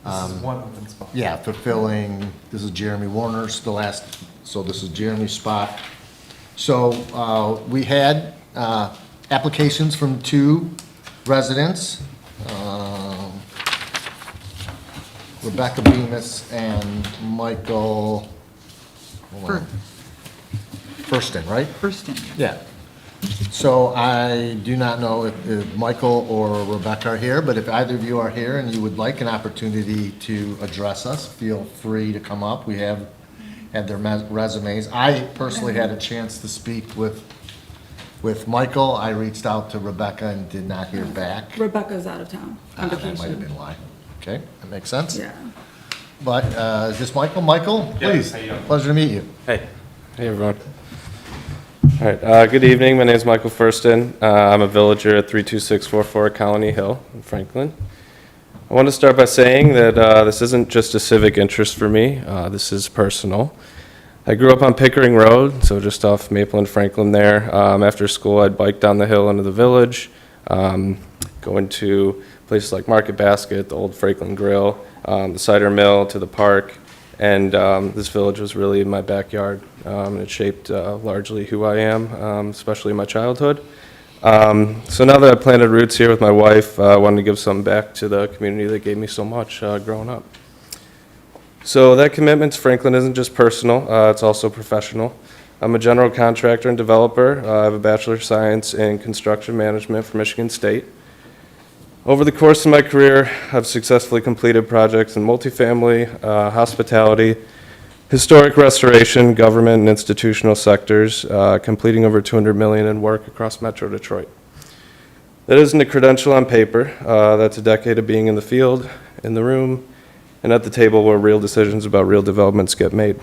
This is one open spot. yeah, fulfilling, this is Jeremy Warner's, the last, so this is Jeremy's spot. So we had applications from 2 residents, Rebecca Bemis and Michael, hold on. Furston, right? Furston. Yeah. So I do not know if Michael or Rebecca are here, but if either of you are here and you would like an opportunity to address us, feel free to come up. We have had their resumes. I personally had a chance to speak with Michael. I reached out to Rebecca and did not hear back. Rebecca's out of town on That might have vacation. been why. Okay, that makes sense. Yeah. But is this Michael? Michael, Yeah, please, how you doing? pleasure to meet you. Hey. Hey, everyone. All right, good evening. My name is Michael Furston. I'm a villager at 32644 Colony Hill in Franklin. I want to start by saying that this isn't just a civic interest for me. This is personal. I grew up on Pickering Road, so just off Maple and Franklin there. After school, I'd bike down the hill into the village, going to places like Market Basket, the old Franklin Grill, the cider mill, to the park. And this village was really in my backyard, and it shaped largely who I am, especially in my childhood. So now that I've planted roots here with my wife, I wanted to give something back to the community that gave me so much growing up. So that commitment to Franklin isn't just personal, it's also professional. I'm a general contractor and developer. I have a Bachelor of Science in Construction Management from Michigan State. Over the course of my career, I've successfully completed projects in multifamily, hospitality, historic restoration, government, and institutional sectors, completing over $200 million in work across Metro Detroit. That isn't a credential on paper. That's a decade of being in the field, in the room, and at the table where real decisions about real developments get made.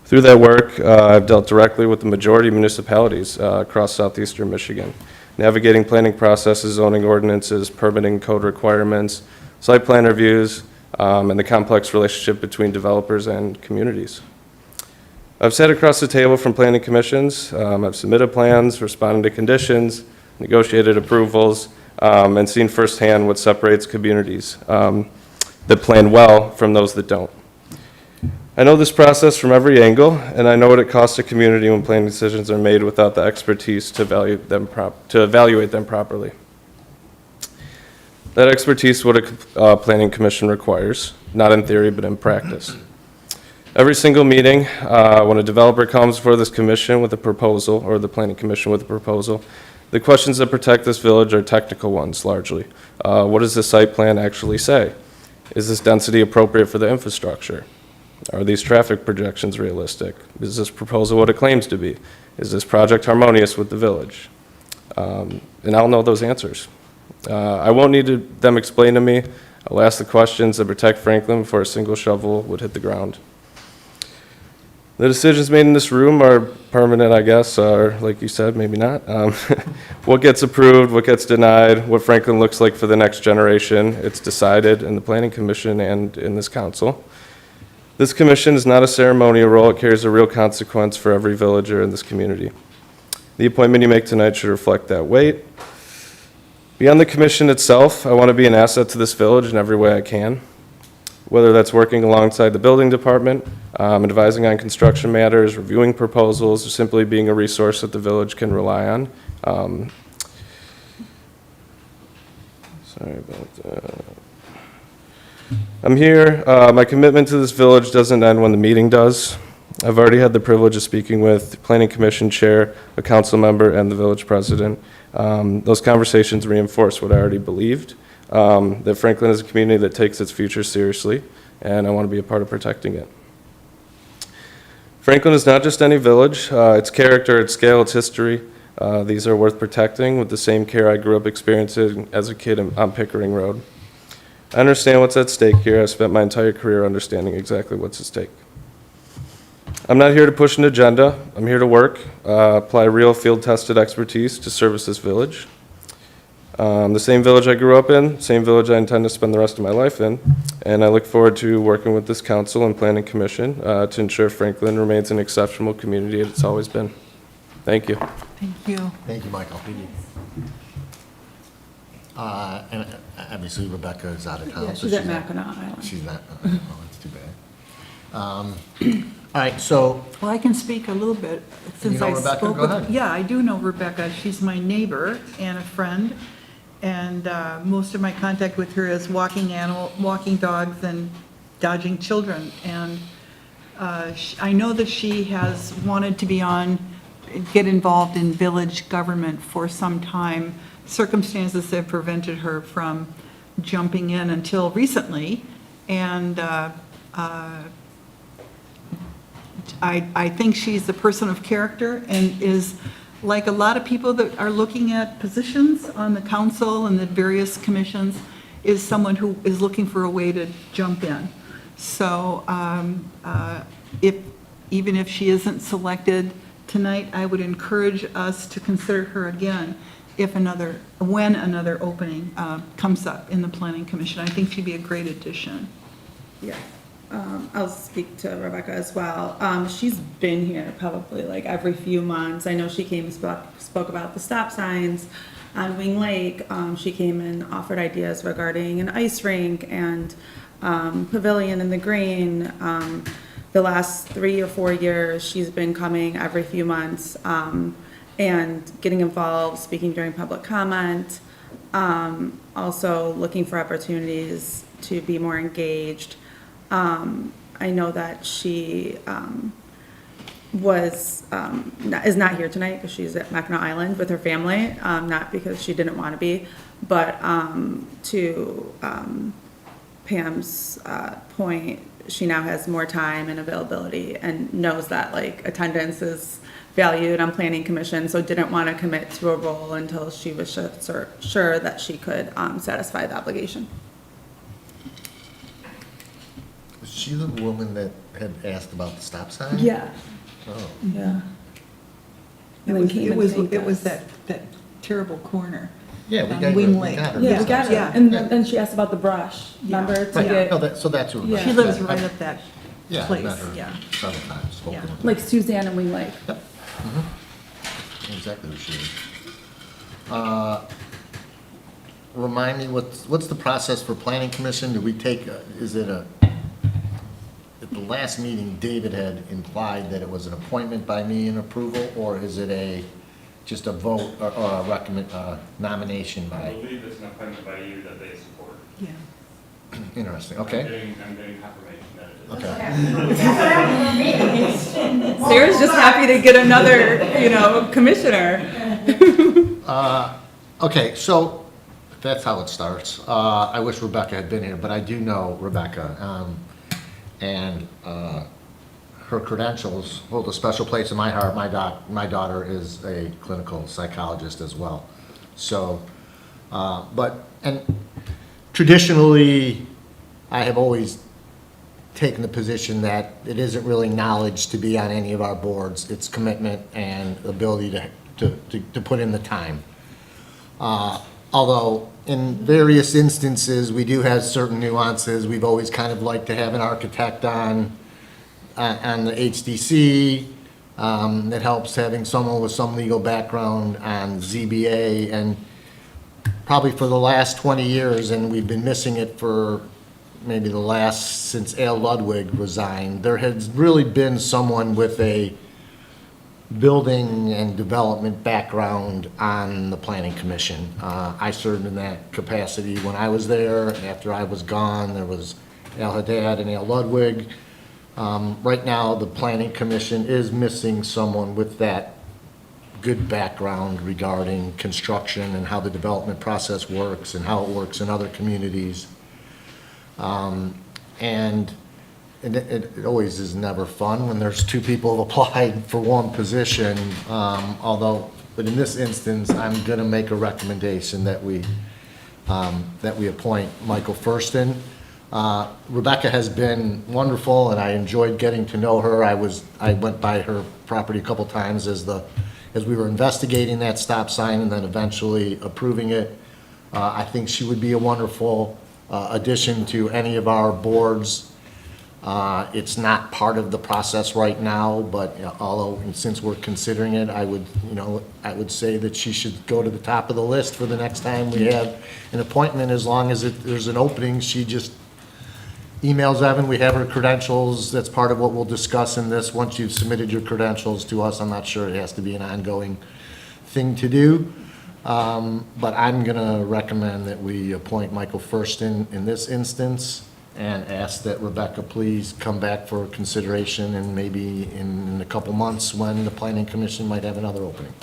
Through that work, I've dealt directly with the majority of municipalities across southeastern Michigan, navigating planning processes, zoning ordinances, permitting code requirements, site plan reviews, and the complex relationship between developers and communities. I've sat across the table from planning commissions. I've submitted plans, responded to conditions, negotiated approvals, and seen firsthand what separates communities that plan well from those that don't. I know this process from every angle, and I know what it costs a community when planning decisions are made without the expertise to evaluate them properly. That expertise is what a planning commission requires, not in theory, but in practice. Every single meeting, when a developer comes before this commission with a proposal, or the planning commission with a proposal, the questions that protect this village are technical ones, largely. What does the site plan actually say? Is this density appropriate for the infrastructure? Are these traffic projections realistic? Is this proposal what it claims to be? Is this project harmonious with the village? And I'll know those answers. I won't need them explained to me. I'll ask the questions that protect Franklin before a single shovel would hit the ground. The decisions made in this room are permanent, I guess, or like you said, maybe not. What gets approved, what gets denied, what Franklin looks like for the next generation, it's decided in the Planning Commission and in this council. This commission is not a ceremonial role. It carries a real consequence for every villager in this community. The appointment you make tonight should reflect that weight. Beyond the commission itself, I want to be an asset to this village in every way I can, whether that's working alongside the building department, advising on construction matters, reviewing proposals, or simply being a resource that the village can rely on. Sorry about that. I'm here. My commitment to this village doesn't end when the meeting does. I've already had the privilege of speaking with the Planning Commission Chair, a council member, and the village president. Those conversations reinforce what I already believed, that Franklin is a community that takes its future seriously, and I want to be a part of protecting it. Franklin is not just any village. Its character, its scale, its history, these are worth protecting with the same care I grew up experiencing as a kid on Pickering Road. I understand what's at stake here. I've spent my entire career understanding exactly what's at stake. I'm not here to push an agenda. I'm here to work, apply real field-tested expertise to service this village. The same village I grew up in, same village I intend to spend the rest of my life in, and I look forward to working with this council and planning commission to ensure Franklin remains an exceptional community as it's always been. Thank you. Thank you. Thank you, Michael. And obviously Rebecca is out of town. Yeah, so she's at Mackinac Island. She's not, oh, that's too bad. All right, so, Well, I can speak a little bit since know I Rebecca? spoke Go with. ahead. Yeah, I do know Rebecca. She's my neighbor and a friend. And most of my contact with her is walking dogs and dodging children. And I know that she has wanted to get involved in village government for some time. Circumstances have prevented her from jumping in until recently. And I think she's a person of character and is, like a lot of people that are looking at positions on the council and the various commissions, is someone who is looking for a way to jump in. So even if she isn't selected tonight, I would encourage us to consider her again when another opening comes up in the Planning Commission. I think she'd be a great addition. Yeah, I'll speak to Rebecca as well. She's been here probably like every few months. I know she came and spoke about the stop signs on Wing Lake. She came and offered ideas regarding an ice rink and pavilion in the green. The last 3 or 4 years, she's been coming every few months and getting involved, speaking during public comment, also looking for opportunities to be more engaged. I know that she is not here tonight because she's at Mackinac Island with her family, not because she didn't want to be, but to Pam's point, she now has more time and availability and knows that like attendance is valued on Planning Commission, so didn't want to commit to a role until she was sure that she could satisfy the obligation. was she the woman that had asked about the stop sign? Yeah. Oh. Yeah. It was that terrible corner. Yeah, we on got Wing her. Lake. Yeah, we got it. Yeah. And then she asked about the brush, remember? To Right, get, no, so that's who. Yeah. She lives right up that Yeah, I place, met her yeah. several times, spoken Yeah. with her. like Suzanne and Wing Lake. Yep. Exactly who she is. Remind me, what's the process for Planning Commission? Do we take, at the last meeting, David had implied that it was an appointment by me and approval, or is it just a vote or a nomination by? I believe it's an appointment by you that they support. Yeah. Interesting, okay. I'm getting confirmation that it is. Okay. Sarah's just happy to get another, commissioner. Okay, so that's how it starts. I wish Rebecca had been here, but I do know Rebecca. and her credentials hold a special place in my heart. My daughter is a clinical psychologist as well. So, and traditionally, I have always taken the position that it isn't really knowledge to be on any of our boards. It's commitment and ability to put in the time. Although in various instances, we do have certain nuances. We've always kind of liked to have an architect on the HDC. It helps having someone with some legal background on ZBA, and probably for the last 20 years, and we've been missing it for maybe the last, since Al Ludwig resigned, there has really been someone with a building and development background on the planning commission. I served in that capacity when I was there. After I was gone, there was Al Haddad and Al Ludwig. Right now, the planning commission is missing someone with that good background regarding construction and how the development process works and how it works in other communities. And it always is never fun when there's two people have applied for one position, but in this instance, I'm gonna make a recommendation that we appoint Michael Furston. Rebecca has been wonderful, and I enjoyed getting to know her. I went by her property a couple times as we were investigating that stop sign and then eventually approving it. I think she would be a wonderful addition to any of our boards. It's not part of the process right now, but although, since we're considering it, I would say that she should go to the top of the list for the next time we have an appointment. As long as there's an opening, she just emails Evan. We have her credentials. That's part of what we'll discuss in this. Once you've submitted your credentials to us, I'm not sure it has to be an ongoing thing to do. But I'm gonna recommend that we appoint Michael Furston in this instance and ask that Rebecca please come back for consideration, and maybe in a couple months when the planning commission might have another opening.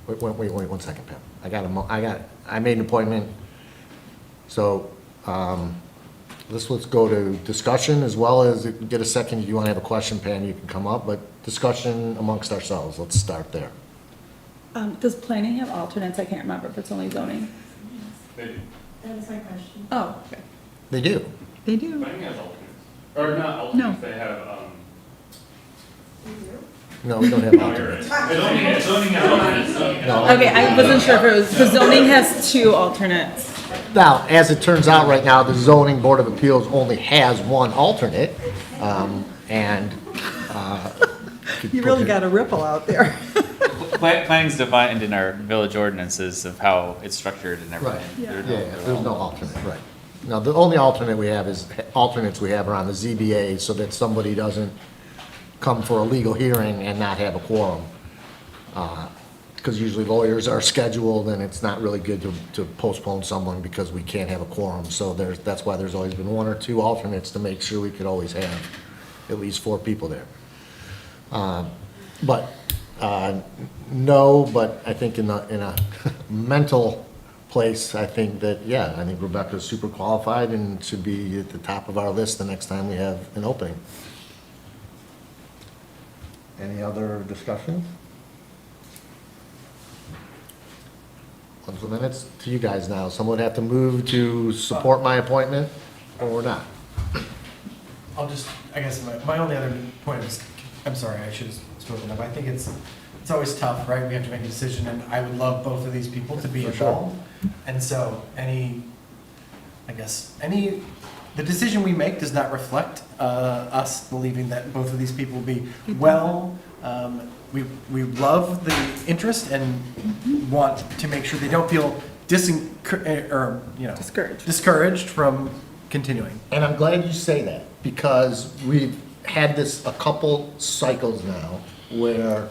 Wait 1 second, Pam. I made an appointment. So, let's go to discussion as well as get a second. If you want to have a question, Pam, you can come up, but discussion amongst ourselves. Let's start there. Does planning have alternates? I can't remember if it's only zoning. They do. That was my question. Oh, okay. They do. They do. Planning has alternates. Or not alternates, they have, No, we don't have alternates. Zoning has alternates. No. Okay, I wasn't sure if it was, because zoning has 2 alternates. Now, as it turns out right now, the zoning board of appeals only has one alternate, and. You really got a ripple out there. Planning's defined in our village ordinances of how it's structured and everything. Right, yeah, there's no alternate, right. Now, the only alternates we have are on the ZBA, so that somebody doesn't come for a legal hearing and not have a quorum. Because usually lawyers are scheduled, and it's not really good to postpone someone because we can't have a quorum. So that's why there's always been 1 or 2 alternates, to make sure we could always have at least 4 people there. No, but I think in a mental place, I think Rebecca's super qualified and should be at the top of our list the next time we have an opening. Any other discussion? Once the minutes to you guys now. Someone would have to move to support my appointment or not. I guess my only other point is, I'm sorry, I should have spoken up. I think it's always tough, right? We have to make a decision, and I would love both of these people to be For sure. involved. And so the decision we make does not reflect us believing that both of these people will be well. We love the interest and want to make sure they don't feel discouraged from continuing. And I'm glad you say that, because we've had this a couple cycles now where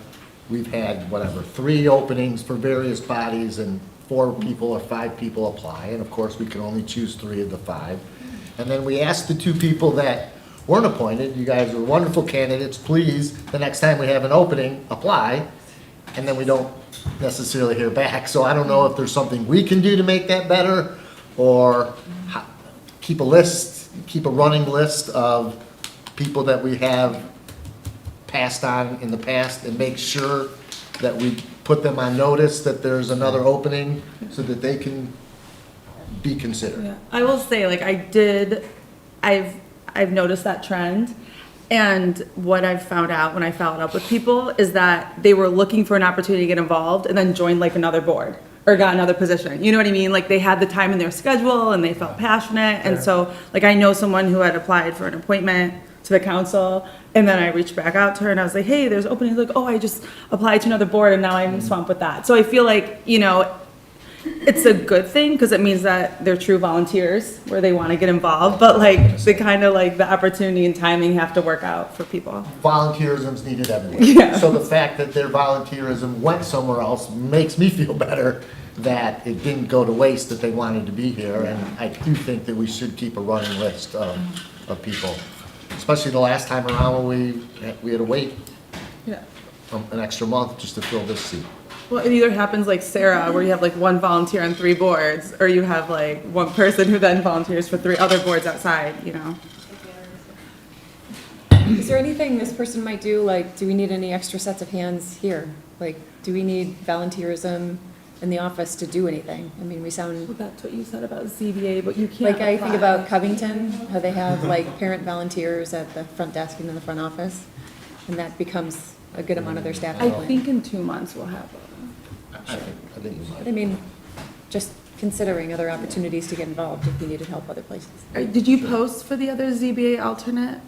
we've had 3 openings for various bodies, and 4 people or 5 people apply, and of course we can only choose 3 of the 5. And then we asked the 2 people that weren't appointed, you guys are wonderful candidates, please, the next time we have an opening, apply, and then we don't necessarily hear back. So I don't know if there's something we can do to make that better, or keep a list, keep a running list of people that we have passed on in the past and make sure that we put them on notice that there's another opening so that they can be considered. Yeah. I will say, like, I've noticed that trend. And what I've found out when I followed up with people is that they were looking for an opportunity to get involved and then joined like another board or got another position. You know what I mean? Like they had the time in their schedule and they felt passionate. And so, like, I know someone who had applied for an appointment to the council, and then I reached back out to her and I was like, hey, there's openings. Like, oh, I just applied to another board and now I'm swamped with that. So I feel like, you know, it's a good thing because it means that they're true volunteers where they want to get involved, but like the kind of like the opportunity and timing have to work out for people. Volunteerism's needed everywhere. Yeah. So the fact that their volunteerism went somewhere else makes me feel better that it didn't go to waste, that they wanted to be here. And I do think that we should keep a running list of people, especially the last time around when we had to wait Yeah. an extra month just to fill this seat. Well, it either happens like Sarah, where you have like one volunteer on 3 boards, or you have like one person who then volunteers for 3 other boards outside, you know? Is there anything this person might do, like, do we need any extra sets of hands here? Like, do we need volunteerism in the office to do anything? I mean, we sound. Well, that's what you said about ZBA, but you can't. Like, I think apply. about Covington, how they have like parent volunteers at the front desk and in the front office, and that becomes a good amount of their staff. I think in 2 months we'll have I think you might. I mean, just considering other opportunities to get involved if we needed help other places. Did you post for the other ZBA alternate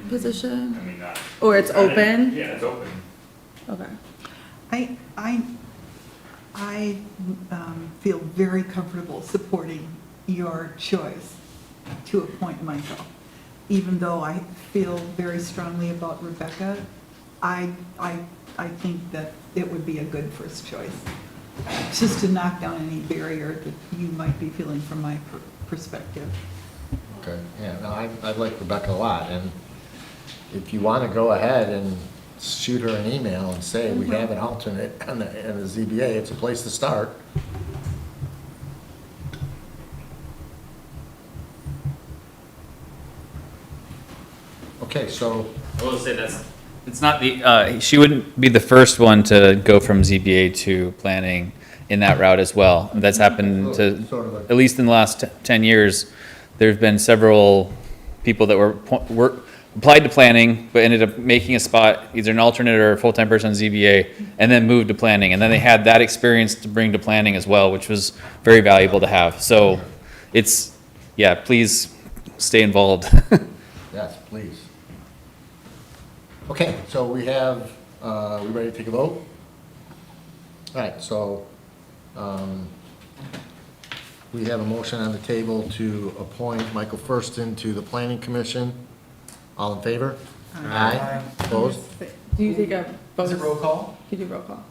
position? Or it's open? Yeah, it's open. Okay. I feel very comfortable supporting your choice to appoint Michael. Even though I feel very strongly about Rebecca, I think that it would be a good first choice, just to knock down any barrier that you might be feeling from my perspective. Okay, yeah, no, I like Rebecca a lot, and if you want to go ahead and shoot her an email and say, we have an alternate on the ZBA, it's a place to start. Okay, so, I will say it's not the, she wouldn't be the first one to go from ZBA to planning in that route as well. That's happened to, Sort of a- at least in the last 10 years, there've been several people that were applied to planning, but ended up making a spot, either an alternate or a full-time person on ZBA, and then moved to planning. And then they had that experience to bring to planning as well, which was very valuable to have. So it's, yeah, please stay involved. yes, please. Okay, so we have, we ready to take a vote? All right, so, we have a motion on the table to appoint Michael Furston to the Planning Commission. All in favor? Aye. Opposed? Do you take a vote? Is it roll call? You do roll call.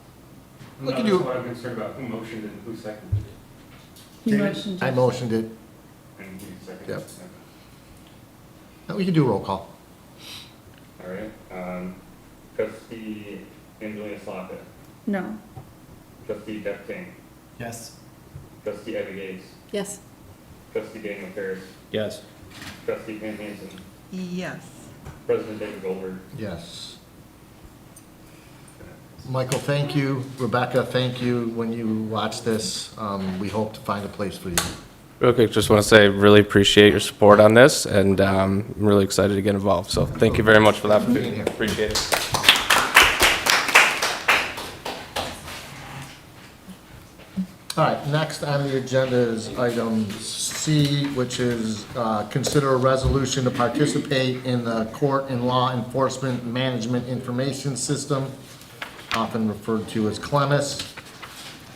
We can do- I'm concerned about who motioned it and who seconded it. He David? motioned I it. motioned it. And who seconded Yep. it. Now, we can do roll call. All right, trustee Angelina Slata, No. trustee Jeff King, Yes. trustee Abby Gates, Yes. trustee Daniel Ferris, Yes. trustee Pam Hansen, Yes. president David Goldberg. Yes. Michael, thank you. Rebecca, thank you. When you watch this, we hope to find a place for you. Real quick, just want to say, really appreciate your support on this, and I'm really excited to get involved. So thank you very much for the opportunity. Appreciate it. All right, next on the agenda is item C, which is consider a resolution to participate in the Court and Law Enforcement Management Information System, often referred to as CLEMIS.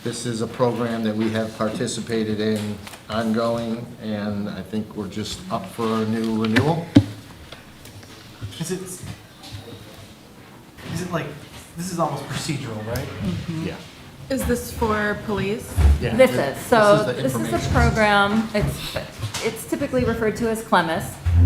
This is a program that we have participated in ongoing, and I think we're just up for a new renewal. Is it like, this is almost procedural, right? Yeah. Is this for police? Yeah. This is, so the this is a information. program, it's it's typically referred to as Clemis,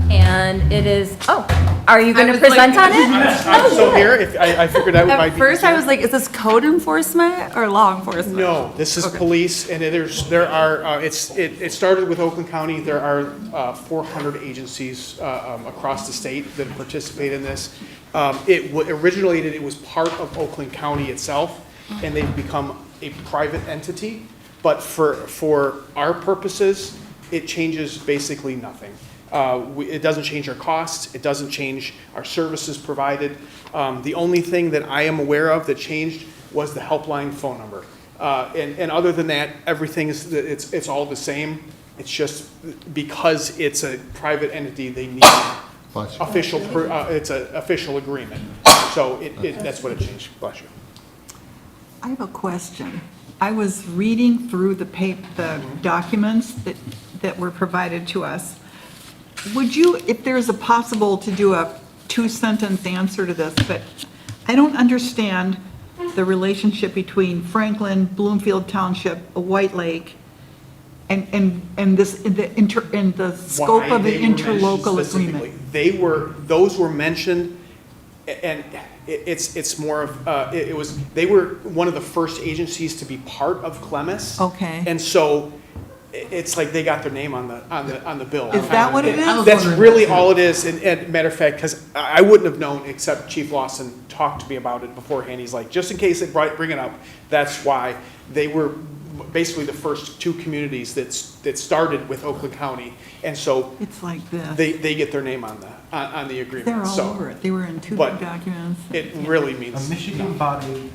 and it is, oh, are you going to present on it? I'm still here, if, I figured that might At be. first, I easier. was like, is this code enforcement or law enforcement? No, this is police, and there are, it started with Oakland County. There are 400 agencies across the state that participate in this. Originated, it was part of Oakland County itself, and they've become a private entity. But for our purposes, it changes basically nothing. It doesn't change our costs, it doesn't change our services provided. The only thing that I am aware of that changed was the helpline phone number. And other than that, everything is, it's all the same. It's just because it's a private entity, they need official, it's an official agreement. So that's what it changed. Bless you. I have a question. I was reading through the documents that were provided to us. Would you, if there's a possible to do a 2-sentence answer to this, but I don't understand the relationship between Franklin, Bloomfield Township, White Lake, and this, and the scope Why of the they were mentioned interlocal specifically. agreement. Those were mentioned, and it's more of, they were one of the first agencies to be part of Clemis. Okay. And so it's like they got their name on the bill. Is that what it is? That's really all it is. And matter of fact, because I wouldn't have known except Chief Lawson talked to me about it beforehand. He's like, just in case they bring it up, that's why they were basically the first 2 communities that started with Oakland County. And so It's like this. they get their name on the agreement. They're all So over it. They were in 2 but documents. It really means. A Michigan body.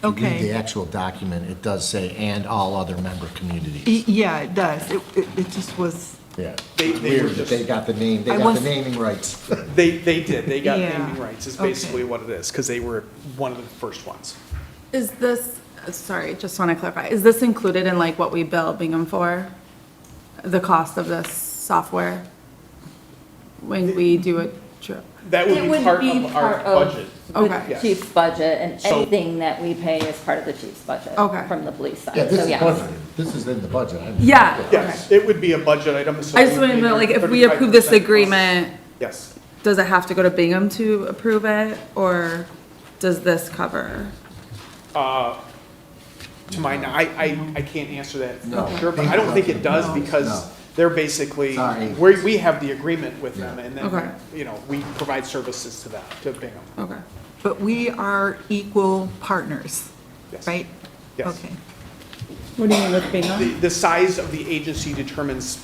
If you read the Okay. actual document, it does say, and all other member communities. Yeah, it does. It just was, Yeah. They It's were weird that just- they got the name, they I got was- the naming rights. They did. They got Yeah. naming rights is Okay. basically what it is, because they were one of the first ones. Is this, sorry, just want to clarify, is this included in like what we bill Bingham for? The cost of this software? When we do a trip? That would It be would part be of our part of budget. Okay. the chief's budget, and So- anything that we pay is part of the chief's budget. Okay. From the police side, Yeah, this so is yes. budgeted. This is in the budget. Yeah. Yes, it would be a budget item. So I just it would want to be know, like, if we 35% approve this cost. agreement, Yes. does it have to go to Bingham to approve it, or does this cover? To my, I can't answer that. No. for sure, but I don't think it does No. because they're basically, Sorry. we have the agreement with them and Okay. then, we provide services to them, to Bingham. Okay. but we are equal partners, Yes. right? Yes. Okay. What do you mean with Bingham? The size of the agency determines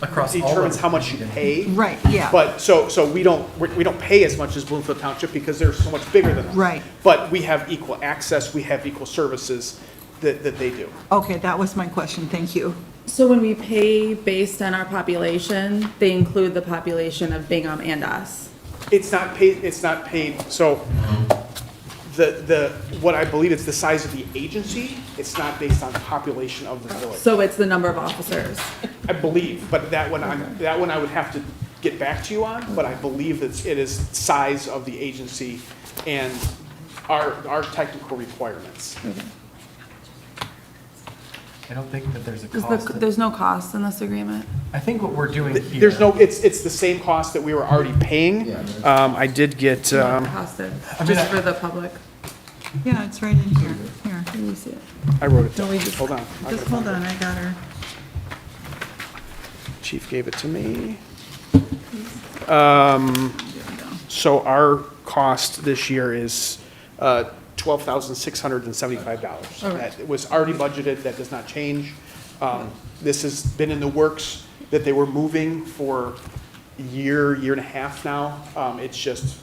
Across all of how much you pay. Right, yeah. But, so we don't pay as much as Bloomfield Township because they're so much bigger than us. Right. But we have equal access, we have equal services that they do. Okay, that was my question. Thank you. So when we pay based on our population, they include the population of Bingham and us? It's not paid, so what I believe it's the size of the agency, it's not based on the population of the village. So it's the number of officers? I believe, but that one I would have to get back to you on, but I believe that it is size of the agency and our technical requirements. I don't think that there's a cost. There's no cost in this agreement? I think what we're doing here. There's no, it's the same cost that we were already paying. I did get, Costed, just for the public? Yeah, it's right in here. Here. Let me see it. I wrote it No, down. we just- Hold on. Just hold on, I got her. Chief gave it to me. So our cost this year is $12,675. That was already budgeted, that does not change. This has been in the works that they were moving for a year and a half now. It's just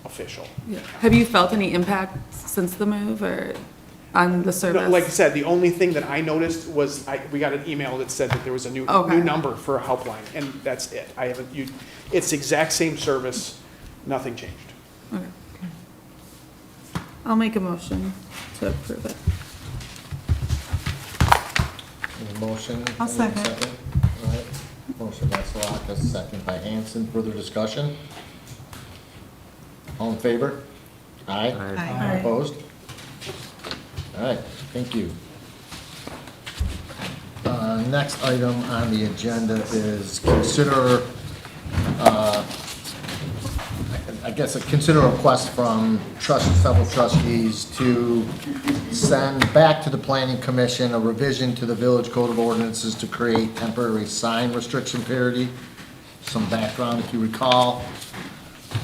official. Have you felt any impact since the move, or on the service? No, like I said, the only thing that I noticed was we got an email that said that there was a new number for a helpline, and that's it. It's the exact same service, nothing changed. Okay. I'll make a motion to approve it. Any motion? I'll Any second. All right. Motion by Solakis, second by Hanson. Further discussion? All in favor? Aye. Aye. Opposed? All right, thank you. next item on the agenda is consider, consider a request from several trustees to send back to the planning commission a revision to the village code of ordinances to create temporary sign restriction parity. Some background, if you recall,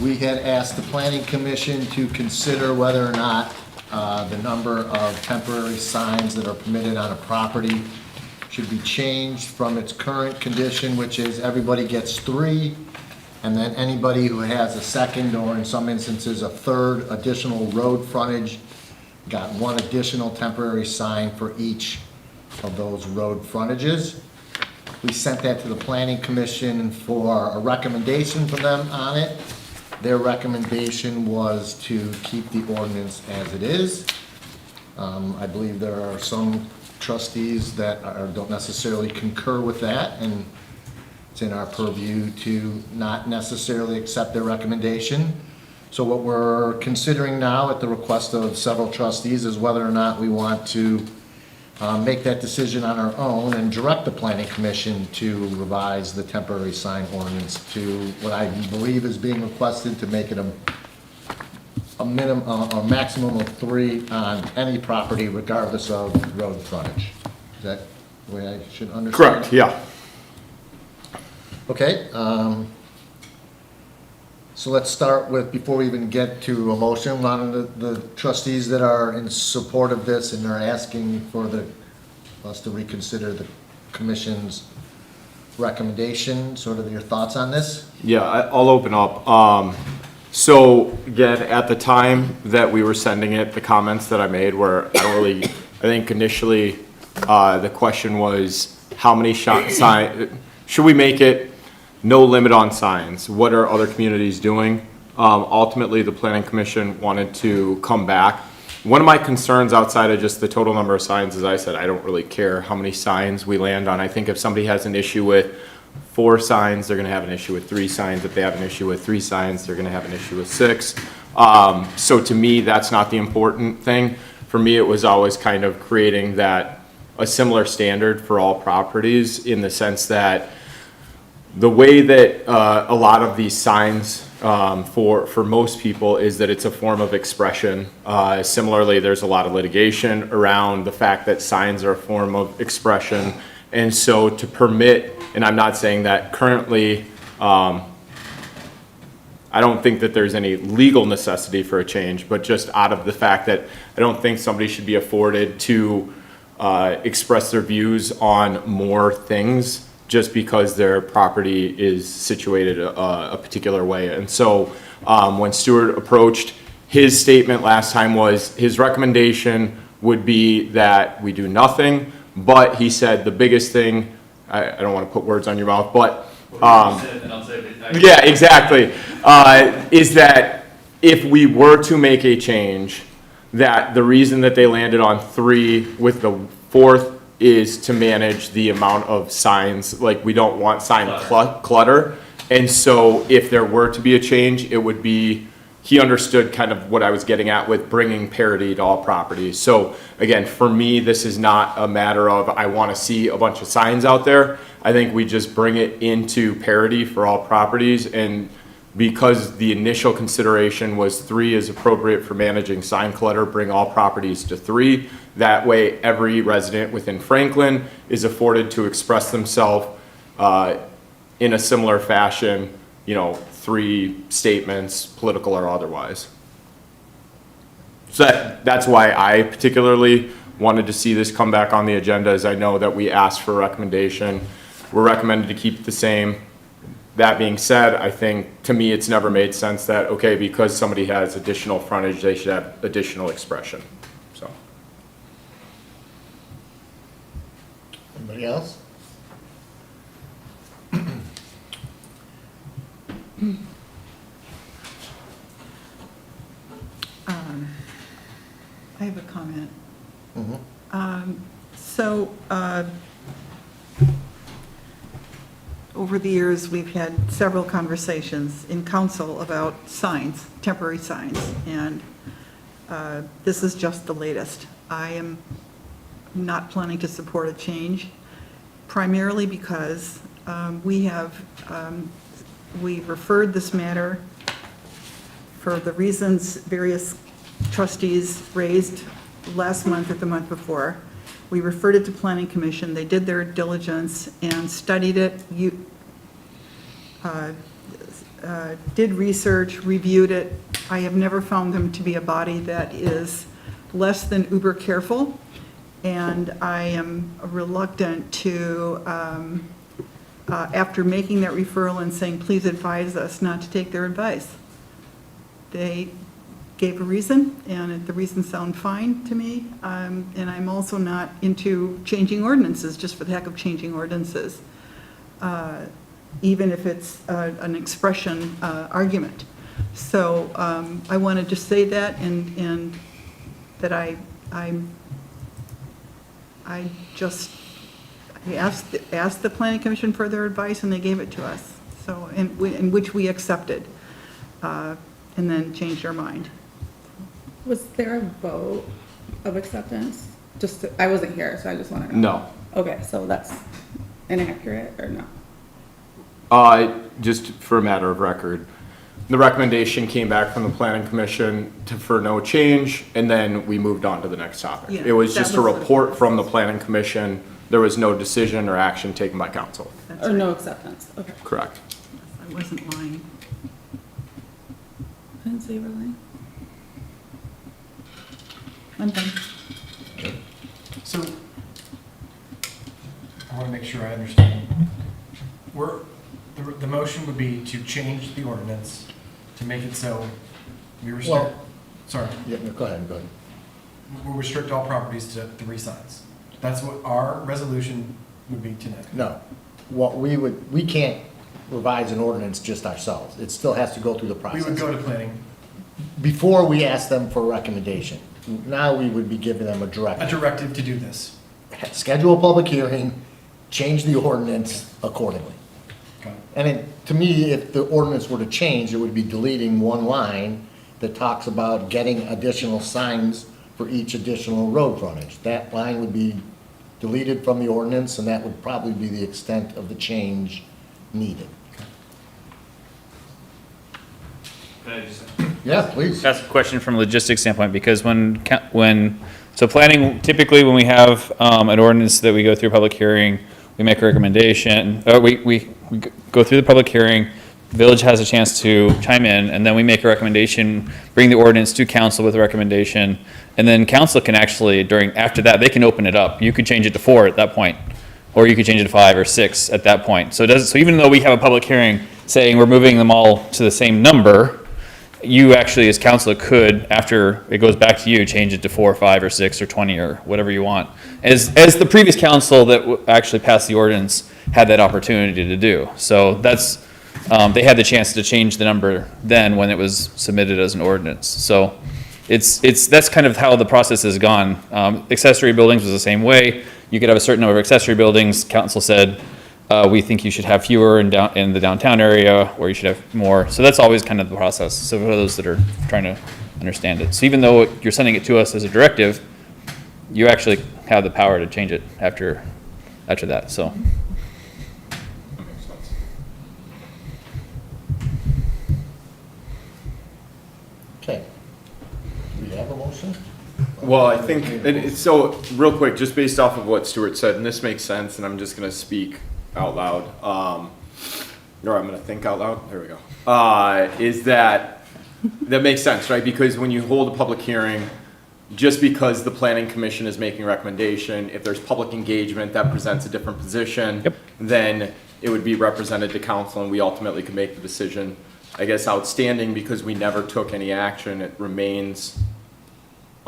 we had asked the planning commission to consider whether or not the number of temporary signs that are permitted on a property should be changed from its current condition, which is everybody gets 3, and then anybody who has a second, or in some instances, a third additional road frontage, got 1 additional temporary sign for each of those road frontages. We sent that to the planning commission for a recommendation from them on it. Their recommendation was to keep the ordinance as it is. I believe there are some trustees that don't necessarily concur with that, and it's in our purview to not necessarily accept their recommendation. So what we're considering now at the request of several trustees is whether or not we want to make that decision on our own and direct the planning commission to revise the temporary sign ordinance to what I believe is being requested, to make it a minimum, a maximum of 3 on any property regardless of road frontage. Is that the way I should understand? Correct, yeah. Okay, so let's start with, before we even get to a motion, one of the trustees that are in support of this and are asking for us to reconsider the commission's recommendation, sort of your thoughts on this? Yeah, I'll open up. So again, at the time that we were sending it, the comments that I made were, I think initially, the question was, how many signs, should we make it no limit on signs? What are other communities doing? Ultimately, the planning commission wanted to come back. One of my concerns outside of just the total number of signs, as I said, I don't really care how many signs we land on. I think if somebody has an issue with 4 signs, they're gonna have an issue with 3 signs. If they have an issue with 3 signs, they're gonna have an issue with 6. So to me, that's not the important thing. For me, it was always kind of creating a similar standard for all properties, in the sense that the way that a lot of these signs for most people is that it's a form of expression. Similarly, there's a lot of litigation around the fact that signs are a form of expression. And so to permit, and I'm not saying that currently, I don't think that there's any legal necessity for a change, but just out of the fact that I don't think somebody should be afforded to express their views on more things just because their property is situated a particular way. And so when Stuart approached, his statement last time was, his recommendation would be that we do nothing, but he said the biggest thing, I don't want to put words on your mouth, but yeah, exactly, is that if we were to make a change, that the reason that they landed on 3 with the 4th is to manage the amount of signs. Like, we don't want sign clutter. And so if there were to be a change, it would be, he understood kind of what I was getting at with bringing parity to all properties. So again, for me, this is not a matter of I want to see a bunch of signs out there. I think we just bring it into parity for all properties. And because the initial consideration was 3 is appropriate for managing sign clutter, bring all properties to 3. That way, every resident within Franklin is afforded to express themselves in a similar fashion, 3 statements, political or otherwise. So that's why I particularly wanted to see this come back on the agenda, as I know that we asked for a recommendation. We're recommended to keep it the same. That being said, I think, to me, it's never made sense that, okay, because somebody has additional frontage, they should have additional expression, so. Anybody else? I have a comment. Mm-hmm. Over the years, we've had several conversations in council about signs, temporary signs, and this is just the latest. I am not planning to support a change. primarily because we referred this matter for the reasons various trustees raised last month or the month before. We referred it to Planning Commission. They did their diligence and studied it, did research, reviewed it. I have never found them to be a body that is less than uber careful, and I am reluctant to, after making that referral and saying, please advise us, not to take their advice. They gave a reason, and the reasons sound fine to me, and I'm also not into changing ordinances just for the heck of changing ordinances, even if it's an expression argument. So I wanted to say that, and that I just asked the Planning Commission for their advice, and they gave it to us, so, in which we accepted, and then changed our mind. Was there a vote of acceptance? I wasn't here, so I just want to know. No. Okay, so that's inaccurate or no? Just for a matter of record, the recommendation came back from the planning commission for no change, and then we moved on to the next topic. Yeah, It was that just a was the- report from the planning commission. There was no decision or action taken by council. Or no acceptance? Okay. Correct. I wasn't lying. I didn't say you were lying. I'm done. So, I want to make sure I understand. The motion would be to change the ordinance to make it so we restrict, Well- sorry, Yeah, no, go ahead. we restrict all properties to 3 signs. That's what our resolution would be tonight. No, we can't revise an ordinance just ourselves. It still has to go through the We process. would go to planning, Before we ask them for a recommendation. Now we would be giving them a a directive. directive to do this. Schedule a public hearing, change the ordinance accordingly. Got it. And to me, if the ordinance were to change, it would be deleting one line that talks about getting additional signs for each additional road frontage. That line would be deleted from the ordinance, and that would probably be the extent of the change needed. Yeah, please. That's a question from a logistics standpoint, because so planning, typically when we have an ordinance that we go through a public hearing, we make a recommendation, we go through the public hearing, village has a chance to chime in, and then we make a recommendation, bring the ordinance to council with a recommendation, and then council can actually, after that, they can open it up. You could change it to 4 at that point, or you could change it to 5 or 6 at that point. So even though we have a public hearing saying we're moving them all to the same number, you actually, as council, could, after it goes back to you, change it to 4, 5, or 6, or 20, or whatever you want. As the previous council that actually passed the ordinance had that opportunity to do. So that's, they had the chance to change the number then when it was submitted as an ordinance. So that's kind of how the process has gone. Accessory buildings was the same way. You could have a certain number of accessory buildings. Council said, we think you should have fewer in the downtown area, or you should have more. So that's always kind of the process. So for those that are trying to understand it. So even though you're sending it to us as a directive, you actually have the power to change it after that, so. Okay. Do we have a motion? Well, I think, so, real quick, just based off of what Stuart said, and this makes sense, and I'm just gonna speak out loud, or I'm gonna think out loud, there we go, is that makes sense, right? Because when you hold a public hearing, just because the planning commission is making a recommendation, if there's public engagement that presents a different position, then it would be represented to council, and we ultimately could make the decision. I guess outstanding, because we never took any action, it remains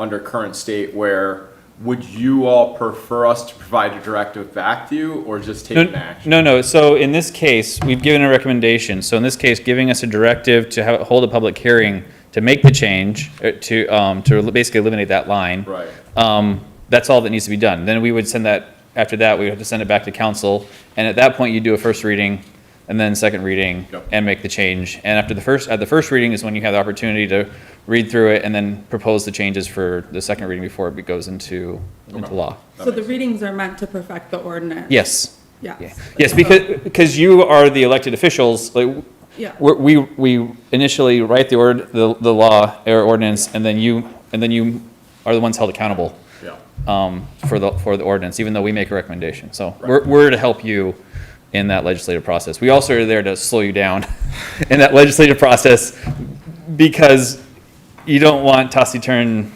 under current state, where would you all prefer us to provide a directive back to you, or just take an action? No. So in this case, we've given a recommendation. So in this case, giving us a directive to hold a public hearing to make the change, to basically eliminate that line. Right. That's all that needs to be done. Then we would send that, after that, we would have to send it back to council. And at that point, you do a first reading, and then second reading, and make the change. And at the first reading is when you have the opportunity to read through it and then propose the changes for the second reading before it goes into law. So the readings are meant to perfect the ordinance? Yes. Yes. Yes, because you are the elected officials, like, Yeah. we initially write the law or ordinance, and then you are the ones held accountable. Yeah. For the ordinance, even though we make a recommendation. So we're to help you in that legislative process. We also are there to slow you down in that legislative process, because you don't want tossy-turn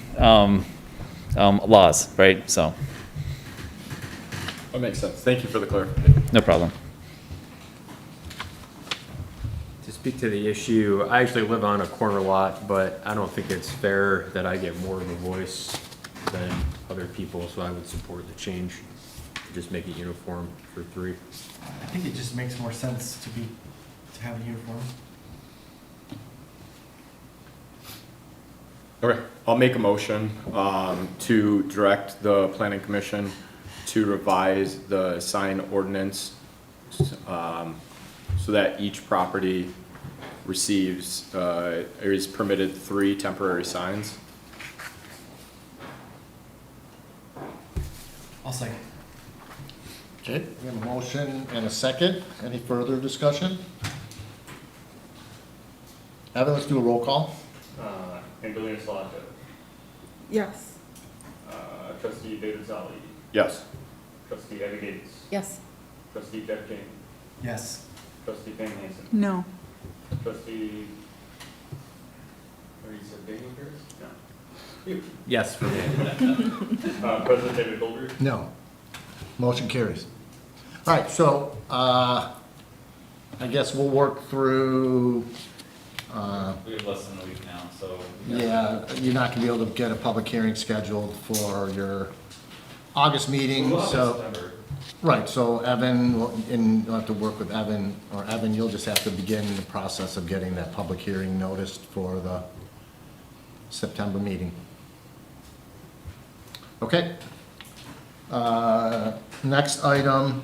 laws, right? So, That makes sense. Thank you for the clarification. no problem. To speak to the issue, I actually live on a corner lot, but I don't think it's fair that I get more of a voice than other people, so I would support the change. Just make it uniform for 3. I think it just makes more sense to have a uniform. Okay, I'll make a motion to direct the planning commission to revise the sign ordinance so that each property receives, or is permitted 3 temporary signs. I'll second. Okay, we have a motion and a second. Any further discussion? Evan, let's do a roll call. Angelina Salato. Yes. Trustee David Zali. Yes. Trustee Abby Gates. Yes. Trustee Jeff James. Yes. Trustee Pam Hanson. No. Trustee, or you said Daniel Harris? No. You. Yes, for me. President David Goldberg. No. Motion carries. All right, so, I guess we'll work through, We have less than a week now, so. yeah, you're not gonna be able to get a public hearing scheduled for your August meeting, so. Right, so Evan, and you'll have to work with Evan, or Evan, you'll just have to begin the process of getting that public hearing noticed for the September meeting. Okay. Next item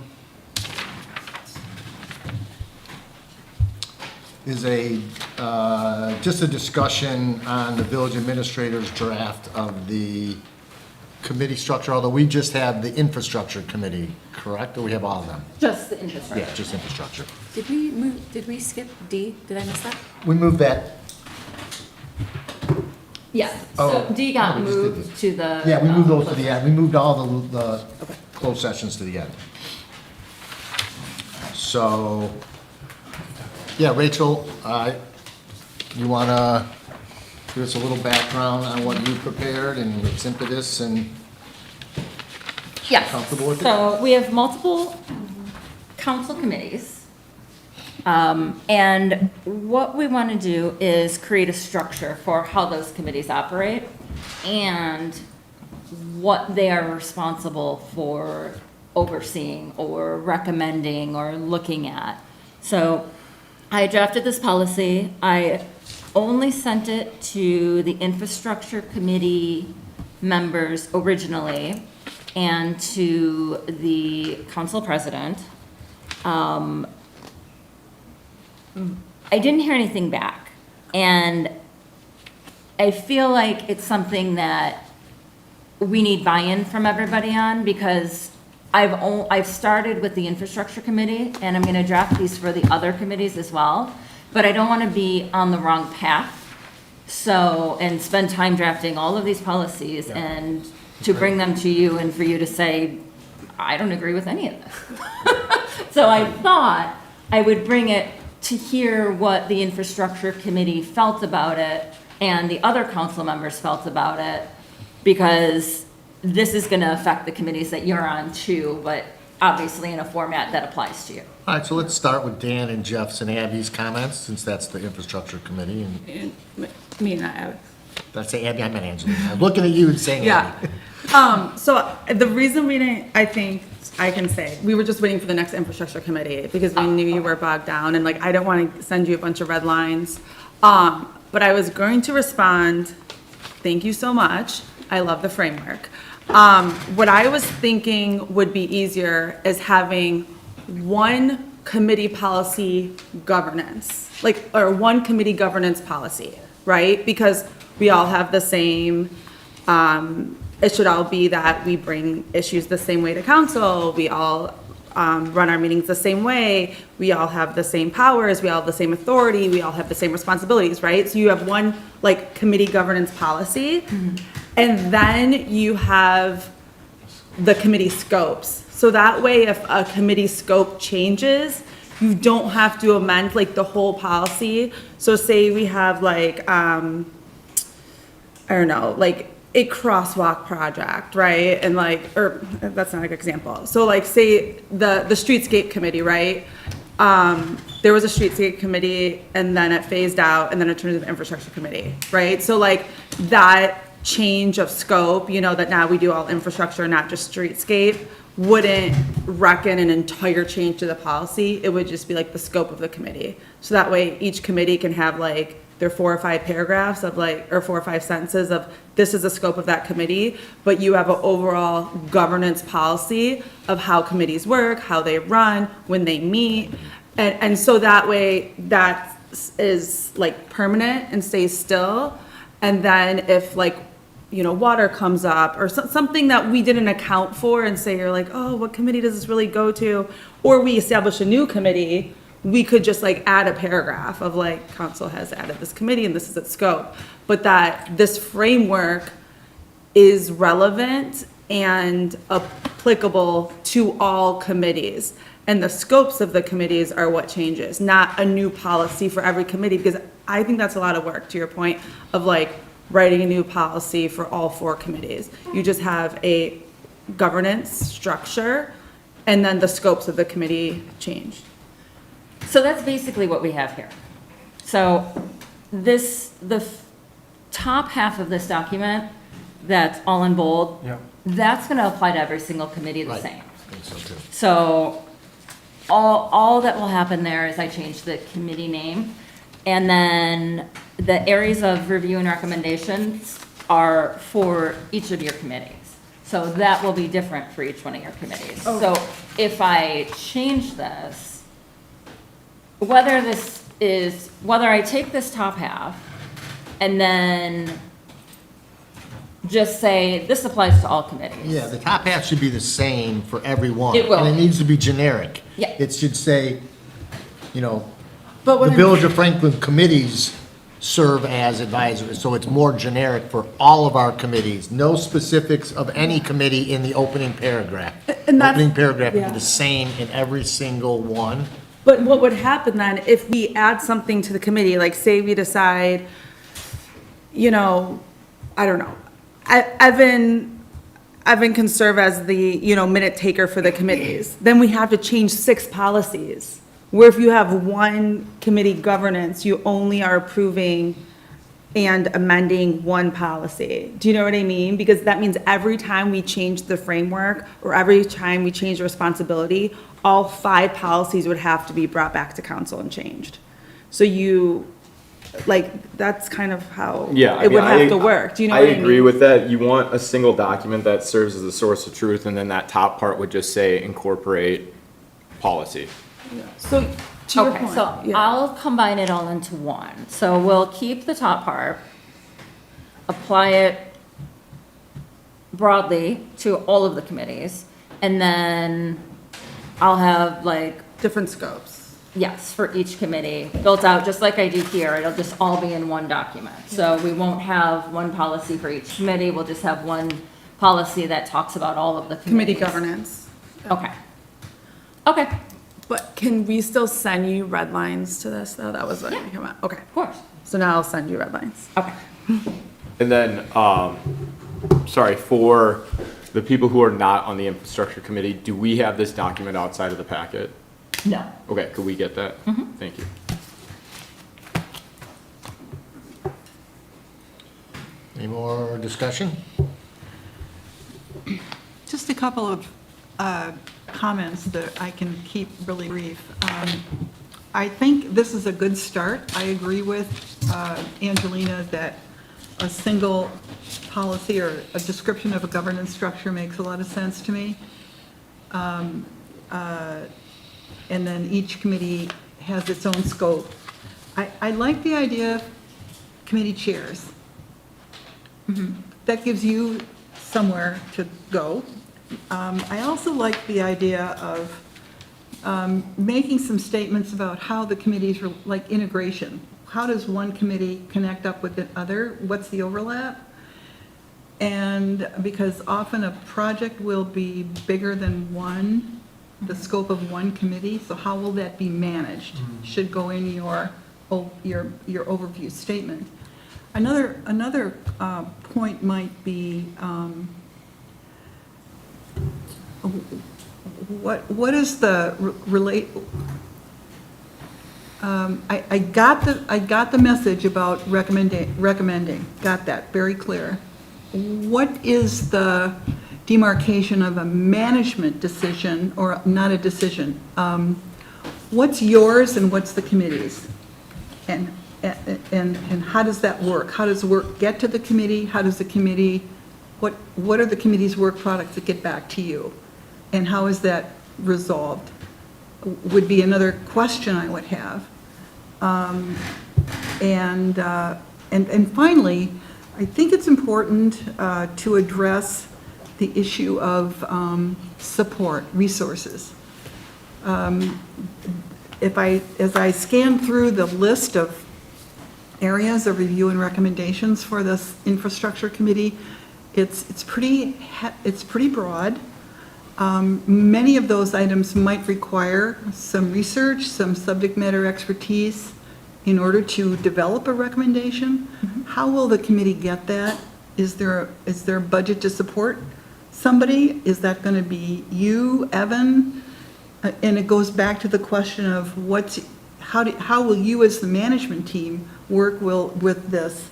is just a discussion on the village administrator's draft of the committee structure, although we just have the infrastructure committee, correct? Or we have all of them? Just the infrastructure. Yeah, just infrastructure. Did we skip D? Did I miss that? We moved that, Yes, Oh, so D got no, we just did moved to the. yeah, we moved those to the end. We moved all the closed sessions to the end. So, yeah, Rachel, you want to give us a little background on what you prepared and its impetus and Yes. comfortable with it? So we have multiple council committees. And what we want to do is create a structure for how those committees operate and what they are responsible for overseeing or recommending or looking at. So I drafted this policy. I only sent it to the infrastructure committee members originally and to the council president. I didn't hear anything back, and I feel like it's something that we need buy-in from everybody on, because I've started with the infrastructure committee, and I'm gonna draft these for the other committees as well, but I don't wanna be on the wrong path. So, and spend time drafting all of these policies and to bring them to you and for you to say, I don't agree with any of this. So I thought I would bring it to hear what the infrastructure committee felt about it and the other council members felt about it, because this is gonna affect the committees that you're on too, but obviously in a format that applies to you. All right, so let's start with Dan and Jeff's and Abby's comments, since that's the infrastructure committee, and Me and Abby. did I say Abby? I meant Angelina. I'm looking at you and saying Abby. Yeah. So the reason we didn't, I think I can say, we were just waiting for the next infrastructure committee because we knew you were bogged down and like, I don't want to send you a bunch of red lines. But I was going to respond, thank you so much. I love the framework. What I was thinking would be easier is having one committee policy governance, like, or one committee governance policy, right? Because we all have the same, it should all be that we bring issues the same way to council. We all run our meetings the same way. We all have the same powers, we all have the same authority, we all have the same responsibilities, right? So you have one, like, committee governance policy, and then you have the committee scopes. So that way, if a committee scope changes, you don't have to amend like the whole policy. So say we have like, I don't know, like a crosswalk project, right? And like, or that's not a good example. So like say the streetscape committee, right? There was a streetscape committee and then it phased out and then it turned into the infrastructure committee, right? So like that change of scope, you know, that now we do all infrastructure, not just streetscape, wouldn't reckon an entire change to the policy. It would just be like the scope of the committee. So that way each committee can have like their 4 or 5 paragraphs of like, or 4 or 5 sentences of this is the scope of that committee, but you have an overall governance policy of how committees work, how they run, when they meet. And so that way that is like permanent and stays still. And then if like, you know, water comes up or something that we didn't account for and say, you're like, oh, what committee does this really go to? Or we establish a new committee, we could just like add a paragraph of like, council has added this committee and this is its scope. But that this framework is relevant and applicable to all committees. And the scopes of the committees are what changes, not a new policy for every committee, because I think that's a lot of work, to your point, of like writing a new policy for all 4 committees. You just have a governance structure, and then the scopes of the committee change. So that's basically what we have here. So the top half of this document, that's all in bold, that's gonna apply to every single committee the same. So all that will happen there is I change the committee name, and then the areas of review and recommendations are for each of your committees. So that will be different for each one of your committees. So if I change this, whether I take this top half and then just say, this applies to all committees. Yeah, the top half should be the same for everyone. It will. And it needs to be generic. Yeah. It should say, you know, But the Village of Franklin committees serve as advisors, so it's more generic for all of our committees. No specifics of any committee in the opening paragraph. And that's- Opening paragraph would yeah. be the same in every single one. But what would happen then if we add something to the committee, like say we decide, you know, I don't know, Evan can serve as the, you know, minute taker for the committees. Then we have to change 6 policies. Where if you have one committee governance, you only are approving and amending one policy. Do you know what I mean? Because that means every time we change the framework or every time we change the responsibility, all 5 policies would have to be brought back to council and changed. So you, like, that's kind of how it would have to work. Do you know what I mean? I agree with that. You want a single document that serves as a source of truth, and then that top part would just say incorporate policy. So, to your Okay, point, so yeah. I'll combine it all into one. So we'll keep the top part, apply it broadly to all of the committees, and then I'll have like, different scopes. yes, for each committee, built out just like I do here. It'll just all be in one document. So we won't have one policy for each committee. We'll just have one policy that talks about all of the Committee committees. governance. Okay. Okay, But can we still send you red lines to this, though? That was what came out. Okay. Of course. So now I'll send you red lines. Okay. And then, sorry, for the people who are not on the infrastructure committee, do we have this document outside of the packet? No. Okay, could we get that? Thank you. Any more discussion? Just a couple of comments that I can keep really brief. I think this is a good start. I agree with Angelina that a single policy or a description of a governance structure makes a lot of sense to me. And then each committee has its own scope. I like the idea of committee chairs. That gives you somewhere to go. I also like the idea of making some statements about how the committees, are like integration. How does one committee connect up with the other? What's the overlap? And because often a project will be bigger than one, the scope of one committee, so how will that be managed? Should go in your overview statement. Another point might be, what is the relate? I got the message about recommending, got that very clear. What is the demarcation of a management decision, or not a decision? What's yours and what's the committee's? And how does that work? How does work get to the committee? How does the committee, what are the committee's work products that get back to you? And how is that resolved? Would be another question I would have. And finally, I think it's important to address the issue of support, resources. As I scan through the list of areas of review and recommendations for this infrastructure committee, it's pretty broad. Many of those items might require some research, some subject matter expertise in order to develop a recommendation. How will the committee get that? Is there a budget to support somebody? Is that going to be you, Evan? And it goes back to the question of how will you as the management team work with this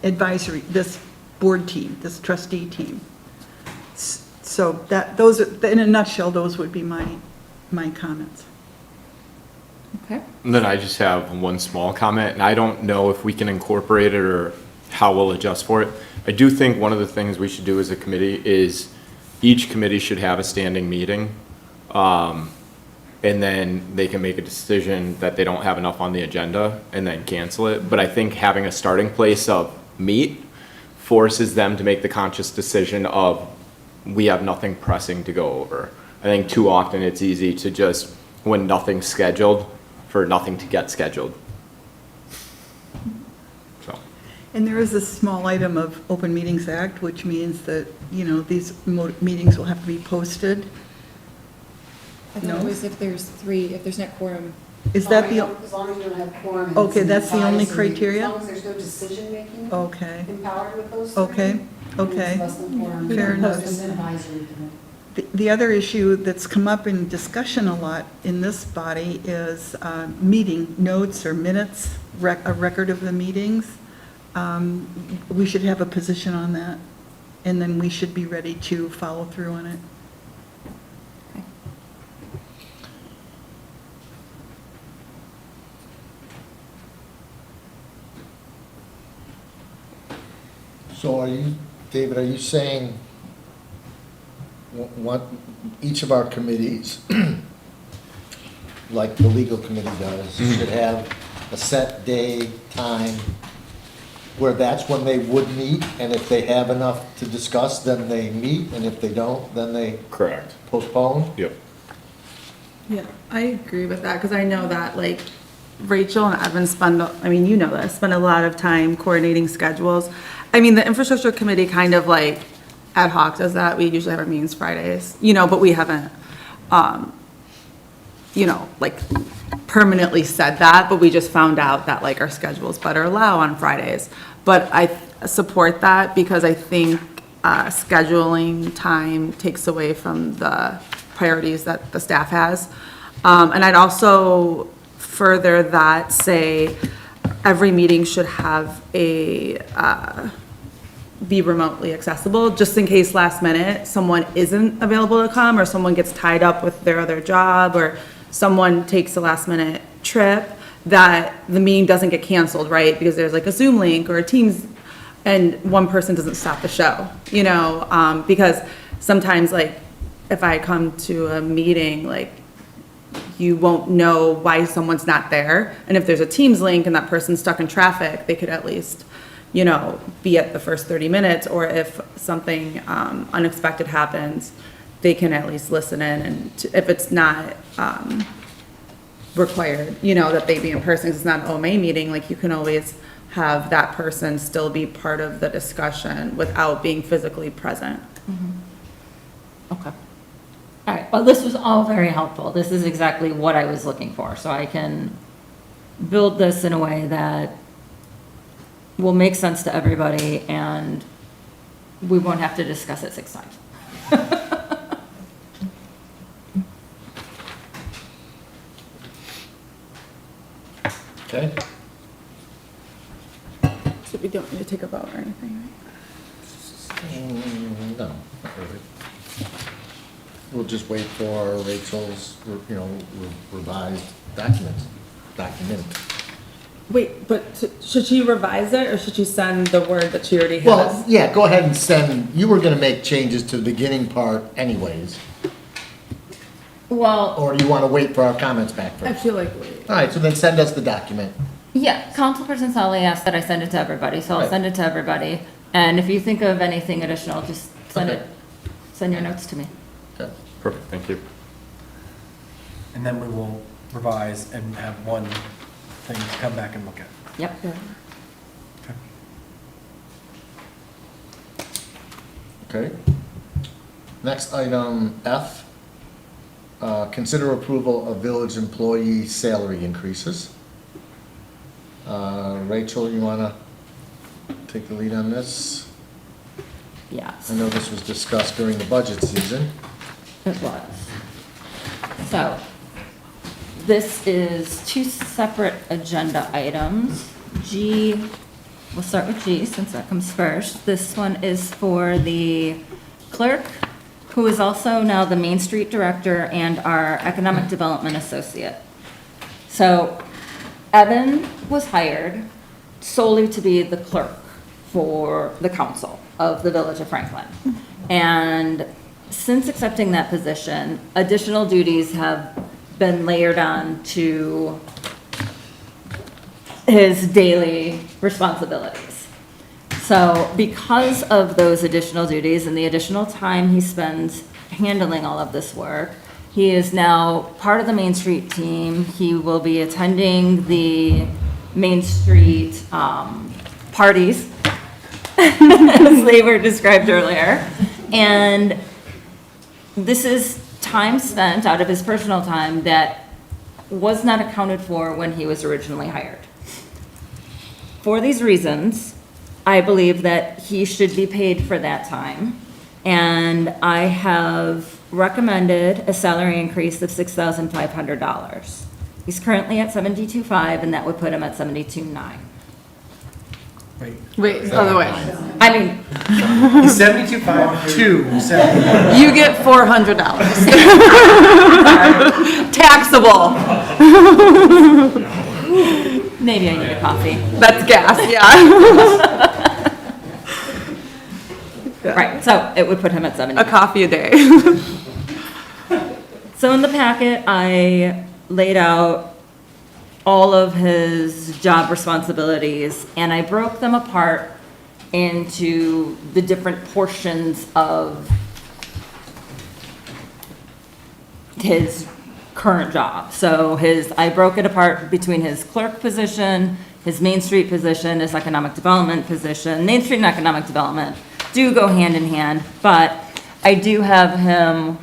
advisory, this board team, this trustee team? So those are, in a nutshell, those would be my comments. Okay. And then I just have one small comment, and I don't know if we can incorporate it or how we'll adjust for it. I do think one of the things we should do as a committee is each committee should have a standing meeting. And then they can make a decision that they don't have enough on the agenda and then cancel it. But I think having a starting place of meet forces them to make the conscious decision of, we have nothing pressing to go over. I think too often it's easy to just, when nothing's scheduled, for nothing to get scheduled. So. And there is a small item of Open Meetings Act, which means that, these meetings will have to be posted. I thought it was if there's not quorum. Is that the? As long as you don't have quorum. and Okay, it's that's the only advisory, criteria? As long as there's no decision-making. Okay. Empowered with those. Okay, and okay. it's less than quorum. Fair enough. It's an advisory committee. The other issue that's come up in discussion a lot in this body is meeting notes or minutes, a record of the meetings. We should have a position on that, and then we should be ready to follow through on it. So David, are you saying what each of our committees, like the legal committee does, should have a set day, time, where that's when they would meet, and if they have enough to discuss, then they meet, and if they don't, then they Correct. postpone? Yep. Yeah, I agree with that, because I know that, like, Rachel and Evan spend a lot of time coordinating schedules. I mean, the infrastructure committee kind of like ad hoc does that. We usually have our meetings Fridays, but we haven't, like permanently said that, but we just found out that like our schedules better allow on Fridays. But I support that because I think scheduling time takes away from the priorities that the staff has. And I'd also further that say every meeting should have be remotely accessible, just in case last minute someone isn't available to come, or someone gets tied up with their other job, or someone takes a last minute trip, that the meeting doesn't get canceled, right? Because there's like a Zoom link or a Teams, and one person doesn't stop the show, because sometimes like if I come to a meeting, like you won't know why someone's not there. And if there's a Teams link and that person's stuck in traffic, they could at least, be at the first 30 minutes, or if something unexpected happens, they can at least listen in, and if it's not, required, you know, that they be in person, 'cause it's not an OMA meeting, like, you can always have that person still be part of the discussion without being physically present. Okay. All right, well, this was all very helpful. This is exactly what I was looking for, so I can build this in a way that will make sense to everybody, and we won't have to discuss it 6 times. Okay. So we don't need to take a vote or anything, No, not really. We'll just wait for Rachel's, revised document. right? Wait, but should she revise it, or should she send the word that she already has? Well, yeah, go ahead and send, you were gonna make changes to the beginning part anyways, Well, or you wanna wait for our comments back I first? feel like, wait. All right, so then send us the document. yeah, Councilperson Sally asked that I send it to everybody, so I'll Right. send it to everybody. And if you think of anything additional, just send Okay. it, send your notes to me. Okay. Perfect, thank you. And then we will revise and have one thing to come back and look at. Yep. Okay. Next item, F. Consider approval of village employee salary increases. Rachel, you wanna take the lead on this? Yes. I know this was discussed during the budget season. It was. So, this is 2 separate agenda items. G, we'll start with G since that comes first. This one is for the clerk, who is also now the Main Street Director and our Economic Development Associate. So, Evan was hired solely to be the clerk for the council of the Village of Franklin. And since accepting that position, additional duties have been layered on to his daily responsibilities. So because of those additional duties and the additional time he spends handling all of this work, he is now part of the Main Street team. He will be attending the Main Street parties, as they were described earlier. And this is time spent out of his personal time that was not accounted for when he was originally hired. For these reasons, I believe that he should be paid for that time. And I have recommended a salary increase of $6,500. He's currently at $72,500, and that would put him at $72,900. Wait, it's the other way. I mean, 72.5 to 70. You get $400. Taxable. maybe I need a coffee. That's gas, yeah. Right, so it would put him at 70. A coffee a day. So in the packet, I laid out all of his job responsibilities, and I broke them apart into the different portions of his current job. So I broke it apart between his clerk position, his Main Street position, his economic development position. Main Street and economic development do go hand in hand, but I do have him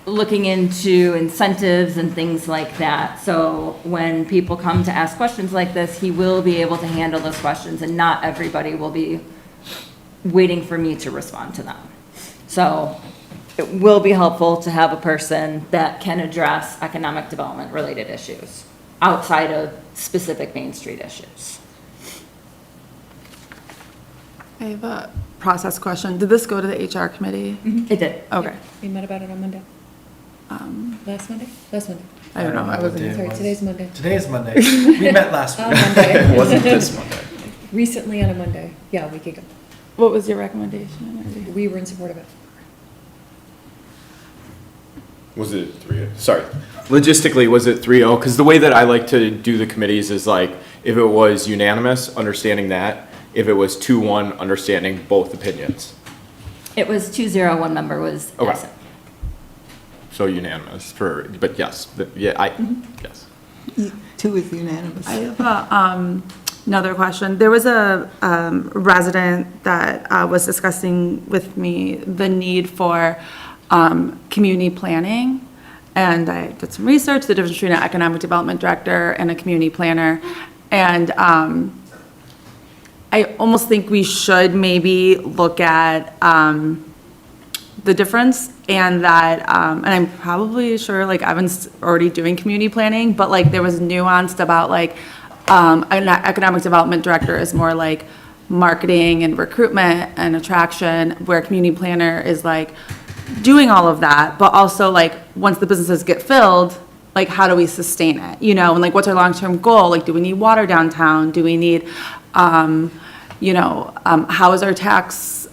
looking into incentives and things like that. So when people come to ask questions like this, he will be able to handle those questions, and not everybody will be waiting for me to respond to them. So it will be helpful to have a person that can address economic development related issues outside of specific Main Street issues. I have a process question. Did this go to the HR committee? It did. Okay. We met about it on Monday. Last Monday? Last Monday. I don't know. I wasn't. Sorry, today's Monday. Today is Monday. We met last On week. Monday. Wasn't this Monday? Recently on a Monday. Yeah, a week ago. What was your recommendation? We were in support of it. Was it 3-0? Sorry. Logistically, was it 3-0? Because the way that I like to do the committees is like, if it was unanimous, understanding that. If it was 2-1, understanding both opinions. It was 2-0, one member was Okay. absent. So unanimous but yes, yes. 2 is unanimous. I have another question. There was a resident that was discussing with me the need for community planning. And I did some research, the difference between an economic development director and a community planner. And I almost think we should maybe look at the difference, and that, and I'm probably sure like Evan's already doing community planning, but like there was nuanced about like an economic development director is more like marketing and recruitment and attraction, where community planner is like doing all of that, but also like once the businesses get filled, like how do we sustain it, you know, and like what's our long-term goal? Like, do we need water downtown? Do we need, you know, how is our tax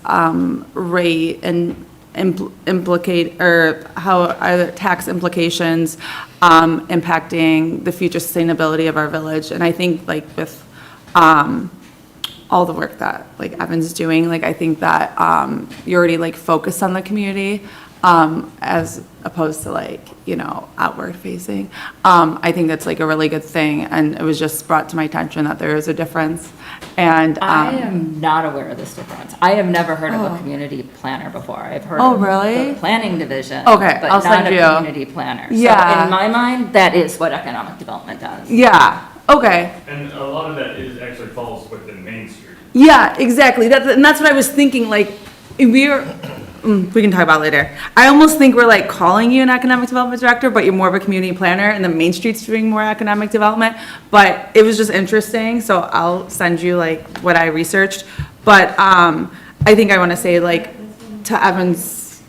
rate and implicate, or how are the tax implications impacting the future sustainability of our village? And I think like with all the work that like Evan's doing, like I think that you're already like focused on the community as opposed to like, you know, outward facing. I think that's like a really good thing, and it was just brought to my attention that there is a difference. And I am not aware of this difference. I have never heard of a community planner before. I've heard Oh, of really? the planning division. Okay, but I'll not send a you. community planner. Yeah. So in my mind, that is what economic development does. Yeah, okay. And a lot of that is actually falls within Main Street. Yeah, exactly. And that's what I was thinking, like, we can talk about it later. I almost think we're like calling you an economic development director, but you're more of a community planner, and the Main Street's doing more economic development. But it was just interesting, so I'll send you like what I researched. But I think I want to say like to Evans,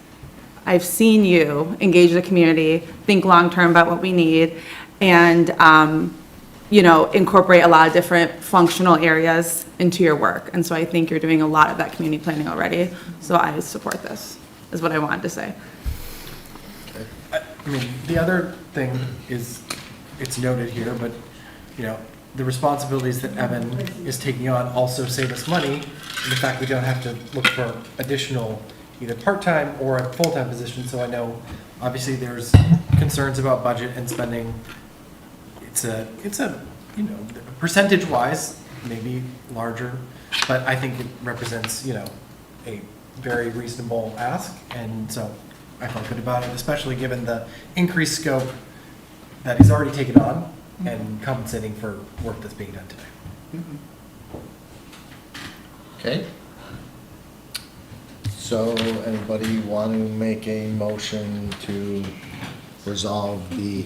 I've seen you engage the community, think long-term about what we need, and you know, incorporate a lot of different functional areas into your work. And so I think you're doing a lot of that community planning already. So I support this, is what I wanted to say. I mean, the other thing is, it's noted here, but, you know, the responsibilities that Evan is taking on also save us money, and the fact we don't have to look for additional either part-time or a full-time position. So I know, obviously, there's concerns about budget and spending. It's a, you know, percentage-wise, maybe larger, but I think it represents, you know, a very reasonable ask, and so I felt good about it, especially given the increased scope that he's already taken on and compensating for work that's being done today. Okay. So anybody want to make a motion to resolve the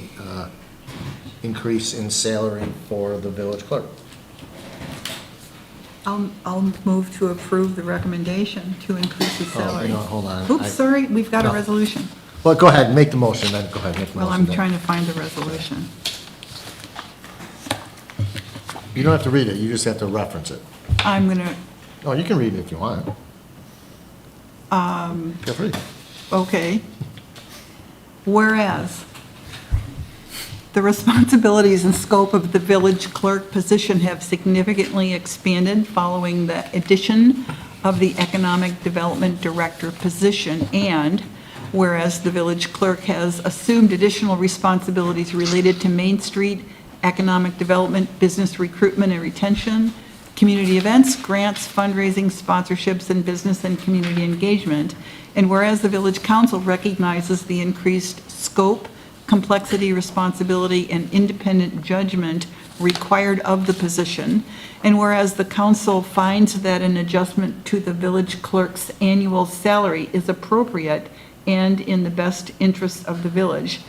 increase in salary for the village clerk? I'll move to approve the recommendation to increase the salary. No, hold on. Oops, sorry, we've got a No. resolution. Well, go ahead, make the motion, then, go ahead, make the motion. Well, I'm then. trying to find the resolution. You don't have to read it, you just have to reference it. I'm gonna, Oh, you can read it if you want. Feel free. okay. Whereas, the responsibilities and scope of the village clerk position have significantly expanded following the addition of the economic development director position, and whereas the village clerk has assumed additional responsibilities related to Main Street, economic development, business recruitment and retention, community events, grants, fundraising, sponsorships, and business and community engagement, and whereas the village council recognizes the increased scope, complexity, responsibility, and independent judgment required of the position, and whereas the council finds that an adjustment to the village clerk's annual salary is appropriate and in the best interest of the village.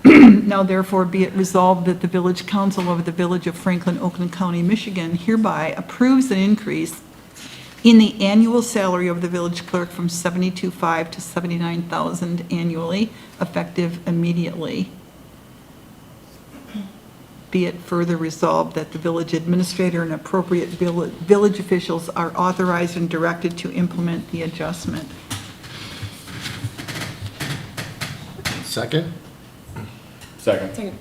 Now therefore be it resolved that the village council of the village of Franklin, Oakland County, Michigan hereby approves an increase in the annual salary of the village clerk from $72,500 to $79,000 annually, effective immediately. Be it further resolved that the village administrator and appropriate village officials are authorized and directed to implement the adjustment. Second? Second.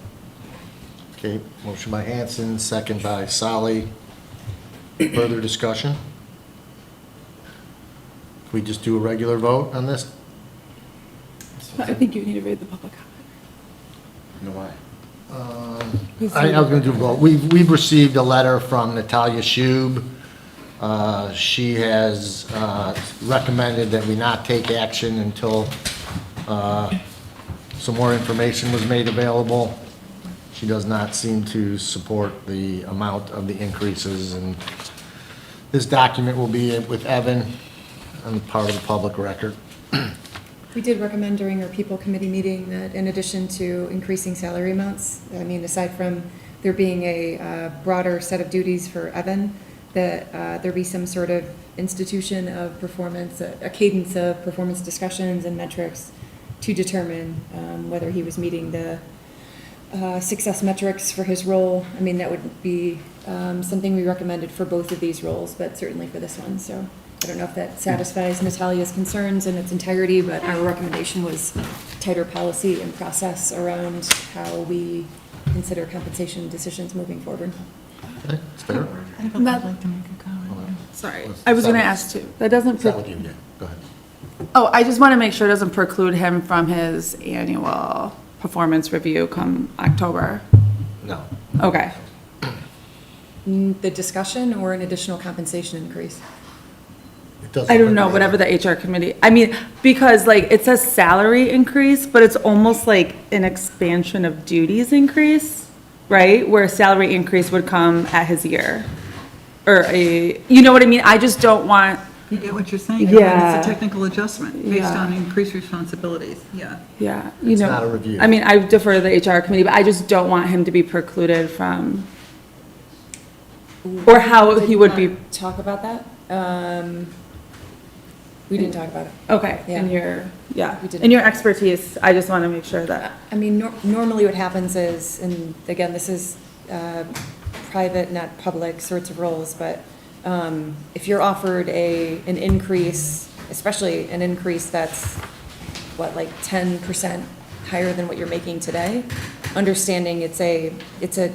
Okay, motion by Hanson, second by Solly. Further discussion? Can we just do a regular vote on this? I think think you need to read the public comment. No way. I was gonna do both. We've received a letter from Natalia Shube. She has recommended that we not take action until some more information was made available. She does not seem to support the amount of the increases, and this document will be with Evan and part of the public record. We did recommend during our people committee meeting that in addition to increasing salary amounts, I mean, aside from there being a broader set of duties for Evan, that there be some sort of institution of performance, a cadence of performance discussions and metrics to determine whether he was meeting the success metrics for his role. I mean, that would be something we recommended for both of these roles, but certainly for this one, so. I don't know if that satisfies Natalia's concerns in its entirety, but our recommendation was tighter policy and process around how we consider compensation decisions moving forward. Okay, it's fair. Sorry, I was gonna ask too. That doesn't, Is that what you did? Go ahead. oh, I just want to make sure it doesn't preclude him from his annual performance review come October. No. Okay. The discussion or an additional compensation increase? I don't know, whatever the HR committee, I mean, because like, it says salary increase, but it's almost like an expansion of duties increase, right? Where a salary increase would come at his year. Or you know what I mean? I just don't want. You get what you're saying? Yeah. It's a technical adjustment based Yeah. on increased responsibilities, yeah. Yeah. You It's know, not a review. I mean, I defer to the HR committee, but I just don't want him to be precluded from, or how he would be. Talk about that? We didn't talk about it. Okay, Yeah. in your, yeah, We didn't. in your expertise, I just want to make sure that. I mean, normally what happens is, and again, this is private, not public sorts of roles, but if you're offered an increase, especially an increase that's, what, like 10% higher than what you're making today, understanding it's a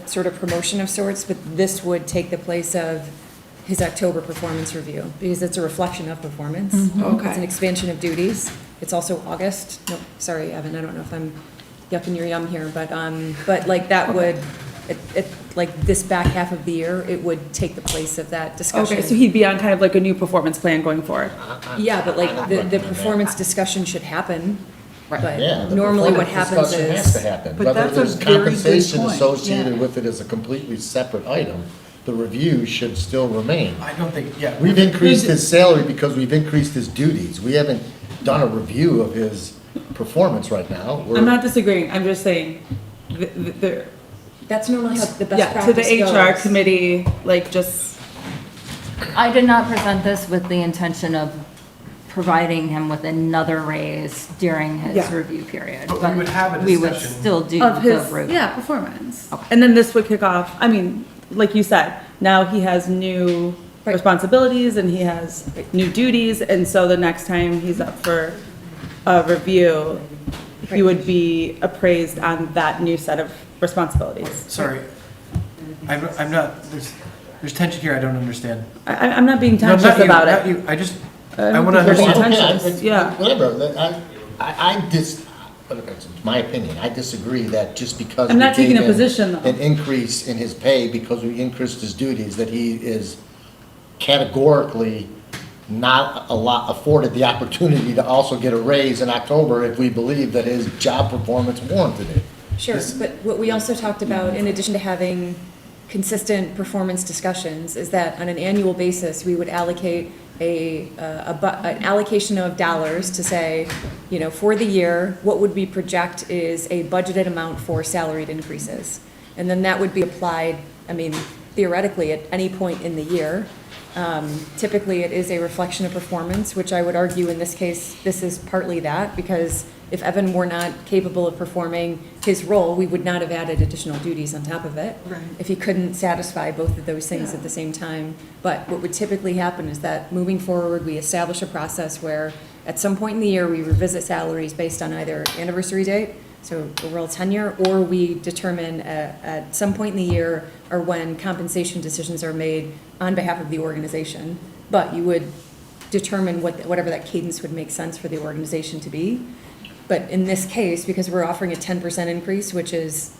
sort of promotion of sorts, but this would take the place of his October performance review, because it's a reflection of performance. Okay. It's an expansion of duties. It's also August. No, sorry, Evan, I don't know if I'm yucking your yum here, but like that would, like this back half of the year, it would take the place of that discussion. Okay, so he'd be on kind of like a new performance plan going forward. Yeah, but like the performance discussion should happen. But Yeah, the normally what performance happens discussion is. has to happen. But Whether that's a there's very good compensation point, associated yeah. with it as a completely separate item, the review should still remain. I don't think, yeah. We've increased his salary because we've increased his duties. We haven't done a review of his performance right now. I'm not disagreeing, I'm just saying, the, That's normally how the best yeah, to practice the HR goes. committee, like just, I did not present this with the intention of providing him with another raise during his Yeah. review period. But we would have a We would discussion. still do of the his, review. yeah, performance. And then this would kick off, I mean, like you said, now he has new Right. responsibilities and he has new duties, and so the next time he's up for a review, he Right. would be appraised on that new set of responsibilities. Sorry. I'm not, there's tension here I don't understand. I'm not being No, not tensious you, about not it. you. I just, I I don't want to think we're being understand. tensious. Yeah. Whatever, it's my opinion, I disagree that just because. I'm we not taking gave a him position, though. An increase in his pay because we increased his duties, that he is categorically not afforded the opportunity to also get a raise in October if we believe that his job performance warranted it. Sure, but what we also talked about, in addition to having consistent performance discussions, is that on an annual basis, we would allocate an allocation of dollars to say, you know, for the year, what would we project is a budgeted amount for salaried increases? And then that would be applied, I mean, theoretically, at any point in the year. Typically, it is a reflection of performance, which I would argue in this case, this is partly that, because if Evan were not capable of performing his role, we would not have added additional duties on top of it. Right. If he couldn't satisfy both of those things at the same time. But what would typically happen is that moving forward, we establish a process where at some point in the year, we revisit salaries based on either anniversary date, so overall tenure, or we determine at some point in the year or when compensation decisions are made on behalf of the organization. But you would determine whatever that cadence would make sense for the organization to be. But in this case, because we're offering a 10% increase, which is,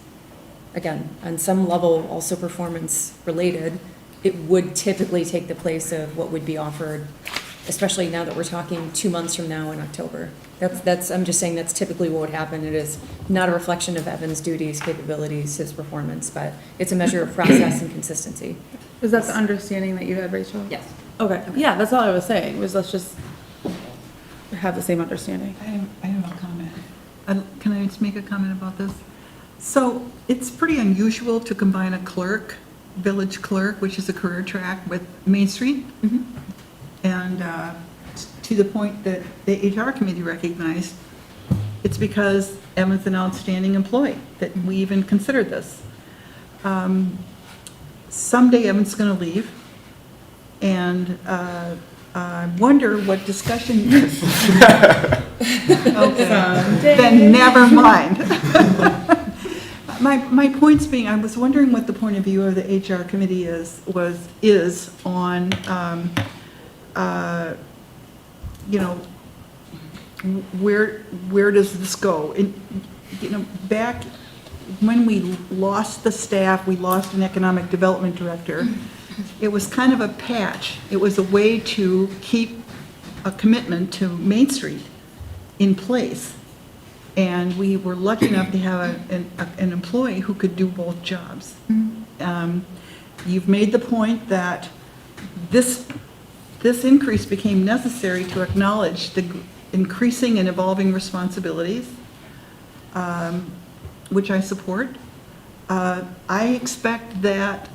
again, on some level also performance-related, it would typically take the place of what would be offered, especially now that we're talking 2 months from now in October. I'm just saying that's typically what would happen. It is not a reflection of Evan's duties, capabilities, his performance, but it's a measure of process and consistency. Is that the understanding that you had, Rachel? Yes. Okay, yeah, that's all I was saying, was let's just have the same understanding. I have a comment. Can I just make a comment about this? So it's pretty unusual to combine a clerk, village clerk, which is a career track, with Main Street. And to the point that the HR committee recognized, it's because Evan's an outstanding employee that we even considered this. Someday Evan's going to leave, and I wonder what discussion. Okay, then never mind. My points being, I was wondering what the point of view of the HR committee is on, you know, where does this go? You know, back when we lost the staff, we lost an economic development director. It was kind of a patch. It was a way to keep a commitment to Main Street in place. And we were lucky enough to have an employee who could do both jobs. You've made the point that this increase became necessary to acknowledge the increasing and evolving responsibilities, which I support. I expect that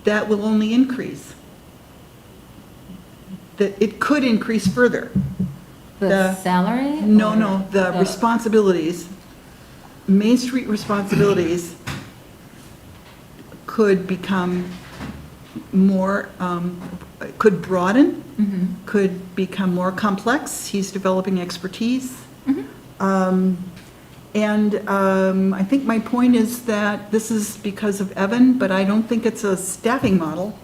will only increase. That it could increase further. The salary? No, the responsibilities, Main Street responsibilities could become more, could broaden, could become more complex. He's developing expertise. I think my point is that this is because of Evan, but I don't think it's a staffing model.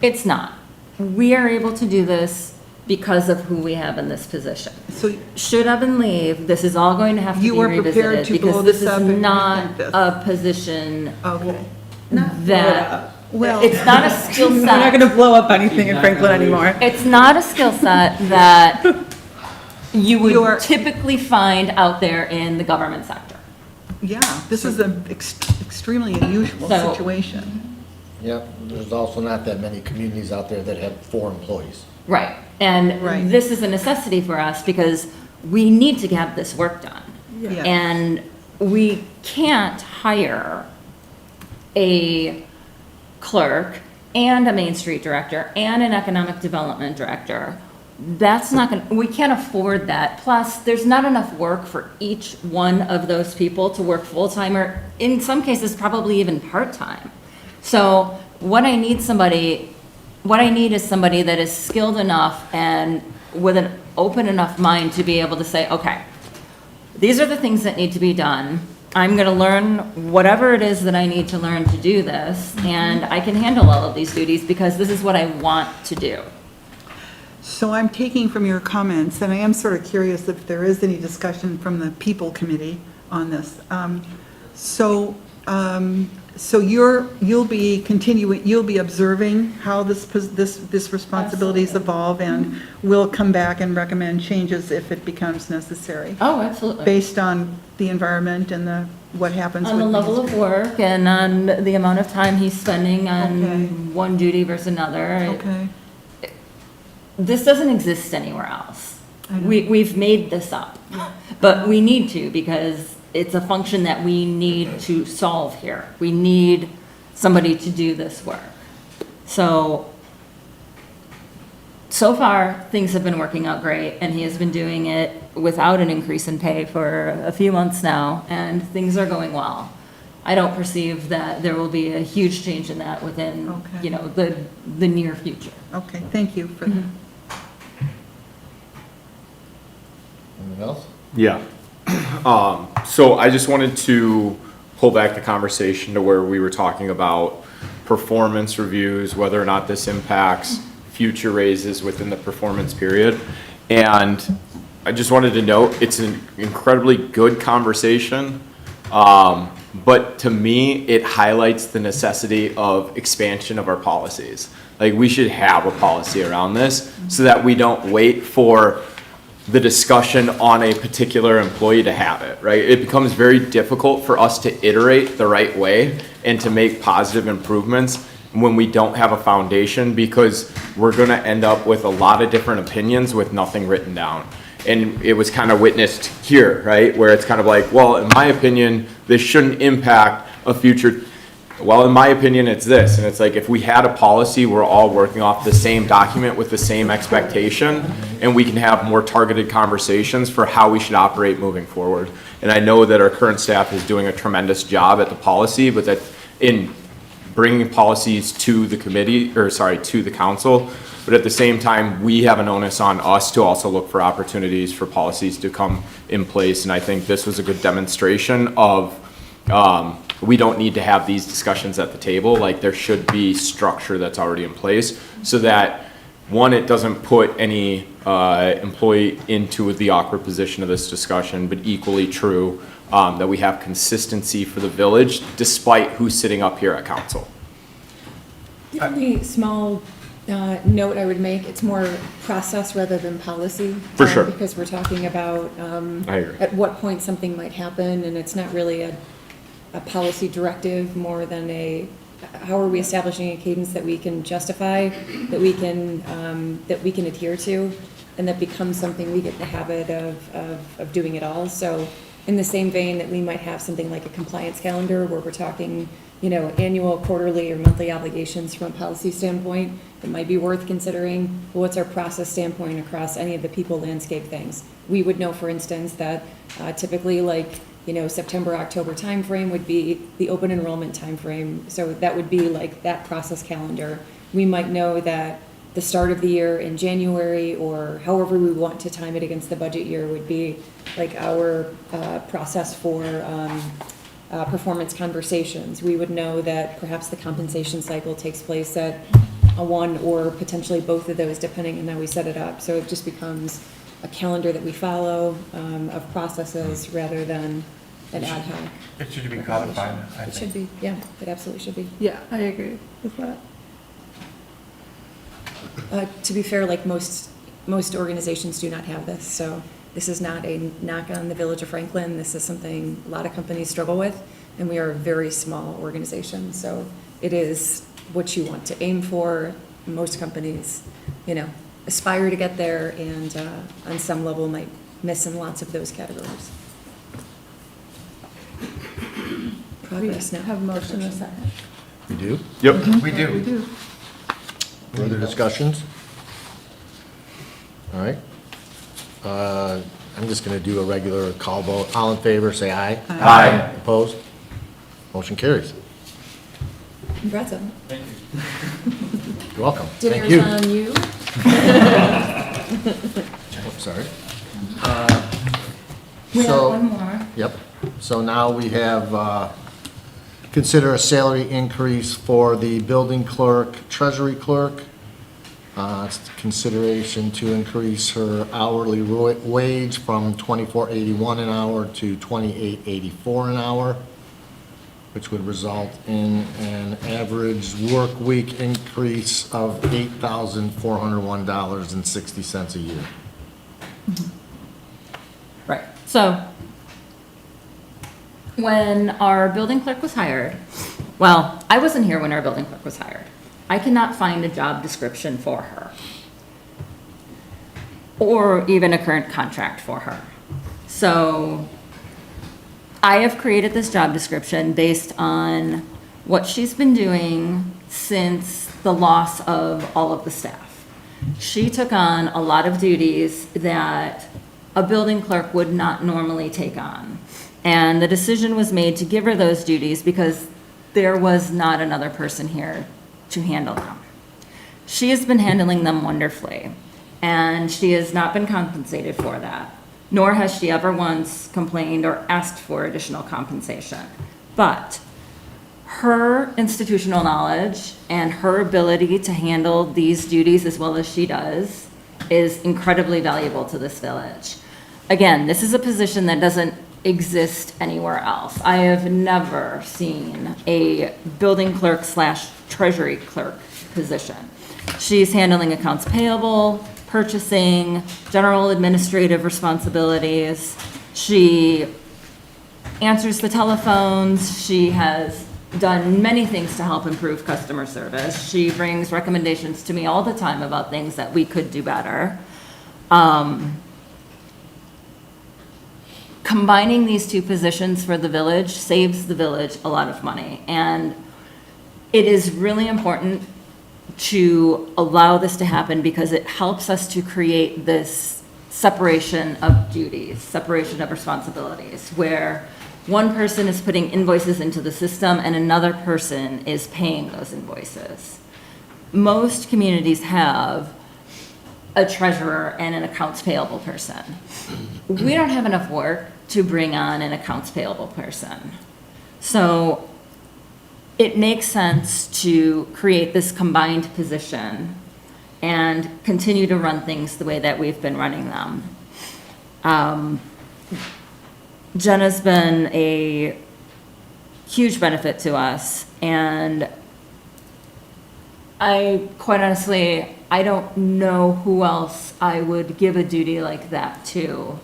It's not. We are able to do this because of who we have in this position. So should Evan leave, this is all going to have to be You are prepared revisited to blow because this this up is and not rethink this. a position Okay. that, Well, it's not a skill set. We're not gonna blow up anything in Franklin anymore. It's not a skill set that you would typically find out there in the government sector. Yeah, this is an extremely unusual So- situation. Yep, there's also not that many communities out there that have 4 employees. Right, and this is a necessity for us because we need to have this work done. Yeah. And we can't hire a clerk and a Main Street director and an economic development director. That's not gonna, we can't afford that. Plus, there's not enough work for each one of those people to work full-time or in some cases, probably even part-time. So what I need is somebody that is skilled enough and with an open enough mind to be able to say, okay, these are the things that need to be done. I'm gonna learn whatever it is that I need to learn to do this, and I can handle all of these duties because this is what I want to do. So I'm taking from your comments, and I am sort of curious if there is any discussion from the People Committee on this. So you'll be observing how this responsibilities evolve, and will come back and recommend changes if it becomes necessary. Oh, absolutely. Based on the environment and what happens On with the level of work and on the amount of time he's spending on one duty versus another. Okay. This doesn't exist anywhere else. I know. We've made this up, but we need to because it's a function that we need to solve here. We need somebody to do this work. So far, things have been working out great, and he has been doing it without an increase in pay for a few months now, and things are going well. I don't perceive that there will be a huge change in that within, the near future. Okay, thank you for that. Anything else? Yeah. So I just wanted to pull back the conversation to where we were talking about performance reviews, whether or not this impacts future raises within the performance period. And I just wanted to note, it's an incredibly good conversation. But to me, it highlights the necessity of expansion of our policies. Like, we should have a policy around this so that we don't wait for the discussion on a particular employee to have it, right? It becomes very difficult for us to iterate the right way and to make positive improvements when we don't have a foundation, because we're gonna end up with a lot of different opinions with nothing written down. And it was kind of witnessed here, right? Where it's kind of like, well, in my opinion, this shouldn't impact a future, well, in my opinion, it's this. And it's like, if we had a policy, we're all working off the same document with the same expectation, and we can have more targeted conversations for how we should operate moving forward. And I know that our current staff is doing a tremendous job at the policy, but that in bringing policies to the committee, or sorry, to the council. But at the same time, we have an onus on us to also look for opportunities for policies to come in place. And I think this was a good demonstration of, we don't need to have these discussions at the table. Like, there should be structure that's already in place so that, one, it doesn't put any employee into the awkward position of this discussion, but equally true, that we have consistency for the village despite who's sitting up here at council. The only small note I would make, it's more process rather than policy. For sure. Because we're talking about I agree. at what point something might happen, and it's not really a policy directive more than how are we establishing a cadence that we can justify, that we can adhere to, and that becomes something we get in the habit of doing it all. So in the same vein that we might have something like a compliance calendar where we're talking, annual, quarterly, or monthly obligations from a policy standpoint, it might be worth considering, what's our process standpoint across any of the people landscape things. We would know, for instance, that typically September, October timeframe would be the open enrollment timeframe. So that would be like that process calendar. We might know that the start of the year in January, or however we want to time it against the budget year, would be like our process for performance conversations. We would know that perhaps the compensation cycle takes place at one or potentially both of those, depending on how we set it up. So it just becomes a calendar that we follow of processes rather than an ad hoc. It should be codified, I think. It should be, yeah, it absolutely should be. Yeah, I agree with that. To be fair, like most organizations do not have this, so this is not a knock on the Village of Franklin. This is something a lot of companies struggle with, and we are a very small organization, so it is what you want to aim for. Most companies, aspire to get there, and on some level might miss in lots of those categories. Progress now. Have a motion in a second. We do? Yep. We do. We do. Further discussions? All right. I'm just going to do a regular call vote. All in favor, say aye. Aye. Opposed? Motion carries. Congrats on it. You're welcome. Thank Dinner's you. on you. Oh, sorry. We have So- one more. Yep. So now we have, consider a salary increase for the building clerk, treasury clerk. It's consideration to increase her hourly wage from $24.81 an hour to $28.84 an hour, which would result in an average work week increase of $8,401.60 a year. Right. So, when our building clerk was hired, well, I wasn't here when our building clerk was hired. I cannot find a job description for her, or even a current contract for her. So, I have created this job description based on what she's been doing since the loss of all of the staff. She took on a lot of duties that a building clerk would not normally take on. And the decision was made to give her those duties because there was not another person here to handle them. She has been handling them wonderfully, and she has not been compensated for that, nor has she ever once complained or asked for additional compensation. But her institutional knowledge and her ability to handle these duties as well as she does is incredibly valuable to this village. again, this is a position that doesn't exist anywhere else. I have never seen a building clerk / treasury clerk position. She's handling accounts payable, purchasing, general administrative responsibilities. She answers the telephones. She has done many things to help improve customer service. She brings recommendations to me all the time about things that we could do better. Combining these two positions for the village saves the village a lot of money. And it is really important to allow this to happen because it helps us to create this separation of duties, separation of responsibilities, where one person is putting invoices into the system and another person is paying those invoices. Most communities have a treasurer and an accounts payable person. We don't have enough work to bring on an accounts payable person. So it makes sense to create this combined position and continue to run things the way that we've been running them. Jenna's been a huge benefit to us, and quite honestly, I don't know who else I would give a duty like that to.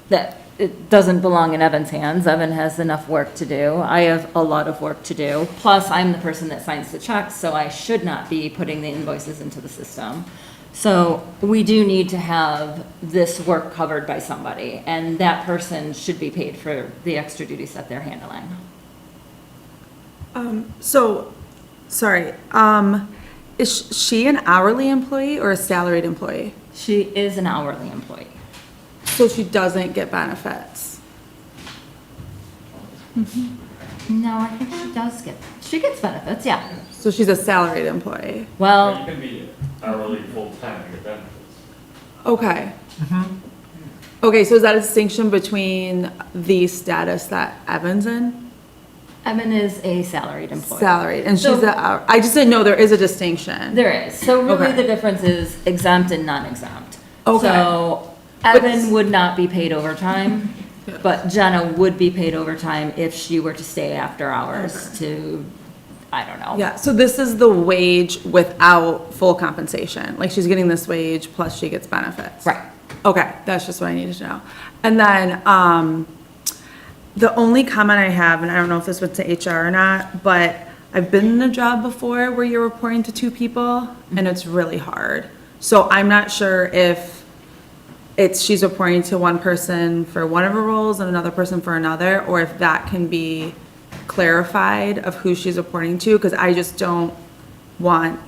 That it doesn't belong in Evan's hands. Evan has enough work to do. I have a lot of work to do. Plus, I'm the person that signs the checks, so I should not be putting the invoices into the system. So we do need to have this work covered by somebody, and that person should be paid for the extra duties that they're handling. Sorry, is she an hourly employee or a salaried employee? She is an hourly employee. So she doesn't get benefits? No, I think she gets benefits, yeah. So she's a salaried employee? Well, can be hourly full-time and get benefits. Okay. Okay, so is that a distinction between the status that Evan's in? Evan is a salaried employee. Salaried, and she's So- I just didn't know there is a distinction. There is. So really Okay. the difference is exempt and non-exempt. Okay. So Evan would not be paid overtime, but Jenna would be paid overtime if she were to stay after hours to, I don't know. Yeah, so this is the wage without full compensation. Like she's getting this wage plus she gets benefits. Right. Okay, that's just what I needed to know. And then, the only comment I have, and I don't know if this went to HR or not, but I've been in a job before where you're reporting to two people and it's really hard. So I'm not sure if she's reporting to one person for one of her roles and another person for another, or if that can be clarified of who she's reporting to, because I just don't want,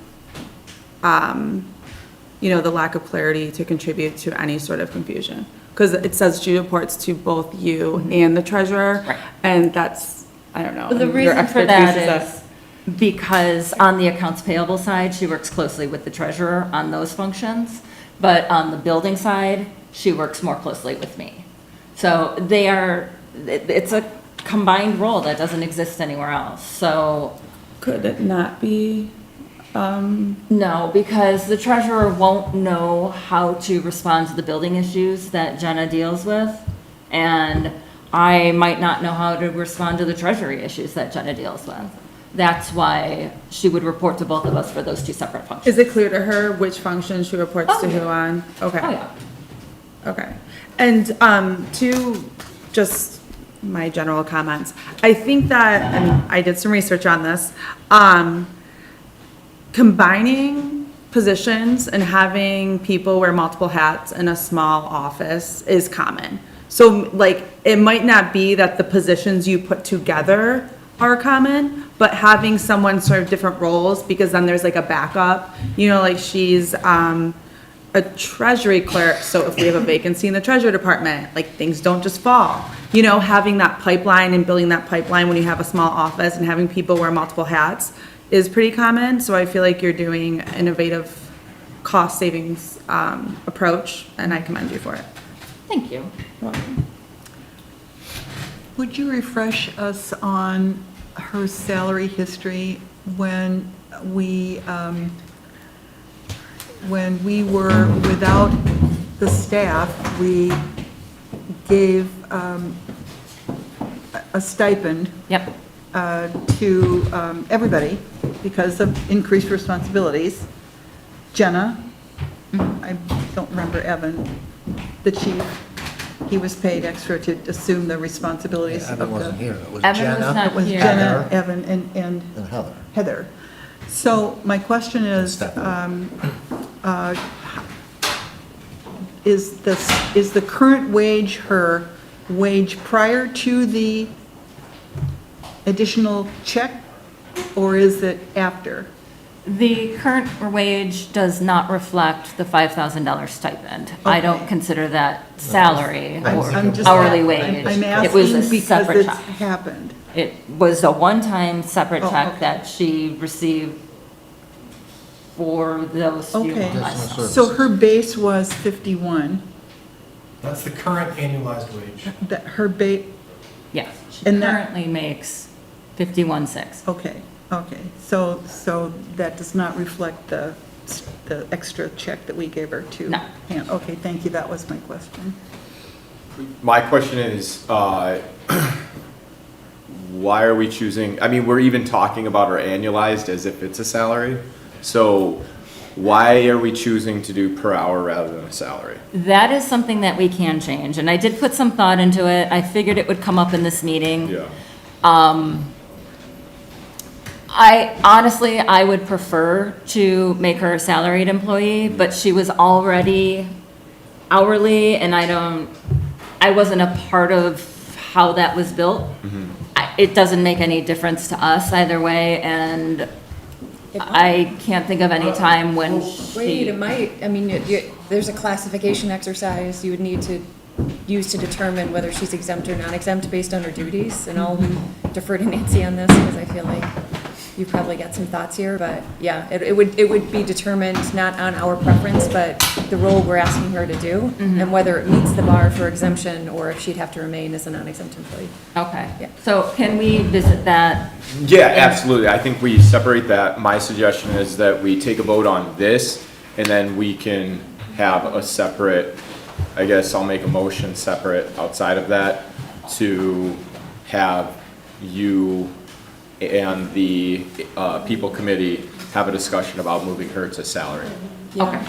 the lack of clarity to contribute to any sort of confusion. Because it says she reports to both you and the treasurer, and that's, I don't know. The your reason for expertise that is because on the accounts payable side, she works closely with the treasurer on those functions. But on the building side, she works more closely with me. So it's a combined role that doesn't exist anywhere else, so. Could it not be? No, because the treasurer won't know how to respond to the building issues that Jenna deals with. And I might not know how to respond to the treasury issues that Jenna deals with. That's why she would report to both of us for those two separate functions. Is it clear to her which function she reports to who on? Okay. Oh, yeah. Okay. And to just my general comments, I think that, and I did some research on this, combining positions and having people wear multiple hats in a small office is common. So like, it might not be that the positions you put together are common, but having someone serve different roles, because then there's like a backup, like she's, a treasury clerk, so if we have a vacancy in the treasury department, like things don't just fall. Having that pipeline and building that pipeline when you have a small office and having people wear multiple hats is pretty common, so I feel like you're doing an innovative cost savings approach, and I commend you for it. Thank you. You're welcome. Would you refresh us on her salary history when we when we were without the staff, we gave a stipend. Yep. To everybody because of increased responsibilities. Jenna, I don't remember Evan, the chief, he was paid extra to assume the responsibilities of the. Evan wasn't here. It was Evan was Jenna. not It was here. Jenna, Evan, and And Heather. Heather. So my question is, is the current wage her wage prior to the additional check, or is it after? The current wage does not reflect the $5,000 stipend. I don't consider that salary or I'm just- hourly wage. I'm It was a asking because separate it's check. happened. It was a one-time separate Oh, check okay. that she received for those few Okay, months. so her base was 51, That's the current annualized wage. that her base, Yes, she And that- currently makes 51.6. okay, so that does not reflect the extra check that we gave her to? No. Yeah, okay, thank you, that was my question. My question is, why are we choosing, I mean, we're even talking about her annualized as if it's a salary. So why are we choosing to do per hour rather than a salary? That is something that we can change, and I did put some thought into it. I figured it would come up in this meeting. Yeah. I would prefer to make her a salaried employee, but she was already hourly, and I wasn't a part of how that was built. It doesn't make any difference to us either way, and I can't think of any time when Wait, it might, I mean, there's a classification exercise you would need to use to determine whether she's exempt or non-exempt based on her duties, and I'll defer to Nancy on this, because I feel like you've probably got some thoughts here, but yeah, it would be determined not on our preference, but the role we're asking her to do, and whether it meets the bar for exemption, or if she'd have to remain as a non-exempt employee. Okay. Yeah. So can we visit that? Yeah, absolutely. I think we separate that. My suggestion is that we take a vote on this, and then we can have a separate, I guess I'll make a motion separate outside of that to have you and the people committee have a discussion about moving her to salary. Yeah.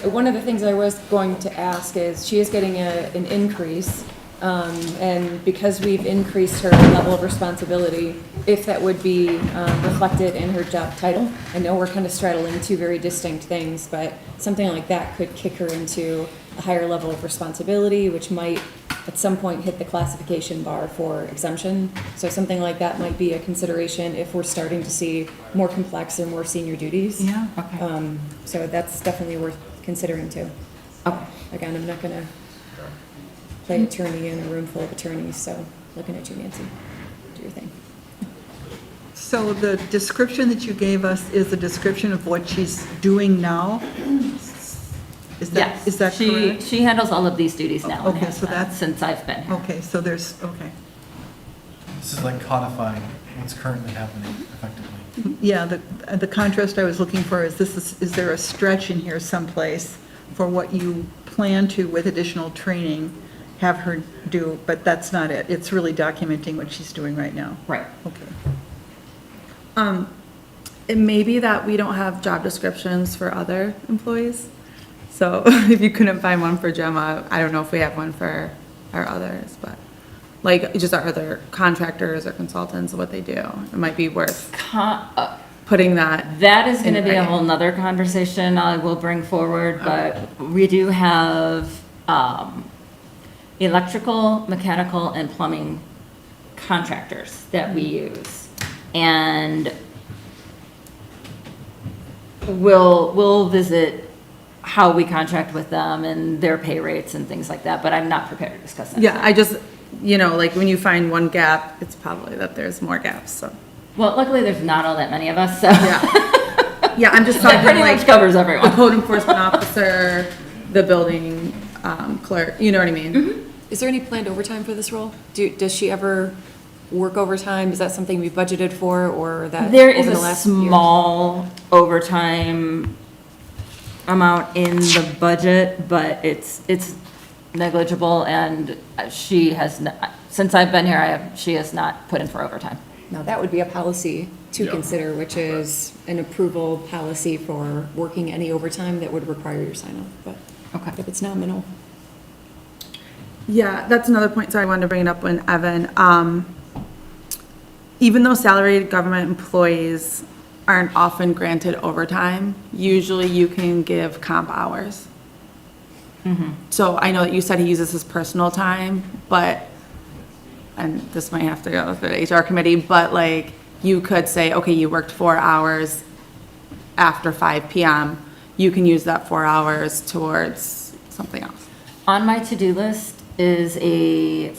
One of the things I was going to ask is, she is getting an increase, and because we've increased her level of responsibility, if that would be reflected in her job title. I know we're kind of straddling two very distinct things, but something like that could kick her into a higher level of responsibility, which might at some point hit the classification bar for exemption. So something like that might be a consideration if we're starting to see more complex or more senior duties. Yeah, okay. So that's definitely worth considering too. Again, I'm not gonna play attorney in a room full of attorneys, so looking at you, Nancy. Do your thing. So the description that you gave us is a description of what she's doing now? Is that, Yes. is that correct? She handles all of these duties now. and Okay, has so been that's- since I've been here. Okay, so there's, okay. This is like codifying what's currently happening effectively. Yeah, the contrast I was looking for is is there a stretch in here someplace for what you plan to, with additional training, have her do, but that's not it. It's really documenting what she's doing right now. Right. Okay. It may be that we don't have job descriptions for other employees. So if you couldn't find one for Gemma, I don't know if we have one for our others, but like just our other contractors or consultants, what they do. It might be worth putting that. That is in gonna be a writing. whole nother conversation I will bring forward, but we do have, electrical, mechanical, and plumbing contractors that we use. And we'll visit how we contract with them and their pay rates and things like that, but I'm not prepared to discuss that. Yeah, I just, like when you find one gap, it's probably that there's more gaps, so. Well, luckily, there's not all that many of us, so. Yeah, I'm just That talking pretty like. much covers everyone. The code enforcement officer, the building clerk, you know what I mean? Is there any planned overtime for this role? Does she ever work overtime? Is that something we budgeted for, or that There is over a the last year? small overtime amount in the budget, but it's negligible, and she has, since I've been here, she has not put in for overtime. Now, that would be a policy to consider, which is an approval policy for working any overtime that would require your sign off, but if it's nominal. Yeah, that's another point, sorry, I wanted to bring it up when Evan, even though salaried government employees aren't often granted overtime, usually you can give comp hours. So I know that you said he uses his personal time, but, and this might have to go with the HR committee, but like, you could say, okay, you worked 4 hours after 5 PM, you can use that 4 hours towards something else. On my to-do list is a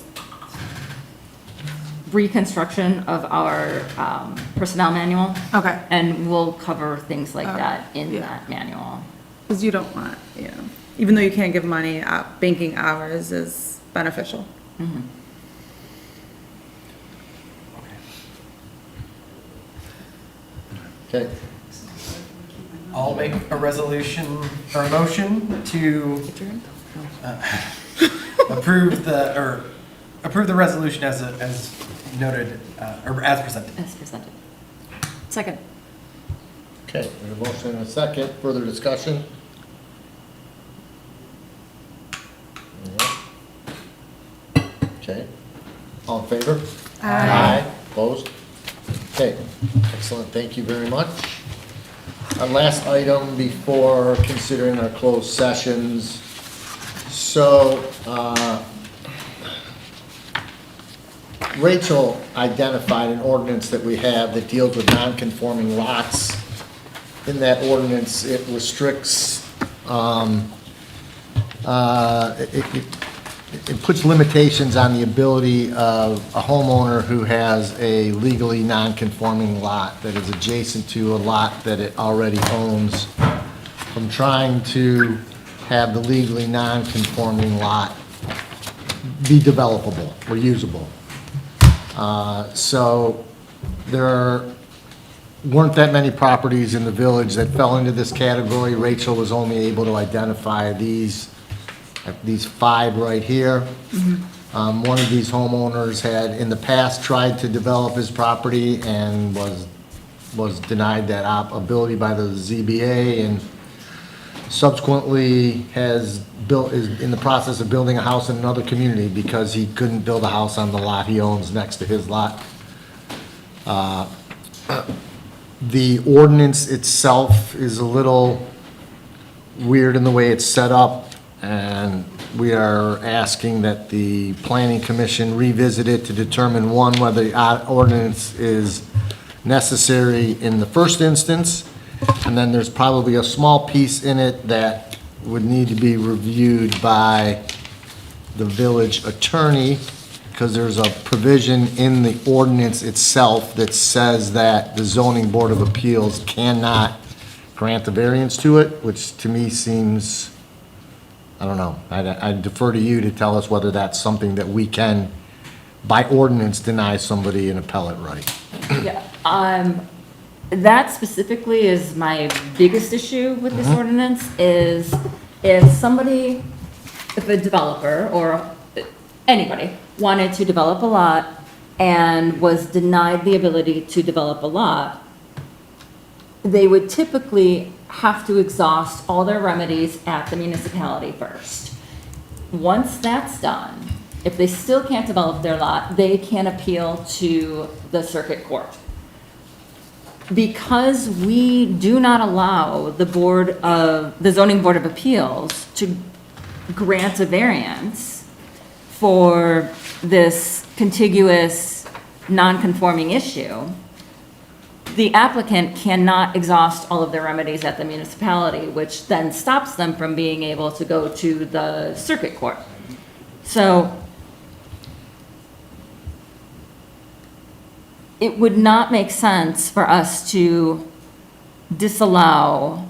reconstruction of our personnel manual. Okay. And we'll cover things like that in that manual. Because you don't want, even though you can't give money, banking hours is beneficial. Okay. I'll make a resolution or a motion to approve the resolution as noted, or as presented. As presented. Second. Okay, we have a motion and a second. Further discussion? Okay. All in favor? Aye. Opposed? Okay, excellent. Thank you very much. Our last item before considering our closed sessions. So, Rachel identified an ordinance that we have that deals with non-conforming lots. In that ordinance, it restricts, it puts limitations on the ability of a homeowner who has a legally non-conforming lot that is adjacent to a lot that it already owns from trying to have the legally non-conforming lot be developable or usable. So there weren't that many properties in the village that fell into this category. Rachel was only able to identify these 5 right here. One of these homeowners had in the past tried to develop his property and was denied that ability by the ZBA, and subsequently is in the process of building a house in another community because he couldn't build a house on the lot he owns next to his lot. The ordinance itself is a little weird in the way it's set up, and we are asking that the planning commission revisit it to determine, one, whether the ordinance is necessary in the first instance, and then there's probably a small piece in it that would need to be reviewed by the village attorney, because there's a provision in the ordinance itself that says that the zoning board of appeals cannot grant the variance to it, which to me seems, I don't know, I defer to you to tell us whether that's something that we can, by ordinance, deny somebody an appellate right. Yeah, that specifically is my biggest issue with this ordinance, is if a developer or anybody wanted to develop a lot and was denied the ability to develop a lot, they would typically have to exhaust all their remedies at the municipality first. Once that's done, if they still can't develop their lot, they can appeal to the circuit court. Because we do not allow the zoning board of appeals to grant a variance for this contiguous non-conforming issue, the applicant cannot exhaust all of their remedies at the municipality, which then stops them from being able to go to the circuit court. So it would not make sense for us to disallow,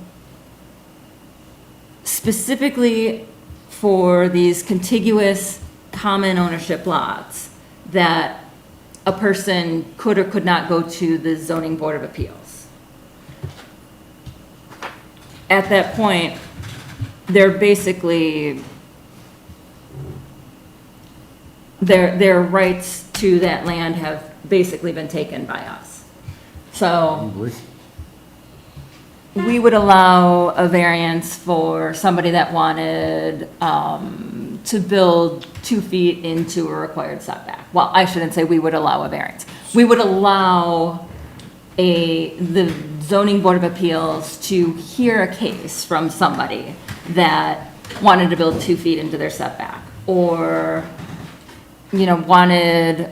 specifically for these contiguous common ownership lots, that a person could or could not go to the zoning board of appeals. At that point, they're basically, their rights to that land have basically been taken by us. So we would allow a variance for somebody that wanted to build 2 feet into a required setback. Well, I shouldn't say we would allow a variance. We would allow the zoning board of appeals to hear a case from somebody that wanted to build 2 feet into their setback, or, you know, wanted,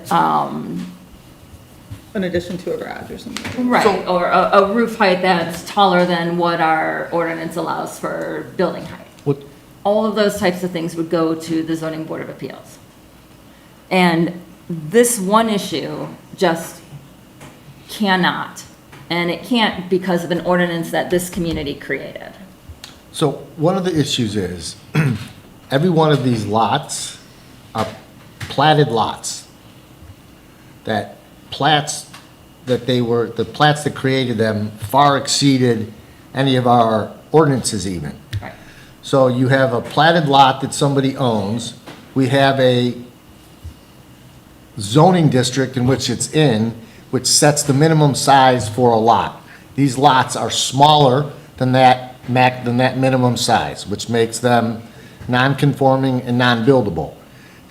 In addition to a garage or something. right, or a roof height that's taller than what our ordinance allows for building height. What- All of those types of things would go to the zoning board of appeals. And this one issue just cannot, and it can't because of an ordinance that this community created. So one of the issues is, every one of these lots are platted lots. The plats that created them far exceeded any of our ordinances even. Right. So you have a platted lot that somebody owns. We have a zoning district in which it's in, which sets the minimum size for a lot. These lots are smaller than that minimum size, which makes them non-conforming and non-buildable.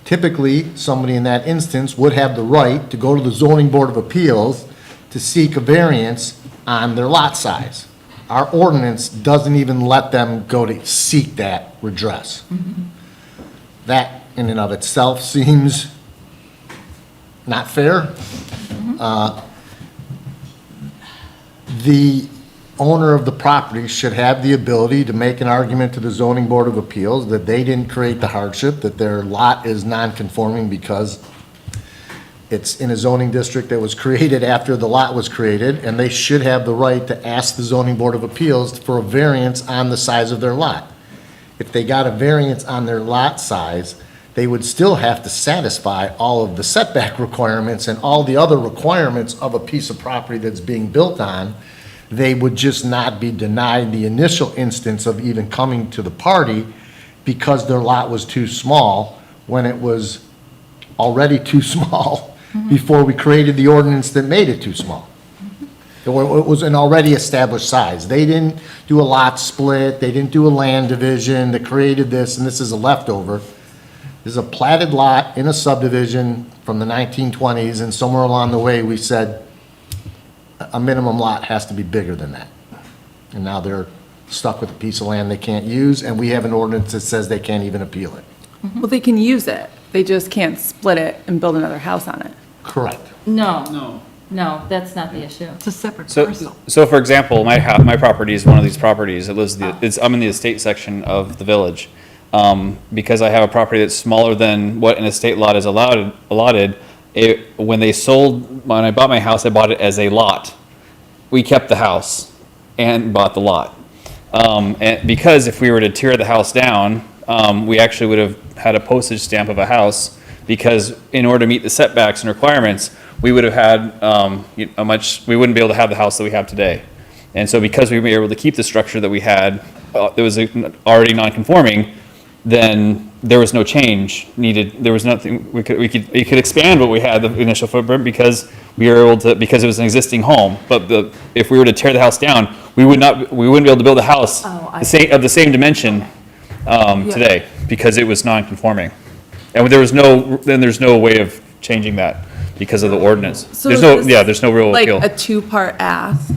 Typically, somebody in that instance would have the right to go to the zoning board of appeals to seek a variance on their lot size. Our ordinance doesn't even let them go to seek that redress. That in and of itself seems not fair. The owner of the property should have the ability to make an argument to the zoning board of appeals that they didn't create the hardship, that their lot is non-conforming because it's in a zoning district that was created after the lot was created, and they should have the right to ask the zoning board of appeals for a variance on the size of their lot. If they got a variance on their lot size, they would still have to satisfy all of the setback requirements and all the other requirements of a piece of property that's being built on. They would just not be denied the initial instance of even coming to the party because their lot was too small when it was already too small before we created the ordinance that made it too small. It was an already established size. They didn't do a lot split, they didn't do a land division that created this, and this is a leftover. This is a platted lot in a subdivision from the 1920s, and somewhere along the way, we said a minimum lot has to be bigger than that. And now they're stuck with a piece of land they can't use, and we have an ordinance that says they can't even appeal it. Well, they can use it. They just can't split it and build another house on it. Correct. No, that's not the issue. It's a separate So, parcel. so for example, my property is one of these properties. I'm in the estate section of the village. Because I have a property that's smaller than what an estate lot is allotted, when I bought my house, I bought it as a lot. We kept the house and bought the lot. And because if we were to tear the house down, we actually would have had a postage stamp of a house, because in order to meet the setbacks and requirements, we would have had we wouldn't be able to have the house that we have today. And so because we were able to keep the structure that we had, that was already non-conforming, then there was no change needed. There was nothing, we could expand what we had, the initial footprint, because we were able to, because it was an existing home. But if we were to tear the house down, we wouldn't be able to build a house of the same dimension today, because it was non-conforming. And there's no way of changing that because of the ordinance. So There's is this there's no real like appeal. a two-part ask?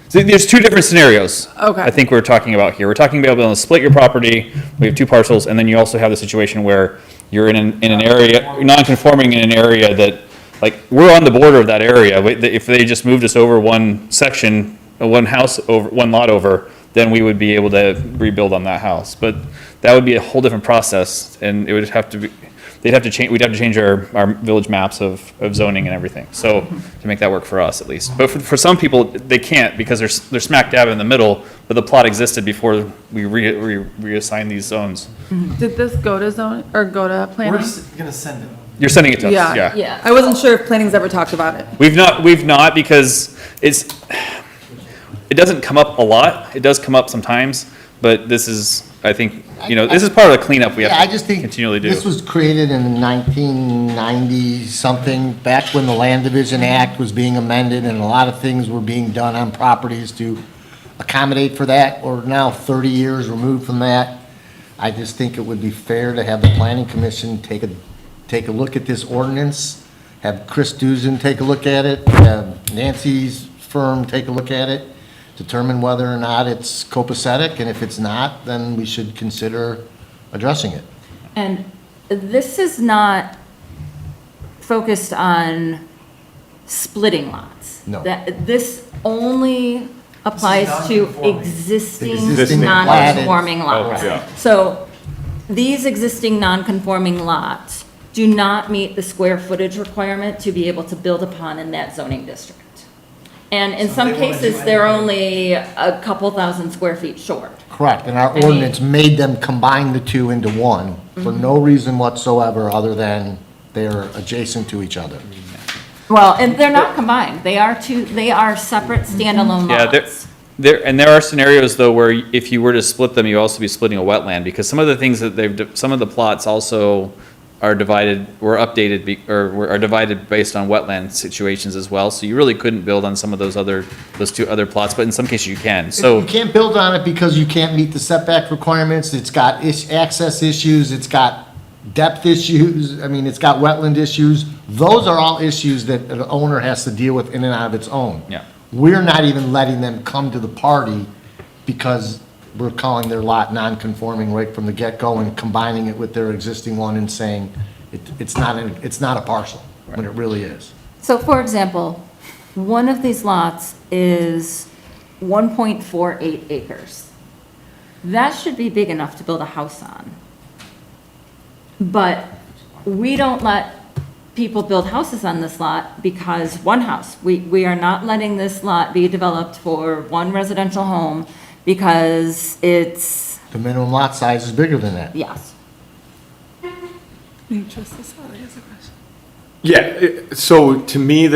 So there's two different scenarios. Okay. I think we're talking about here. We're talking about being able to split your property. We have two parcels, and then you also have the situation where you're in an area, non-conforming in an area that, like, we're on the border of that area. If they just moved us over one section, one house over, one lot over, then we would be able to rebuild on that house. But that would be a whole different process, and it would have to be, we'd have to change our village maps of zoning and everything, so to make that work for us at least. But for some people, they can't, because they're smack dab in the middle, but the plot existed before we reassigned these zones. Did this go to zone, or go to We're planning? just gonna send it. You're sending it to us, yeah. Yeah. I wasn't sure if planning's ever talked about it. We've not, because it doesn't come up a lot. It does come up sometimes, but this is, I think, you know, this is part of the cleanup we Yeah, I have to just think continually do. this was created in 1990-something, back when the Land Division Act was being amended and a lot of things were being done on properties to accommodate for that. We're now 30 years removed from that. I just think it would be fair to have the Planning Commission take a look at this ordinance, have Chris Duzen take a look at it, have Nancy's firm take a look at it, determine whether or not it's copacetic, and if it's not, then we should consider addressing it. And this is not focused on splitting lots. No. This only applies to non-conforming. existing Existing non-conforming platted. lots. Okay. Yeah. So these existing non-conforming lots do not meet the square footage requirement to be able to build upon in that zoning district. And in some cases, they're only a couple thousand square feet short. Correct, and our I mean- ordinance made them combine the two into one for no reason whatsoever other than they're adjacent to each other. Well, and they're not combined. They are separate standalone Yeah, lots. there are scenarios though where if you were to split them, you also be splitting a wetland, because some of the things that some of the plots also are divided, are divided based on wetland situations as well, so you really couldn't build on some of those two other plots, but in some cases you can, so. You can't build on it because you can't meet the setback requirements, it's got access issues, it's got depth issues, I mean, it's got wetland issues. Those are all issues that an owner has to deal with in and out of its own. Yeah. We're not even letting them come to the party because we're calling their lot non-conforming right from the get-go and combining it with their existing one and saying it's not a parcel, when it really is. So for example, one of these lots is 1.48 acres. That should be big enough to build a house on. But we don't let people build houses on this lot because one house, we are not letting this lot be developed for one residential home because it's, The minimum lot size is bigger than that. yes. Trustee Sally has a question. Yeah, so to me,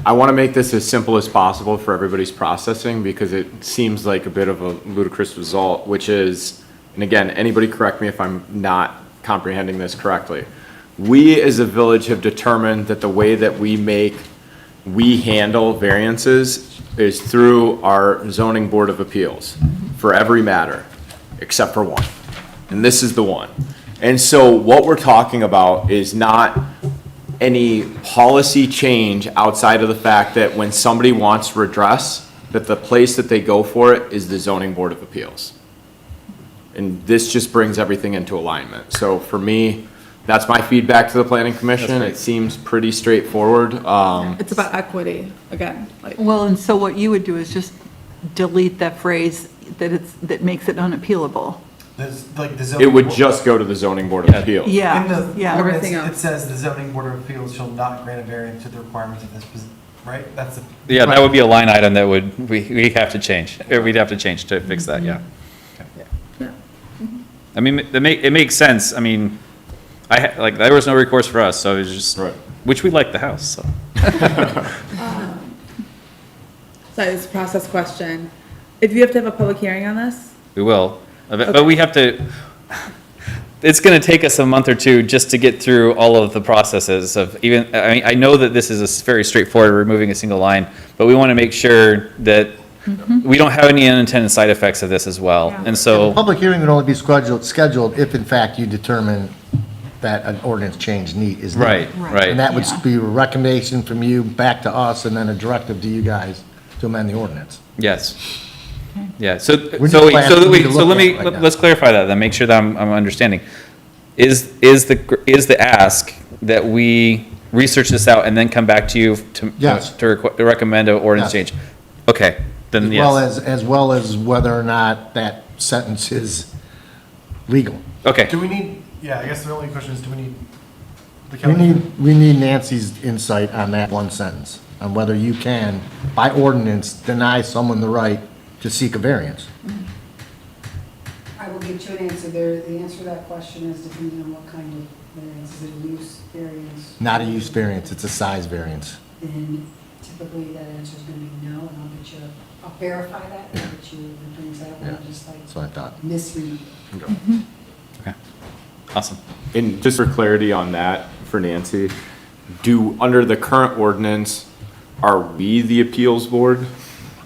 I want to make this as simple as possible for everybody's processing because it seems like a bit of a ludicrous result, which is, and again, anybody correct me if I'm not comprehending this correctly. We as a village have determined that the way that we handle variances is through our zoning board of appeals for every matter, except for one. And this is the one. And so what we're talking about is not any policy change outside of the fact that when somebody wants redress, that the place that they go for it is the zoning board of appeals. And this just brings everything into alignment. So for me, that's my feedback to the planning commission. It seems pretty straightforward. It's about equity, again, like. Well, and so what you would do is just delete that phrase that makes it unappealable. It would just go to the zoning board of appeals. Yeah, In the yeah. ordinance, Everything it else. says the zoning board of appeals shall not grant a variance to the requirements of this, right? That's the. Yeah, that would be a line item that we'd have to change, or we'd have to change to fix that, yeah. I mean, it makes sense, I mean, there was no recourse for us, so it was just, which we like the house, so. So this process question, if you have to have a public hearing on this? We will, but we have to, it's gonna take us a month or two just to get through all of the processes of even, I mean, I know that this is very straightforward, removing a single line, but we wanna make sure that we don't have any unintended side effects of this as well, and so. Public hearing would only be scheduled if in fact you determine that an ordinance change is needed. Right. And that would be a recommendation from you back to us and then a directive to you guys to amend the ordinance. Yes. Yeah, so just glad we need to look let me, at it like that. let's clarify that, then make sure that I'm understanding. Is the ask that we research this out and then come back to you Yes. to recommend an ordinance Yes. change? Okay, then yes. As well as whether or not that sentence is legal. Okay. Do we need, I guess the only question is, do we need the county? We need Nancy's insight on that one sentence, on whether you can, by ordinance, deny someone the right to seek a variance. I will get you an answer there. The answer to that question is depending on what kind of variance. Is it a use variance? Not a use variance, it's a size variance. Then typically that answer is gonna be no, and I'll verify that, and I'll get you the things that Yeah, will just like that's what I thought. misread. Okay, awesome. And just for clarity on that, for Nancy, under the current ordinance, are we the appeals board?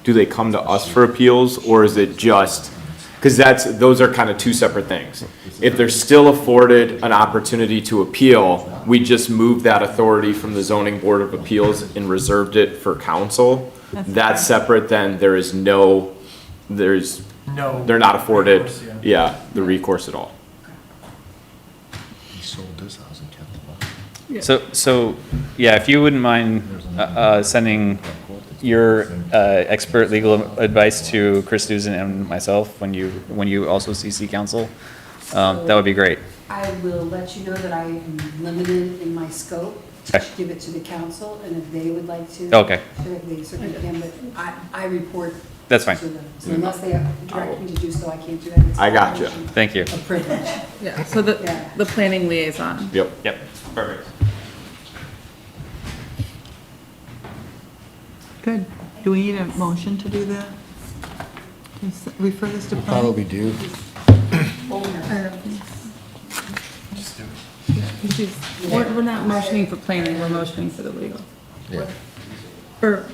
Do they come to us for appeals, or is it just, because those are kind of two separate things. If they're still afforded an opportunity to appeal, we just moved that authority from the zoning board of appeals and reserved it for council. That's separate, then they're not afforded, recourse, yeah, the recourse at all. He sold this house and kept it. So, yeah, if you wouldn't mind sending your expert legal advice to Chris Newsom and myself when you also CC council, that would be great. I will let you know that I am limited in my scope to Okay. give it to the council, and if they would like to. Okay. sure, they certainly can, but I report. That's fine. to them. So unless they direct me to do so, I can't do that. It's I got you. Thank you. a privilege. Yeah, so the planning liaison. Yep. Yep, perfect. Good. Do we need a motion to do that? To refer this to planning? Probably do. We're not motioning for planning, we're motioning for the legal. Yeah. Or.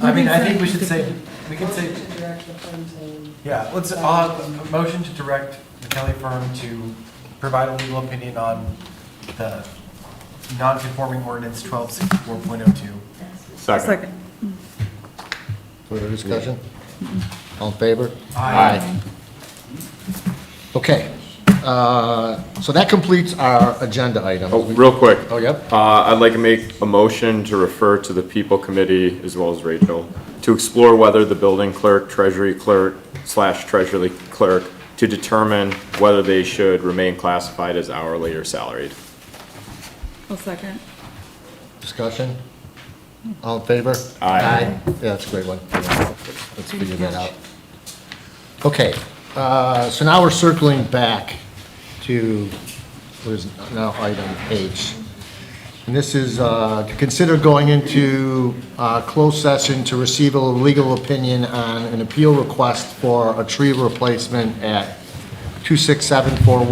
I mean, I think we should say, we can say, Direct the firm to. yeah, I'll have a motion to direct the Kelly firm to provide a legal opinion on the non-conforming ordinance 1264.02. Second. Further discussion? All in favor? Aye. Okay, so that completes our agenda items. Oh, real quick. Oh, yep. I'd like to make a motion to refer to the people committee, as well as Rachel, to explore whether the building clerk, treasury clerk / treasury clerk, to determine whether they should remain classified as hourly or salaried. I'll second. Discussion? All in favor? Aye. Yeah, that's a great one. Let's figure that out. Okay, so now we're circling back to, what is now item H. And this is to consider going into closed session to receive a legal opinion on an appeal request for a tree replacement at 26741